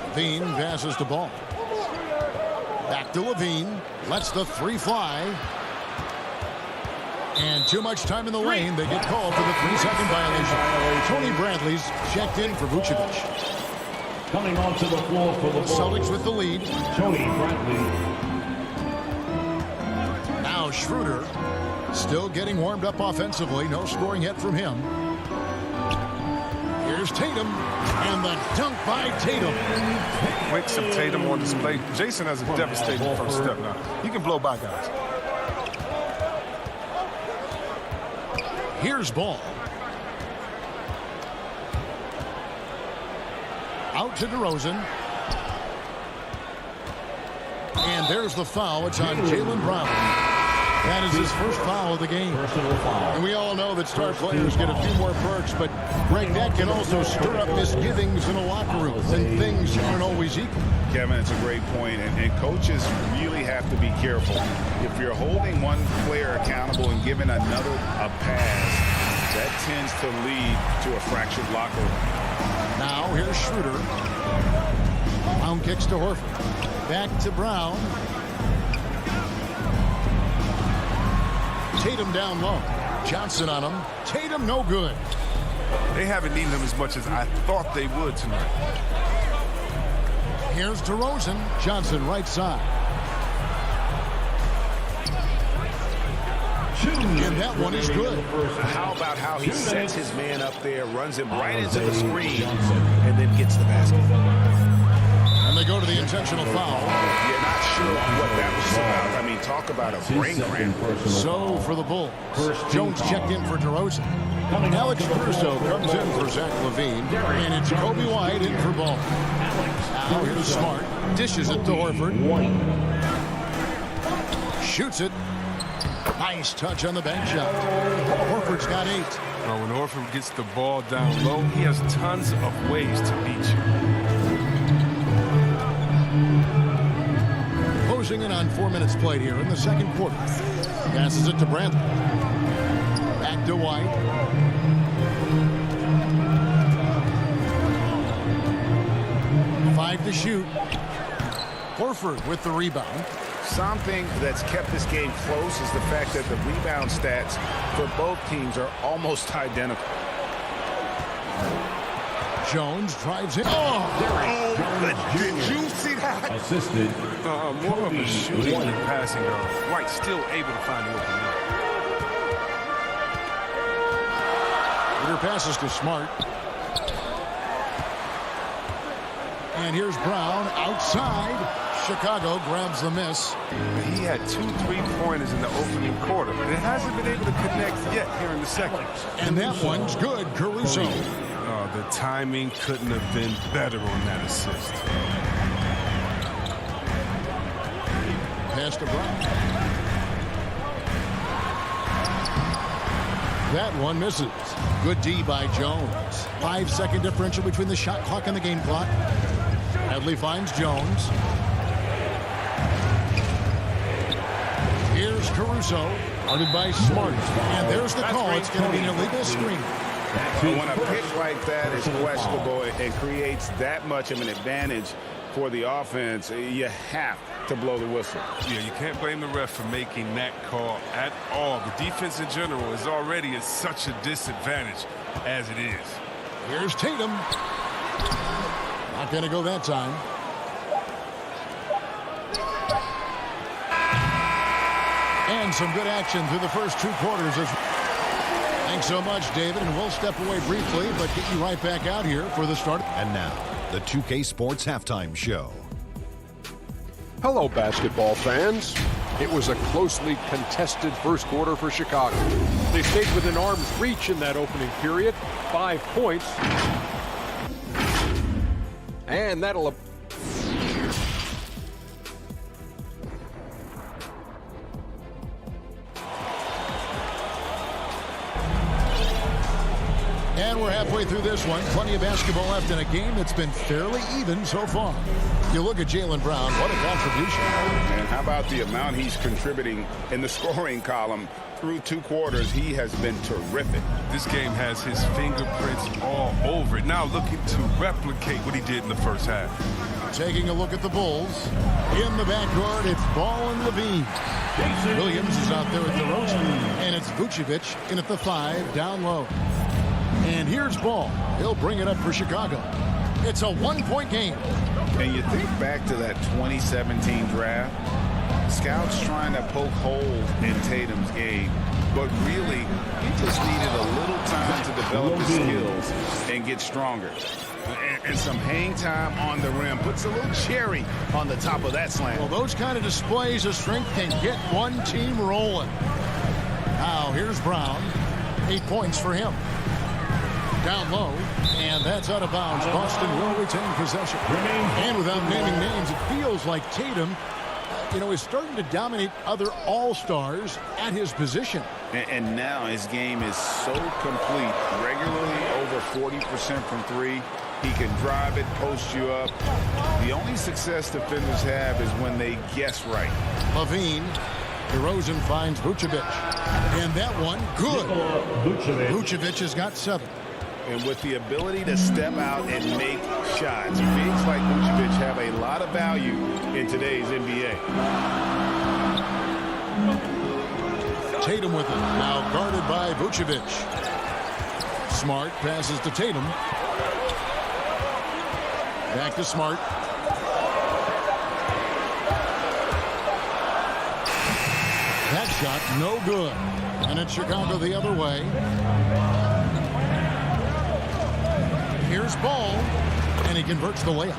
Levine passes the ball. Back to Levine. Lets the 3 fly. And too much time in the lane. They get called for the 3-second violation. Tony Bradley's checked in for Vucevic. Coming onto the floor for the Celtics with the lead. Tony Bradley. Now Schroeder still getting warmed up offensively. No scoring yet from him. Here's Tatum. And the dunk by Tatum. Quick, some Tatum on display. Jason has a devastating first step now. He can blow by guys. Here's Ball. Out to DeRozan. And there's the foul. It's on Jaylen Brown. That is his first foul of the game. And we all know that star players get a few more perks, but Greg, that can also stir up misgivings in a locker room, and things aren't always equal. Kevin, it's a great point, and coaches really have to be careful. If you're holding one player accountable and giving another a pass, that tends to lead to a fractured locker room. Now here's Schroeder. Brown kicks to Horford. Back to Brown. Tatum down low. Johnson on him. Tatum no good. They haven't needed him as much as I thought they would tonight. Here's DeRozan. Johnson right side. And that one is good. How about how he sets his man up there, runs him right into the screen, and then gets the basket. And they go to the intentional foul. You're not sure what that was about. I mean, talk about a brain cramp. So for the Bulls, Jones checked in for DeRozan. Alex Caruso comes in for Zach LaVine. And it's Kobe White in for Ball. Now here's Smart. Dishes it to Horford. Shoots it. Nice touch on the bank shot. Horford's got 8. When Horford gets the ball down low, he has tons of ways to beat you. Closing in on 4 minutes played here in the second quarter. Passes it to Bradley. Back to White. Five to shoot. Horford with the rebound. Something that's kept this game close is the fact that the rebound stats for both teams are almost identical. Jones drives in. Did you see that? Assisted. More of a shooting than passing guard. White still able to find the open man. Peter passes to Smart. And here's Brown outside. Chicago grabs the miss. He had 2 3-pointers in the opening quarter, but it hasn't been able to connect yet here in the second. And that one's good, Caruso. Oh, the timing couldn't have been better on that assist. Pass to Brown. That one misses. Good D by Jones. 5-second differential between the shot clock and the game clock. Bradley finds Jones. Here's Caruso, guarded by Smart. And there's the call. It's going to be an illegal screen. When a pick like that is questionable and creates that much of an advantage for the offense, you have to blow the whistle. Yeah, you can't blame the ref for making that call at all. The defense in general is already at such a disadvantage as it is. Here's Tatum. Not going to go that time. And some good action through the first 2 quarters. Thanks so much, David, and we'll step away briefly, but get you right back out here for the start. And now, the 2K Sports Halftime Show. Hello, basketball fans. It was a closely contested first quarter for Chicago. They stayed within arm's reach in that opening period. 5 points. And that'll... And we're halfway through this one. Plenty of basketball left in a game that's been fairly even so far. You look at Jaylen Brown, what a contribution. And how about the amount he's contributing in the scoring column through 2 quarters? He has been terrific. This game has his fingerprints all over it. Now looking to replicate what he did in the first half. Taking a look at the Bulls. In the backcourt, it's Ball and Levine. Williams is out there at the roast. And it's Vucevic in at the 5, down low. And here's Ball. He'll bring it up for Chicago. It's a 1-point game. And you think back to that 2017 draft, scouts trying to poke holes in Tatum's game, but really, he just needed a little time to develop his skills and get stronger. And some hang time on the rim puts a little cherry on the top of that slam. Well, those kind of displays of strength can get one team rolling. Now, here's Brown. 8 points for him. Down low, and that's out of bounds. Boston will retain possession. And without naming names, it feels like Tatum, is starting to dominate other all-stars at his position. And now his game is so complete. Regularly over 40% from 3. He can drive it, post you up. The only success defenders have is when they guess right. Levine. DeRozan finds Vucevic. And that one, good. Vucevic has got 7. And with the ability to step out and make shots, bigs like Vucevic have a lot of value in today's NBA. Tatum with it, now guarded by Vucevic. Smart passes to Tatum. Back to Smart. That shot, no good. And it's Chicago the other way. Here's Ball, and he converts the layup.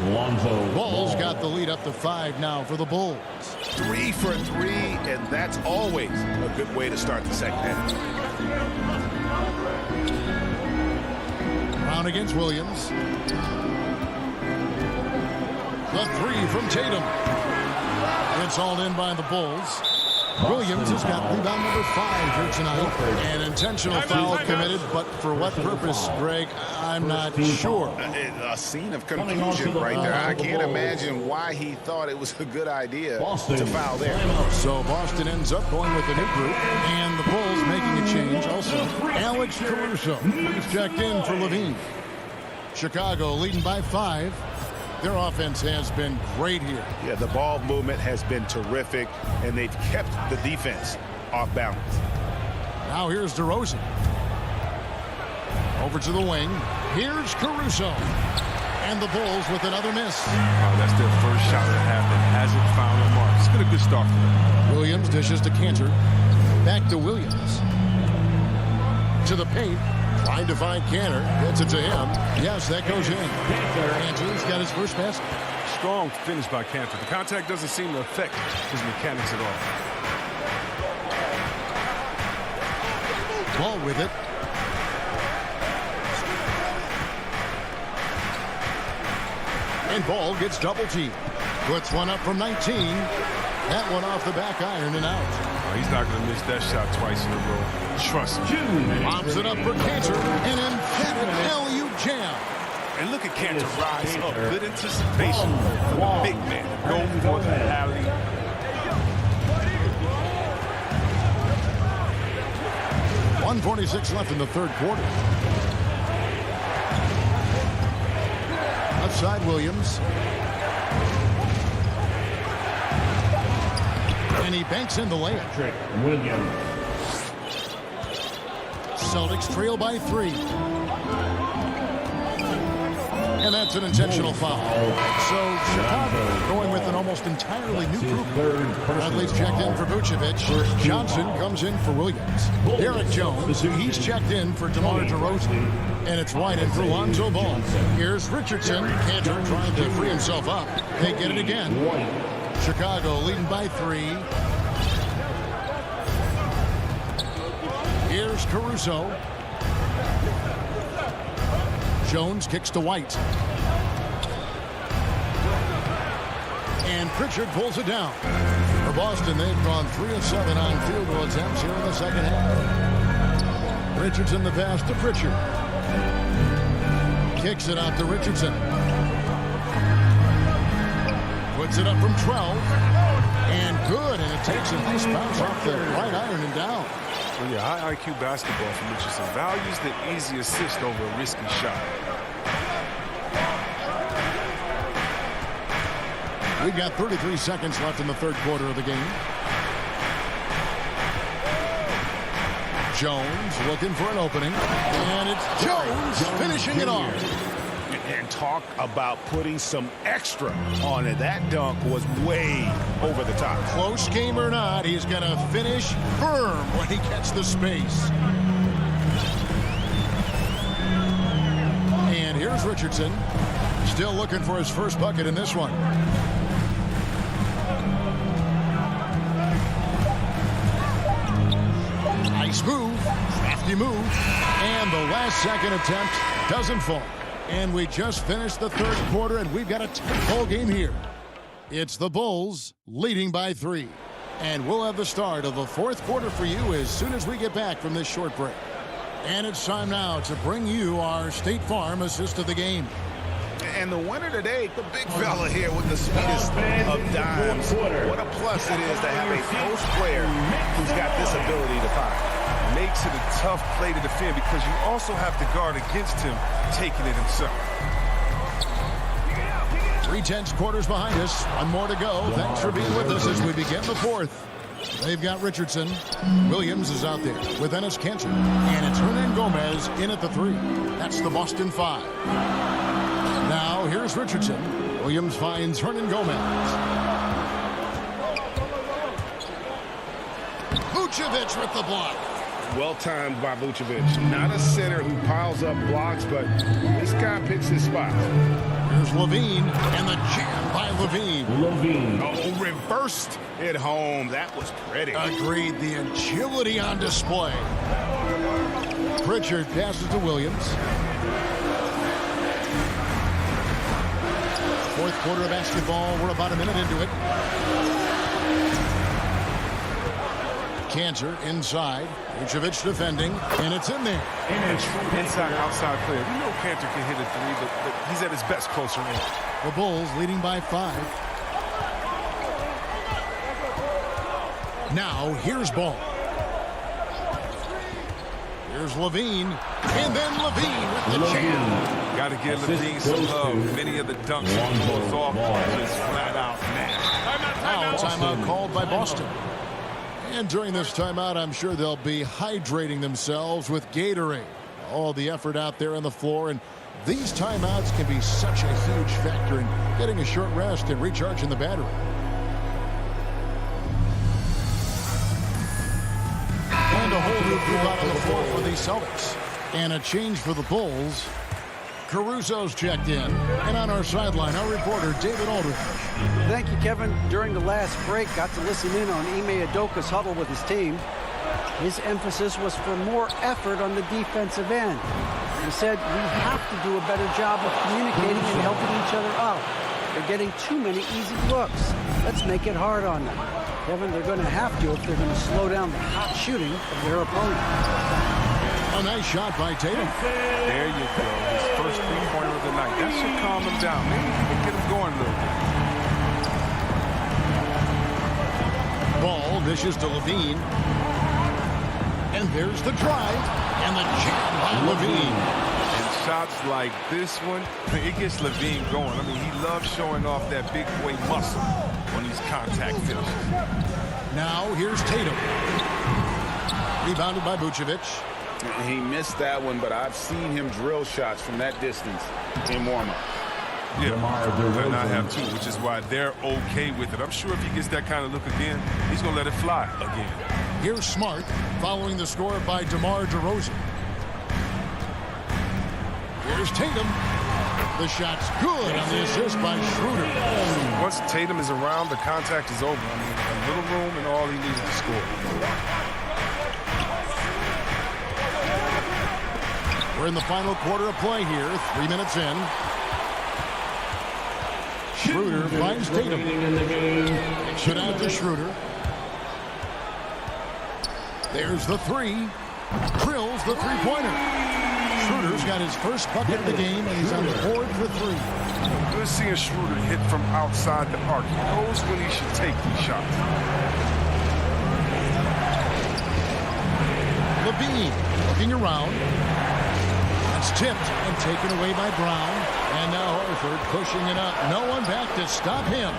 Ball's got the lead up to 5 now for the Bulls. 3 for 3, and that's always a good way to start the second half. Brown against Williams. The 3 from Tatum. It's all in by the Bulls. Williams has got rebound number 5 here tonight. An intentional foul committed, but for what purpose, Greg, I'm not sure. A scene of confusion right there. I can't imagine why he thought it was a good idea to foul there. So Boston ends up going with a new group, and the Bulls making a change also. Alex Caruso is checked in for Levine. Chicago leading by 5. Their offense has been great here. Yeah, the ball movement has been terrific, and they've kept the defense off balance. Now here's DeRozan. Over to the wing. Here's Caruso. And the Bulls with another miss. That's their first shot of the half that hasn't found a mark. It's been a good start for them. Williams dishes to Cantor. Back to Williams. To the paint. Trying to find Cantor. Gets it to him. Yes, that goes in. Cantor's got his first basket. Strong finish by Cantor. The contact doesn't seem to affect his mechanics at all. Ball with it. And Ball gets double teamed. Puts one up from 19. That one off the back iron and out. He's not going to miss that shot twice in a row. Trust me. Lobs it up for Cantor. An emphatic alley-oop jam. And look at Cantor rise up. Good anticipation for the big man. Go for the alley. 1:46 left in the third quarter. Left side, Williams. And he banks in the layup. Williams. Celtics trail by 3. And that's an intentional foul. So Chicago going with an almost entirely new group. Bradley's checked in for Vucevic. Johnson comes in for Williams. Derek Jones, he's checked in for DeMar DeRozan. And it's White in for Lonzo Ball. Here's Richardson. Cantor trying to free himself up. They get it again. Chicago leading by 3. Here's Caruso. Jones kicks to White. And Pritchard pulls it down. For Boston, they've gone 3 of 7 on field goal attempts here in the second half. Richardson the pass to Pritchard. Kicks it out to Richardson. Puts it up from 12. And good, and it takes a nice bounce off the right iron and down. Well, yeah, high IQ basketball from Richardson values the easy assist over a risky shot. We've got 33 seconds left in the third quarter of the game. Jones looking for an opening. And it's Jones finishing it off. And talk about putting some extra on it. That dunk was way over the top. Close game or not, he's going to finish firm when he gets the space. And here's Richardson. Still looking for his first bucket in this one. Nice move. Crafty move. And the last second attempt doesn't fall. And we just finished the third quarter, and we've got a tight-ball game here. It's the Bulls leading by 3. And we'll have the start of the fourth quarter for you as soon as we get back from this short break. And it's time now to bring you our State Farm assist of the game. And the winner today, the big fella here with the sweetest of dimes. What a plus it is to have a post player who's got this ability to find. Makes it a tough play to defend because you also have to guard against him taking it himself. 3/10 quarters behind us. One more to go. Thanks for being with us as we begin the fourth. They've got Richardson. Williams is out there with Enes Kanter. And it's Hernan Gomez in at the 3. That's the Boston 5. Now here's Richardson. Williams finds Hernan Gomez. Vucevic with the block. Well timed by Vucevic. Not a center who piles up blocks, but this guy picks his spot. Here's Levine, and the jam by Levine. Oh, reversed it home. That was pretty. Agreed. The agility on display. Pritchard passes to Williams. Fourth quarter of basketball. We're about a minute into it. Cantor inside. Vucevic defending, and it's in there. Inside, outside player. We know Cantor can hit a three, but he's at his best closer in. The Bulls leading by 5. Now, here's Ball. Here's Levine, and then Levine with the jam. Got to give Levine some love. Many of the dunks he pulls off just flat out nasty. Now, timeout called by Boston. And during this timeout, I'm sure they'll be hydrating themselves with Gatorade. All the effort out there on the floor, and these timeouts can be such a huge factor in getting a short rest and recharging the battery. And a whole new group out on the floor for the Celtics. And a change for the Bulls. Caruso's checked in. And on our sideline, our reporter, David Aldridge. Thank you, Kevin. During the last break, got to listen in on Ime Udoka's huddle with his team. His emphasis was for more effort on the defensive end. He said, we have to do a better job of communicating and helping each other out. They're getting too many easy looks. Let's make it hard on them. Kevin, they're going to have to if they're going to slow down the hot shooting of their opponent. A nice shot by Tatum. There you go. His first three-pointer of the night. That should calm him down. Maybe get him going a little bit. Ball dishes to Levine. And there's the drive. And the jam by Levine. And shots like this one, it gets Levine going. I mean, he loves showing off that big boy muscle on these contact finishes. Now here's Tatum. Rebounded by Vucevic. He missed that one, but I've seen him drill shots from that distance in warm-up. Yeah, and I have too, which is why they're okay with it. I'm sure if he gets that kind of look again, he's going to let it fly again. Here's Smart following the score by DeMar DeRozan. Here's Tatum. The shot's good on the assist by Schroeder. Once Tatum is around, the contact is over. I mean, a little room and all he needed to score. We're in the final quarter of play here. 3 minutes in. Schroeder finds Tatum. Kicks it out to Schroeder. There's the three. Drills the three-pointer. Schroeder's got his first bucket of the game, and he's on the board for 3. Good seeing Schroeder hit from outside the arc. He knows when he should take these shots. Levine looking around. It's tipped and taken away by Brown. And now Horford pushing it up. No one back to stop him.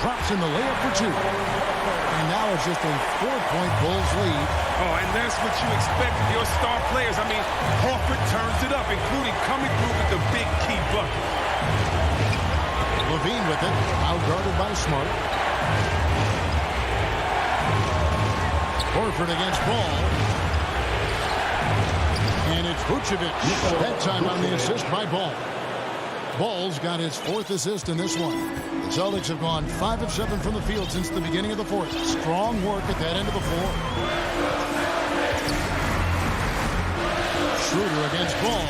Drops in the layup for 2. And now it's just a 4-point Bulls lead. Oh, and that's what you expect of your star players. I mean, Horford turns it up, including coming through with the big key bucket. Levine with it. Out-guarded by Smart. Horford against Ball. And it's Vucevic. That time on the assist by Ball. Ball's got his 4th assist in this one. The Celtics have gone 5 of 7 from the field since the beginning of the 4th. Strong work at that end of the floor. Schroeder against Ball.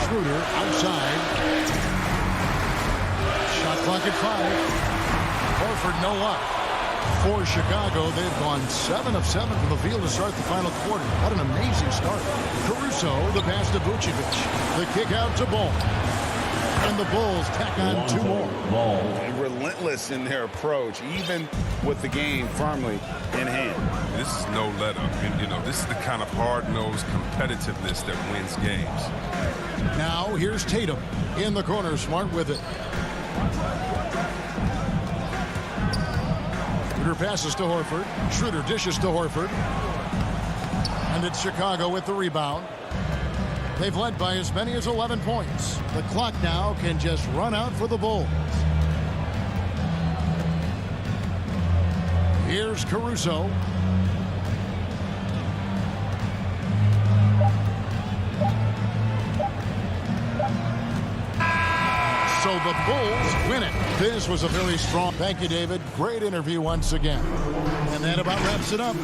Schroeder outside. Shot clock at 5. Horford no luck. For Chicago, they've gone 7 of 7 from the field to start the final quarter. What an amazing start. Caruso, the pass to Vucevic. The kick out to Ball. And the Bulls tack on 2 more. And relentless in their approach, even with the game firmly in hand. This is no let-up. And, you know, this is the kind of hard-nosed competitiveness that wins games. Now, here's Tatum. In the corner, Smart with it. Schroeder passes to Horford. Schroeder dishes to Horford. And it's Chicago with the rebound. They've led by as many as 11 points. The clock now can just run out for the Bulls. Here's Caruso. So the Bulls win it. This was a very strong. Thank you, David. Great interview once again. And that about wraps it up.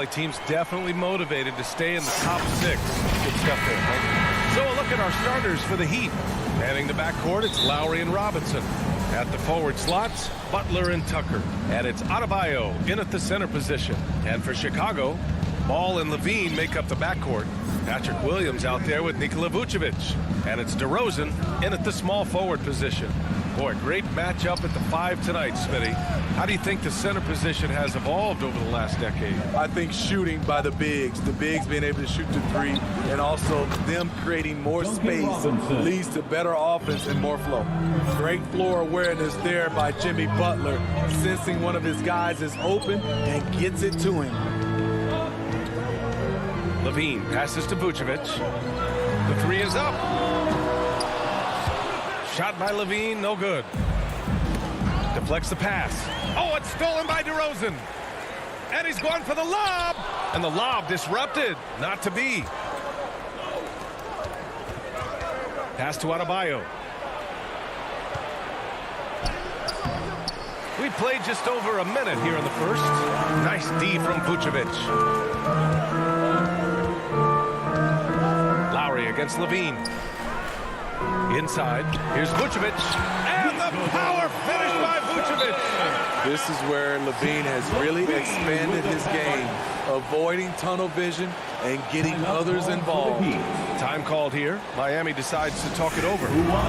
Valley team's definitely motivated to stay in the top 6. Good stuff there, Mike. So a look at our starters for the Heat. Manning the backcourt, it's Lowry and Robinson. At the forward slots, Butler and Tucker. And it's Adebayo in at the center position. And for Chicago, Ball and Levine make up the backcourt. Patrick Williams out there with Nikola Vucevic. And it's DeRozan in at the small forward position. Boy, great matchup at the 5 tonight, Smitty. How do you think the center position has evolved over the last decade? I think shooting by the bigs being able to shoot the 3, and also them creating more space leads to better offense and more flow. Great floor awareness there by Jimmy Butler, sensing one of his guys is open and gets it to him. Levine passes to Vucevic. The 3 is up. Shot by Levine, no good. Deflects the pass. Oh, it's stolen by DeRozan. And he's going for the lob. And the lob disrupted. Not to be. Pass to Adebayo. We played just over a minute here in the first. Nice D from Vucevic. Lowry against Levine. Inside, here's Vucevic, and the power finish by Vucevic. This is where Levine has really expanded his game, avoiding tunnel vision and getting others involved. Time called here. Miami decides to talk it over.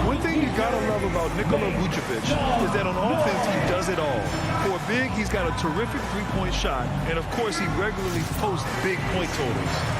One thing you gotta love about Nikola Vucevic is that on offense he does it all. For a big, he's got a terrific three-point shot, and of course he regularly posts big point totals.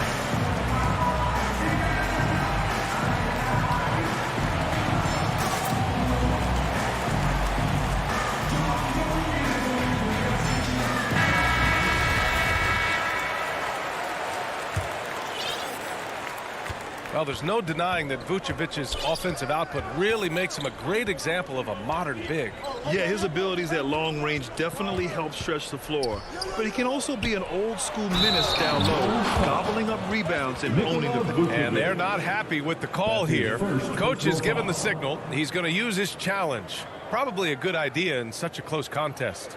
Well, there's no denying that Vucevic's offensive output really makes him a great example of a modern big. Yeah, his abilities at long range definitely help stretch the floor. But he can also be an old-school menace down low, gobbling up rebounds and owning the paint. And they're not happy with the call here. Coach has given the signal. He's going to use his challenge. Probably a good idea in such a close contest.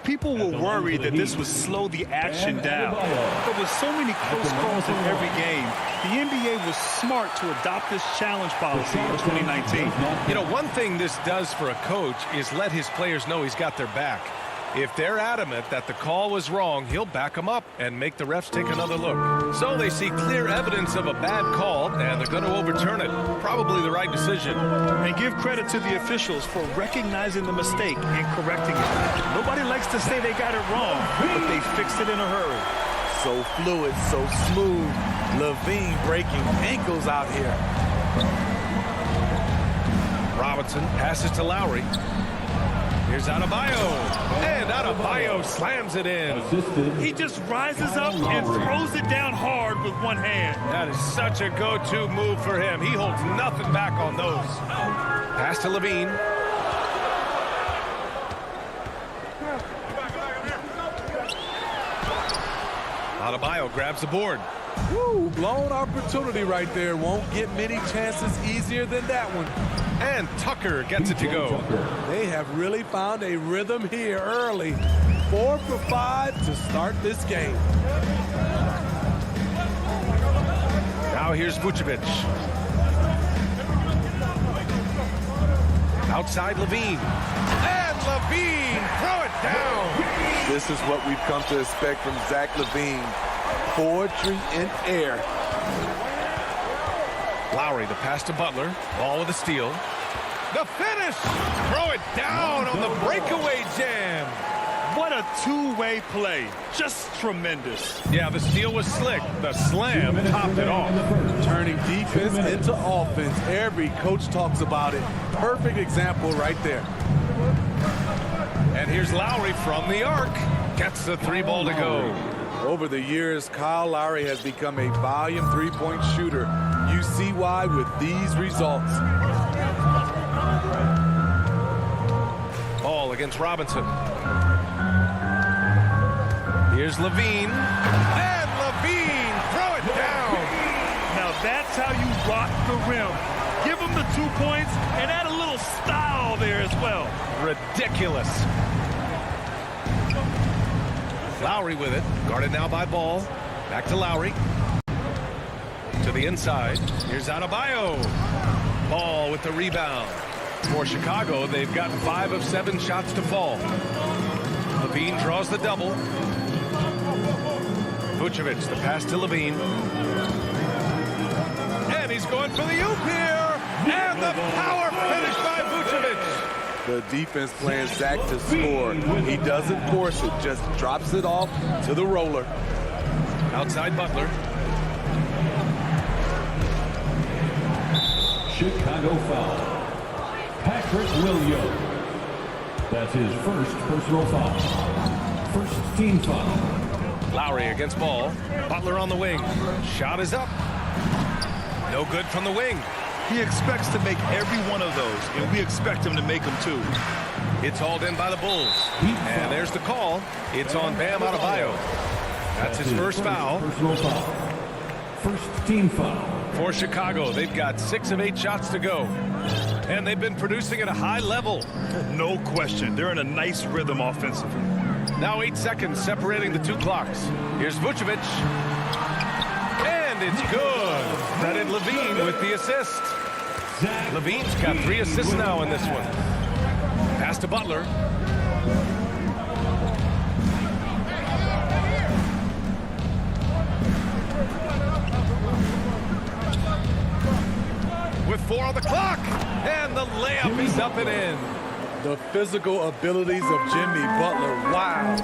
People were worried that this would slow the action down. But with so many close calls in every game, the NBA was smart to adopt this challenge policy in 2019. You know, one thing this does for a coach is let his players know he's got their back. If they're adamant that the call was wrong, he'll back them up and make the refs take another look. So they see clear evidence of a bad call, and they're going to overturn it. Probably the right decision. And give credit to the officials for recognizing the mistake and correcting it. Nobody likes to say they got it wrong, but they fixed it in a hurry. So fluid, so smooth. Levine breaking ankles out here. Robinson passes to Lowry. Here's Adebayo, and Adebayo slams it in. He just rises up and throws it down hard with one hand. That is such a go-to move for him. He holds nothing back on those. Pass to Levine. Adebayo grabs the board. Woo, blown opportunity right there. Won't get many chances easier than that one. And Tucker gets it to go. They have really found a rhythm here early. 4 for 5 to start this game. Now here's Vucevic. Outside Levine. And Levine, throw it down. This is what we've come to expect from Zach Levine. Poetry in air. Lowry, the pass to Butler. Ball with a steal. The finish! Throw it down on the breakaway jam. What a two-way play. Just tremendous. Yeah, the steal was slick. The slam topped it off. Turning defense into offense. Every coach talks about it. Perfect example right there. And here's Lowry from the arc. Gets the 3-ball to go. Over the years, Kyle Lowry has become a volume three-point shooter. You see why with these results. Ball against Robinson. Here's Levine. And Levine, throw it down. Now that's how you rock the rim. Give him the 2 points and add a little style there as well. Ridiculous. Lowry with it. Guarded now by Ball. Back to Lowry. To the inside. Here's Adebayo. Ball with the rebound. For Chicago, they've got 5 of 7 shots to fall. Levine draws the double. Vucevic, the pass to Levine. And he's going for the oop here. And the power finish by Vucevic. The defense playing Zach to score. He doesn't force it, just drops it off to the roller. Outside Butler. Chicago foul. Patrick Williams. That's his first personal foul. First team foul. Lowry against Ball. Butler on the wing. Shot is up. No good from the wing. He expects to make every one of those, and we expect him to make them too. It's hauled in by the Bulls. And there's the call. It's on Bam Adebayo. That's his first foul. Personal foul. First team foul. For Chicago, they've got 6 of 8 shots to go. And they've been producing at a high level. No question. They're in a nice rhythm offensively. Now 8 seconds separating the 2 clocks. Here's Vucevic. And it's good. Credit Levine with the assist. Levine's got 3 assists now in this one. Pass to Butler. With 4 on the clock. And the layup is up and in. The physical abilities of Jimmy Butler, wow.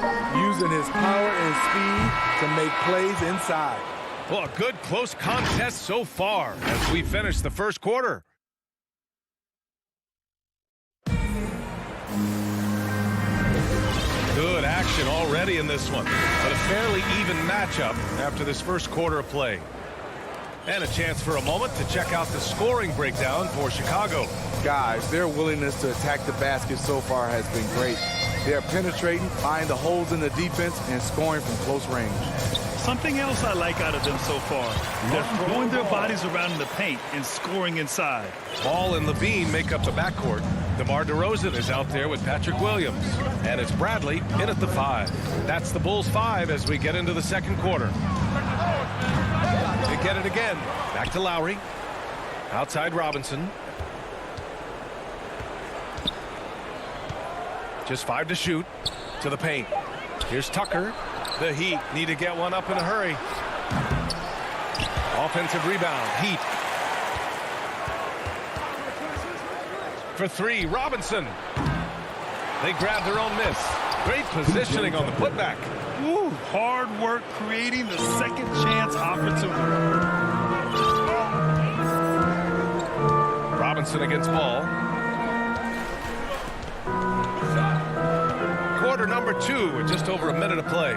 Using his power and speed to make plays inside. Well, a good close contest so far as we finish the first quarter. Good action already in this one, but a fairly even matchup after this first quarter of play. And a chance for a moment to check out the scoring breakdown for Chicago. Guys, their willingness to attack the basket so far has been great. They're penetrating, finding the holes in the defense, and scoring from close range. Something else I like out of them so far. They're throwing their bodies around in the paint and scoring inside. Ball and Levine make up the backcourt. DeMar DeRozan is out there with Patrick Williams. And it's Bradley in at the 5. That's the Bulls 5 as we get into the second quarter. They get it again. Back to Lowry. Outside Robinson. Just 5 to shoot. To the paint. Here's Tucker. The Heat need to get one up in a hurry. Offensive rebound. Heat. For 3, Robinson. They grab their own miss. Great positioning on the putback. Woo, hard work creating the second chance opportunity. Robinson against Ball. Quarter number 2 with just over a minute of play.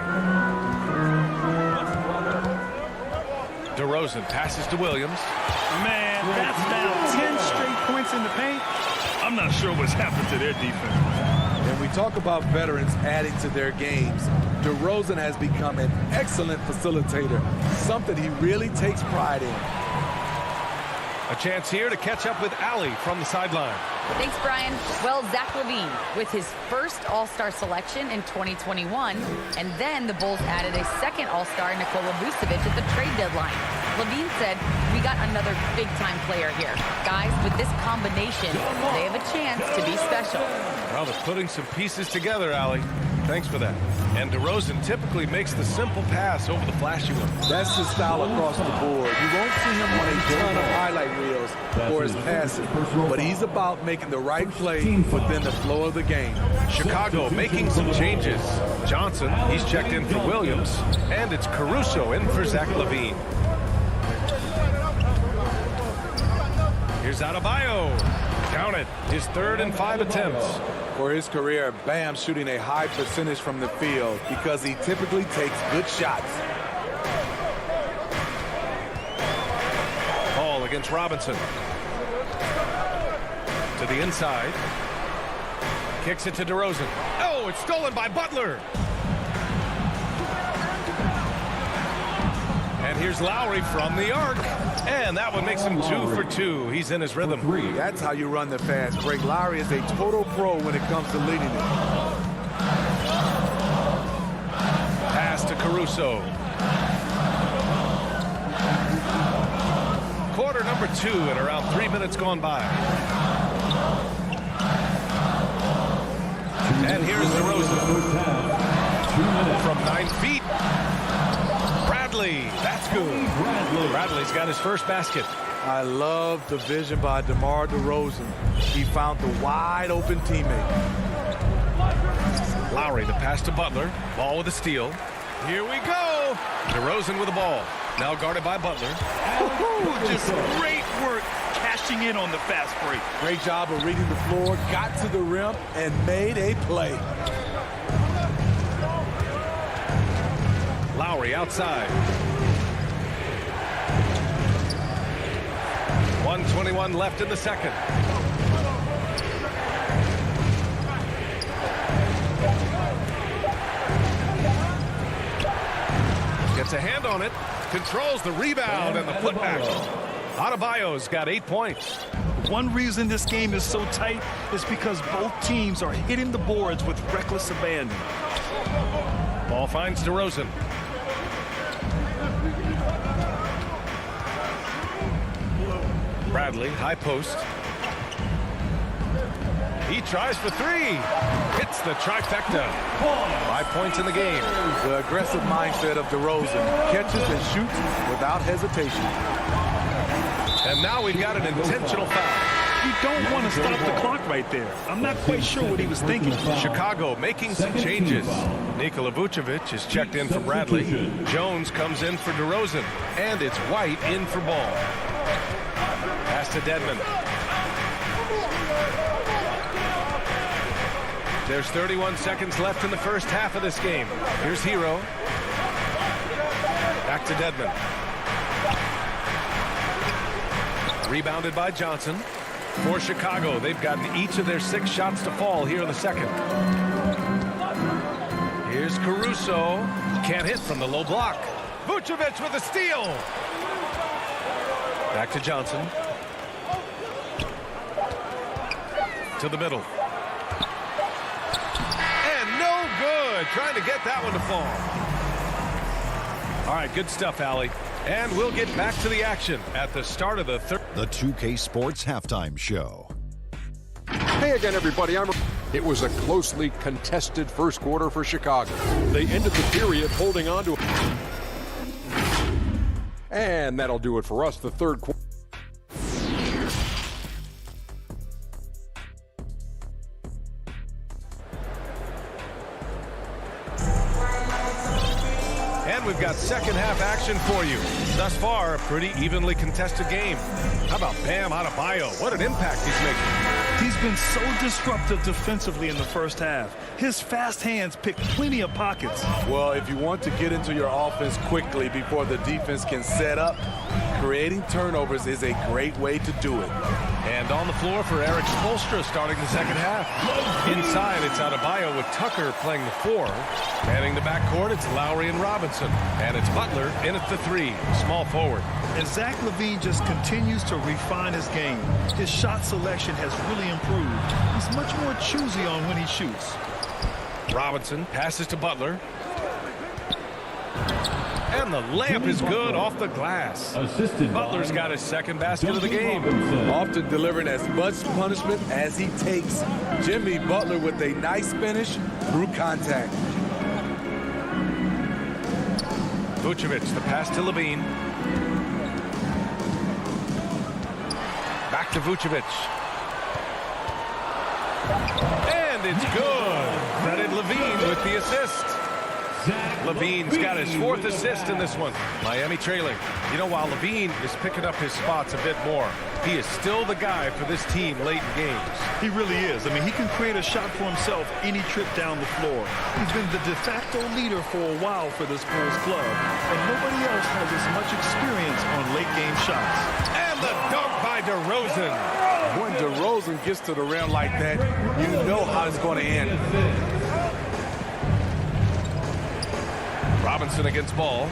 DeRozan passes to Williams. Man, that's now 10 straight points in the paint. I'm not sure what's happened to their defense. When we talk about veterans adding to their games, DeRozan has become an excellent facilitator, something he really takes pride in. A chance here to catch up with Allie from the sideline. Thanks, Brian. Well, Zach LaVine with his first All-Star selection in 2021, and then the Bulls added a second All-Star, Nikola Vucevic, at the trade deadline. LaVine said, "We got another big-time player here. Guys, with this combination, they have a chance to be special." Well, they're putting some pieces together, Allie. Thanks for that. And DeRozan typically makes the simple pass over the flashy one. That's his style across the board. You won't see him on a ton of highlight reels for his passing, but he's about making the right play within the flow of the game. Chicago making some changes. Johnson, he's checked in for Williams, and it's Caruso in for Zach LaVine. Here's Adebayo. Count it. His 3rd and 5 attempts. For his career, Bam shooting a high percentage from the field because he typically takes good shots. Ball against Robinson. To the inside. Kicks it to DeRozan. Oh, it's stolen by Butler. And here's Lowry from the arc. And that one makes him 2 for 2. He's in his rhythm. That's how you run the fast break. Lowry is a total pro when it comes to leading it. Caruso. Quarter number 2 and around 3 minutes gone by. And here's DeRozan. From 9 feet. Bradley. That's good. Bradley's got his first basket. I love the vision by DeMar DeRozan. He found the wide open teammate. Lowry, the pass to Butler. Ball with a steal. Here we go. DeRozan with the ball. Now guarded by Butler. Just great work cashing in on the fast break. Great job of reading the floor, got to the rim, and made a play. Lowry outside. 1:21 left in the second. Gets a hand on it. Controls the rebound and the putback. Adebayo's got 8 points. One reason this game is so tight is because both teams are hitting the boards with reckless abandon. Ball finds DeRozan. Bradley, high post. He tries for 3. Hits the trifecta. 5 points in the game. The aggressive mindset of DeRozan. Catches and shoots without hesitation. And now we've got an intentional foul. You don't want to stop the clock right there. I'm not quite sure what he was thinking. Chicago making some changes. Nikola Vucevic is checked in for Bradley. Jones comes in for DeRozan. And it's White in for Ball. Pass to Dedmon. There's 31 seconds left in the first half of this game. Here's Hero. Back to Dedmon. Rebounded by Johnson. For Chicago, they've gotten each of their 6 shots to fall here in the second. Here's Caruso. Can't hit from the low block. Vucevic with a steal. Back to Johnson. To the middle. And no good. Trying to get that one to fall. All right, good stuff, Allie. And we'll get back to the action at the start of the third. The 2K Sports Halftime Show. Hey again, everybody. It was a closely contested first quarter for Chicago. They ended the period holding on to. And that'll do it for us. The third quarter. We've got second half action for you. Thus far, a pretty evenly contested game. How about Bam Adebayo? What an impact he's making. He's been so disruptive defensively in the first half. His fast hands pick plenty of pockets. Well, if you want to get into your offense quickly before the defense can set up, creating turnovers is a great way to do it. And on the floor for Eric Spoelstra starting the second half. Inside, it's Adebayo with Tucker playing the 4. Manning the backcourt, it's Lowry and Robinson. And it's Butler in at the 3, small forward. And Zach LaVine just continues to refine his game. His shot selection has really improved. He's much more choosy on when he shoots. Robinson passes to Butler. And the layup is good off the glass. Butler's got his second basket of the game. Often delivering as much punishment as he takes. Jimmy Butler with a nice finish through contact. Vucevic, the pass to LaVine. Back to Vucevic. And it's good. Credit LaVine with the assist. LaVine's got his 4th assist in this one. Miami trailing. You know, while LaVine is picking up his spots a bit more, he is still the guy for this team late in games. He really is. I mean, he can create a shot for himself any trip down the floor. He's been the de facto leader for a while for this Bulls club, and nobody else has as much experience on late-game shots. And the dunk by DeRozan. When DeRozan gets to the rim like that, you know how it's going to end. Robinson against Ball.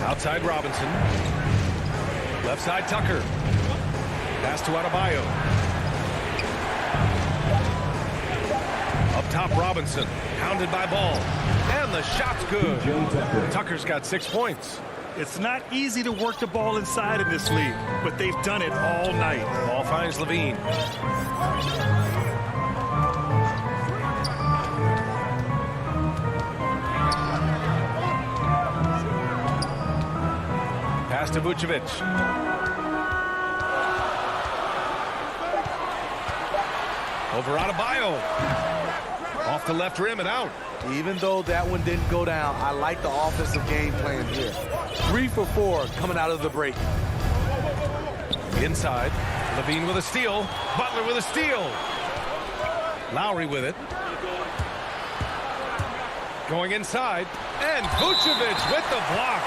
Outside Robinson. Left side Tucker. Pass to Adebayo. Up top Robinson. Pounded by Ball. And the shot's good. Tucker's got 6 points. It's not easy to work the ball inside in this league, but they've done it all night. Ball finds Levine. Pass to Vucevic. Over Adebayo. Off the left rim and out. Even though that one didn't go down, I like the offensive game plan here. 3 for 4 coming out of the break. Inside. Levine with a steal. Butler with a steal. Lowry with it. Going inside. And Vucevic with the block.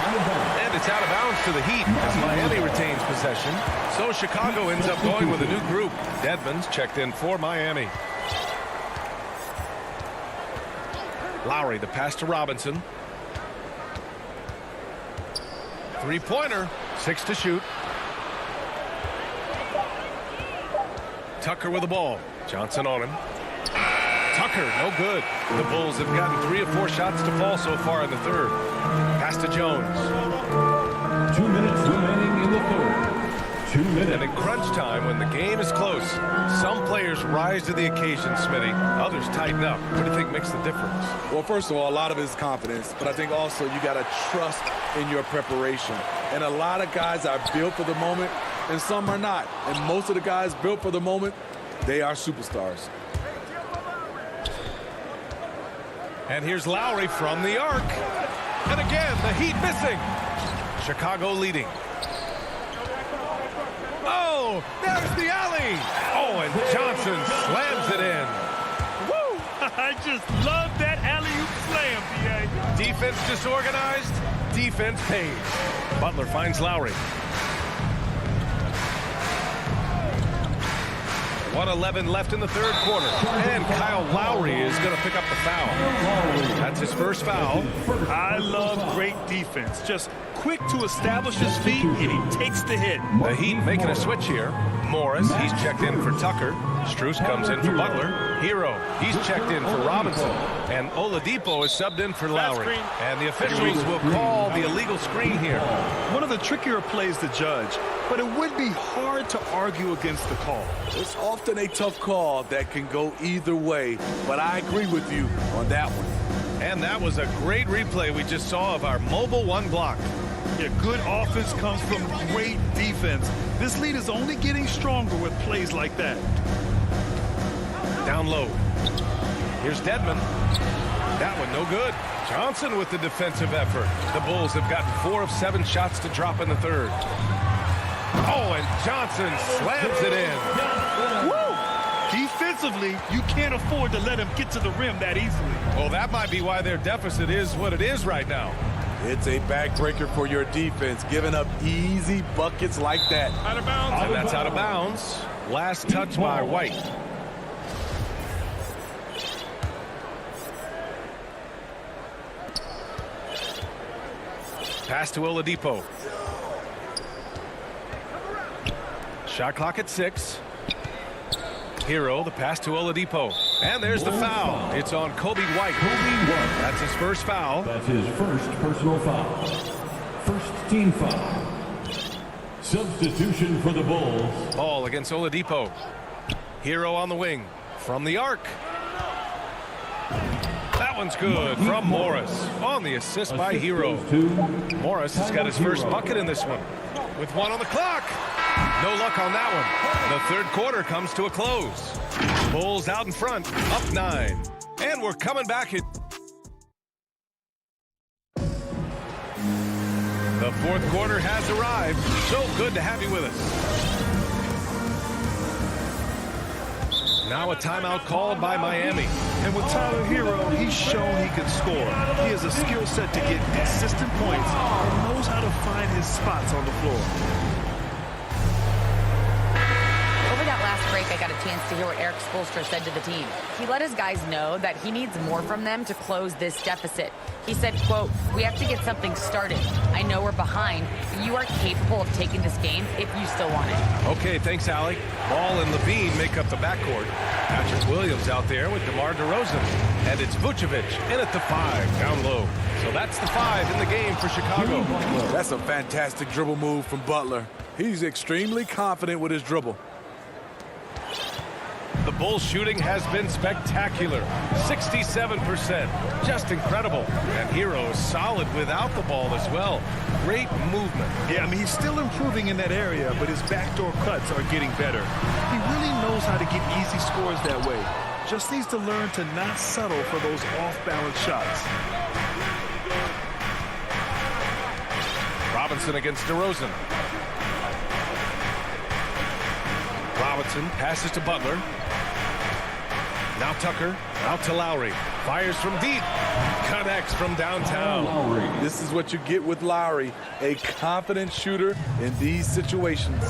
And it's out of bounds to the Heat as Miami retains possession. So Chicago ends up going with a new group. Dedmon's checked in for Miami. Lowry, the pass to Robinson. Three-pointer. 6 to shoot. Tucker with the ball. Johnson on him. Tucker, no good. The Bulls have gotten 3 or 4 shots to fall so far in the third. Pass to Jones. 2 minutes remaining in the third. 2 minutes. And in crunch time, when the game is close, some players rise to the occasion, Smitty. Others tighten up. What do you think makes the difference? Well, first of all, a lot of it is confidence, but I think also you got to trust in your preparation. And a lot of guys are built for the moment, and some are not. And most of the guys built for the moment, they are superstars. And here's Lowry from the arc. And again, the Heat missing. Chicago leading. Oh, there's the alley. Oh, and Johnson slams it in. Woo! I just love that alley-oop slam, B.A. Defense disorganized. Defense pays. Butler finds Lowry. 1:11 left in the third quarter. And Kyle Lowry is going to pick up the foul. That's his first foul. I love great defense. Just quick to establish his feet, and he takes the hit. The Heat making a switch here. Morris, he's checked in for Tucker. Strus comes in for Butler. Hero, he's checked in for Robinson. And Oladipo is subbed in for Lowry. And the officials will call the illegal screen here. One of the trickier plays to judge, but it would be hard to argue against the call. It's often a tough call that can go either way, but I agree with you on that one. And that was a great replay we just saw of our mobile one block. Yeah, good offense comes from great defense. This lead is only getting stronger with plays like that. Down low. Here's Dedmon. That one no good. Johnson with the defensive effort. The Bulls have gotten 4 of 7 shots to drop in the third. Oh, and Johnson slams it in. Woo! Defensively, you can't afford to let him get to the rim that easily. Well, that might be why their deficit is what it is right now. It's a backbreaker for your defense, giving up easy buckets like that. Out of bounds. And that's out of bounds. Last touch by White. Pass to Oladipo. Shot clock at 6. Hero, the pass to Oladipo. And there's the foul. It's on Kobe White. That's his first foul. That's his first personal foul. First team foul. Substitution for the Bulls. Ball against Oladipo. Hero on the wing. From the arc. That one's good from Morris. On the assist by Hero. Morris has got his first bucket in this one. With 1 on the clock. No luck on that one. The third quarter comes to a close. Bulls out in front, up 9. And we're coming back. The fourth quarter has arrived. So good to have you with us. Now a timeout called by Miami. And with Tyler Hero, he's shown he can score. He has a skill set to get consistent points and knows how to find his spots on the floor. Over that last break, I got a chance to hear what Eric Spoelstra said to the team. He let his guys know that he needs more from them to close this deficit. He said, quote, "We have to get something started. I know we're behind, but you are capable of taking this game if you still want it." Okay, thanks, Allie. Ball and Levine make up the backcourt. Patrick Williams out there with DeMar DeRozan. And it's Vucevic in at the 5, down low. So that's the 5 in the game for Chicago. That's a fantastic dribble move from Butler. He's extremely confident with his dribble. The Bulls shooting has been spectacular. 67%. Just incredible. And Hero is solid without the ball as well. Great movement. Yeah, I mean, he's still improving in that area, but his backdoor cuts are getting better. He really knows how to get easy scores that way. Just needs to learn to not settle for those off-balance shots. Robinson against DeRozan. Robinson passes to Butler. Now Tucker, out to Lowry. Fires from deep. Connects from downtown. This is what you get with Lowry, a confident shooter in these situations.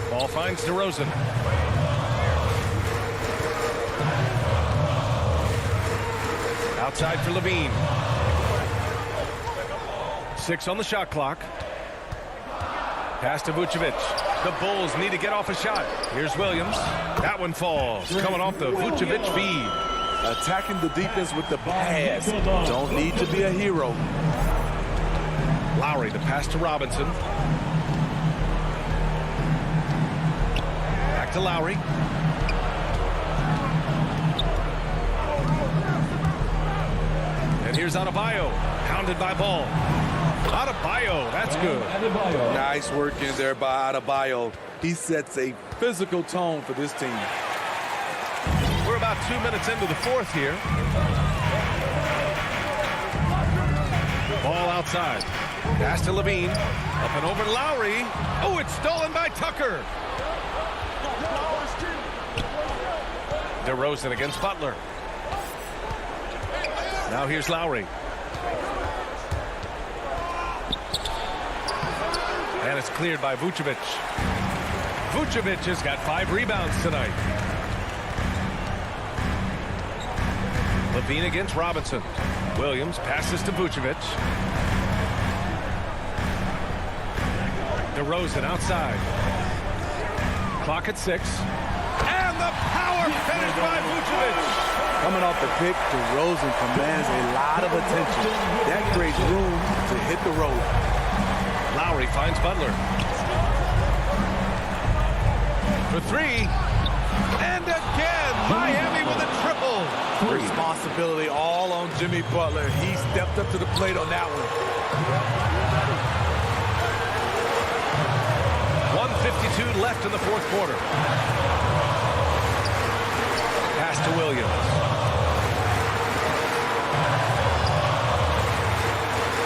Ball finds DeRozan. Outside for Levine. 6 on the shot clock. Pass to Vucevic. The Bulls need to get off a shot. Here's Williams. That one falls. Coming off the Vucevic feed. Attacking the defense with the pass. Don't need to be a hero. Lowry, the pass to Robinson. Back to Lowry. And here's Adebayo. Pounded by Ball. Adebayo, that's good. Nice work in there by Adebayo. He sets a physical tone for this team. We're about 2 minutes into the fourth here. Ball outside. Pass to Levine. Up and over to Lowry. Oh, it's stolen by Tucker. DeRozan against Butler. Now here's Lowry. And it's cleared by Vucevic. Vucevic has got 5 rebounds tonight. Levine against Robinson. Williams passes to Vucevic. DeRozan outside. Clock at 6. And the power finish by Vucevic. Coming off the pick, DeRozan commands a lot of attention. That creates room to hit the road. Lowry finds Butler. For 3. And again, Miami with a triple. Responsibility all on Jimmy Butler. He stepped up to the plate on that one. 1:52 left in the fourth quarter. Pass to Williams.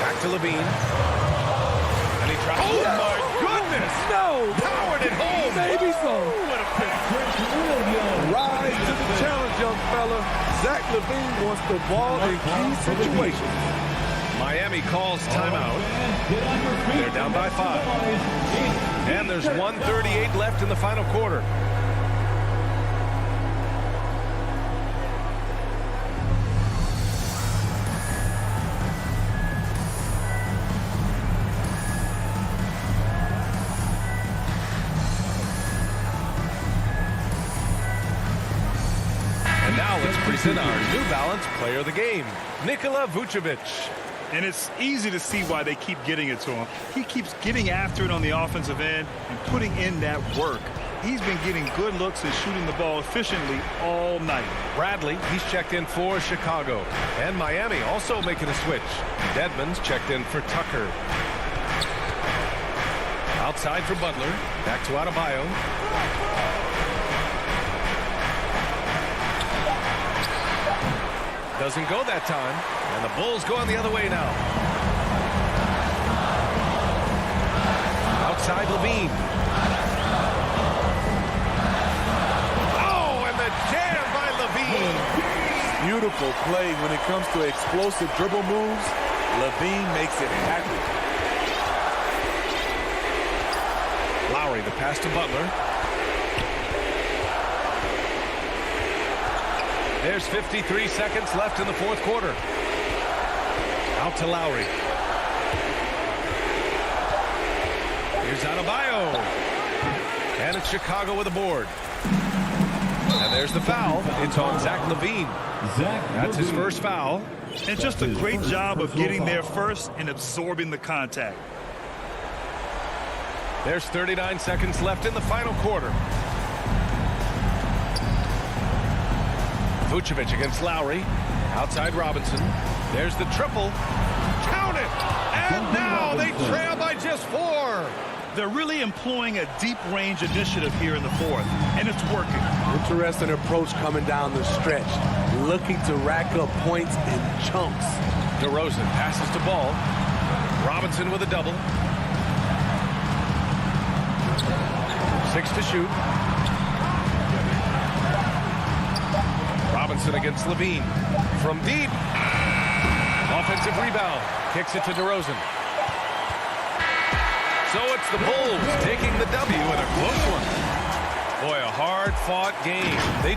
Back to Levine. And he tries. Oh, my goodness! No! Powered it home! Maybe so. What a pick. Rise to the challenge, young fella. Zach LaVine wants the ball in key situations. Miami calls timeout. They're down by 5. And there's 1:38 left in the final quarter. And now let's present our New Balance player of the game, Nikola Vucevic. And it's easy to see why they keep getting it to him. He keeps getting after it on the offensive end and putting in that work. He's been getting good looks and shooting the ball efficiently all night. Bradley, he's checked in for Chicago. And Miami also making a switch. Dedmon's checked in for Tucker. Outside for Butler. Back to Adebayo. Doesn't go that time. And the Bulls going the other way now. Outside Levine. Oh, and the jam by Levine. Beautiful play when it comes to explosive dribble moves. Levine makes it happen. Lowry, the pass to Butler. There's 53 seconds left in the fourth quarter. Out to Lowry. Here's Adebayo. And it's Chicago with a board. And there's the foul. It's on Zach LaVine. That's his first foul. And just a great job of getting there first and absorbing the contact. There's 39 seconds left in the final quarter. Vucevic against Lowry. Outside Robinson. There's the triple. Count it! And now they trail by just 4. They're really employing a deep range initiative here in the fourth, and it's working. Interesting approach coming down the stretch. Looking to rack up points in chunks. DeRozan passes to Ball. Robinson with a double. 6 to shoot. Robinson against LaVine. From deep. Offensive rebound. Kicks it to DeRozan. So it's the Bulls taking the W in a close one. Boy, a hard-fought game. They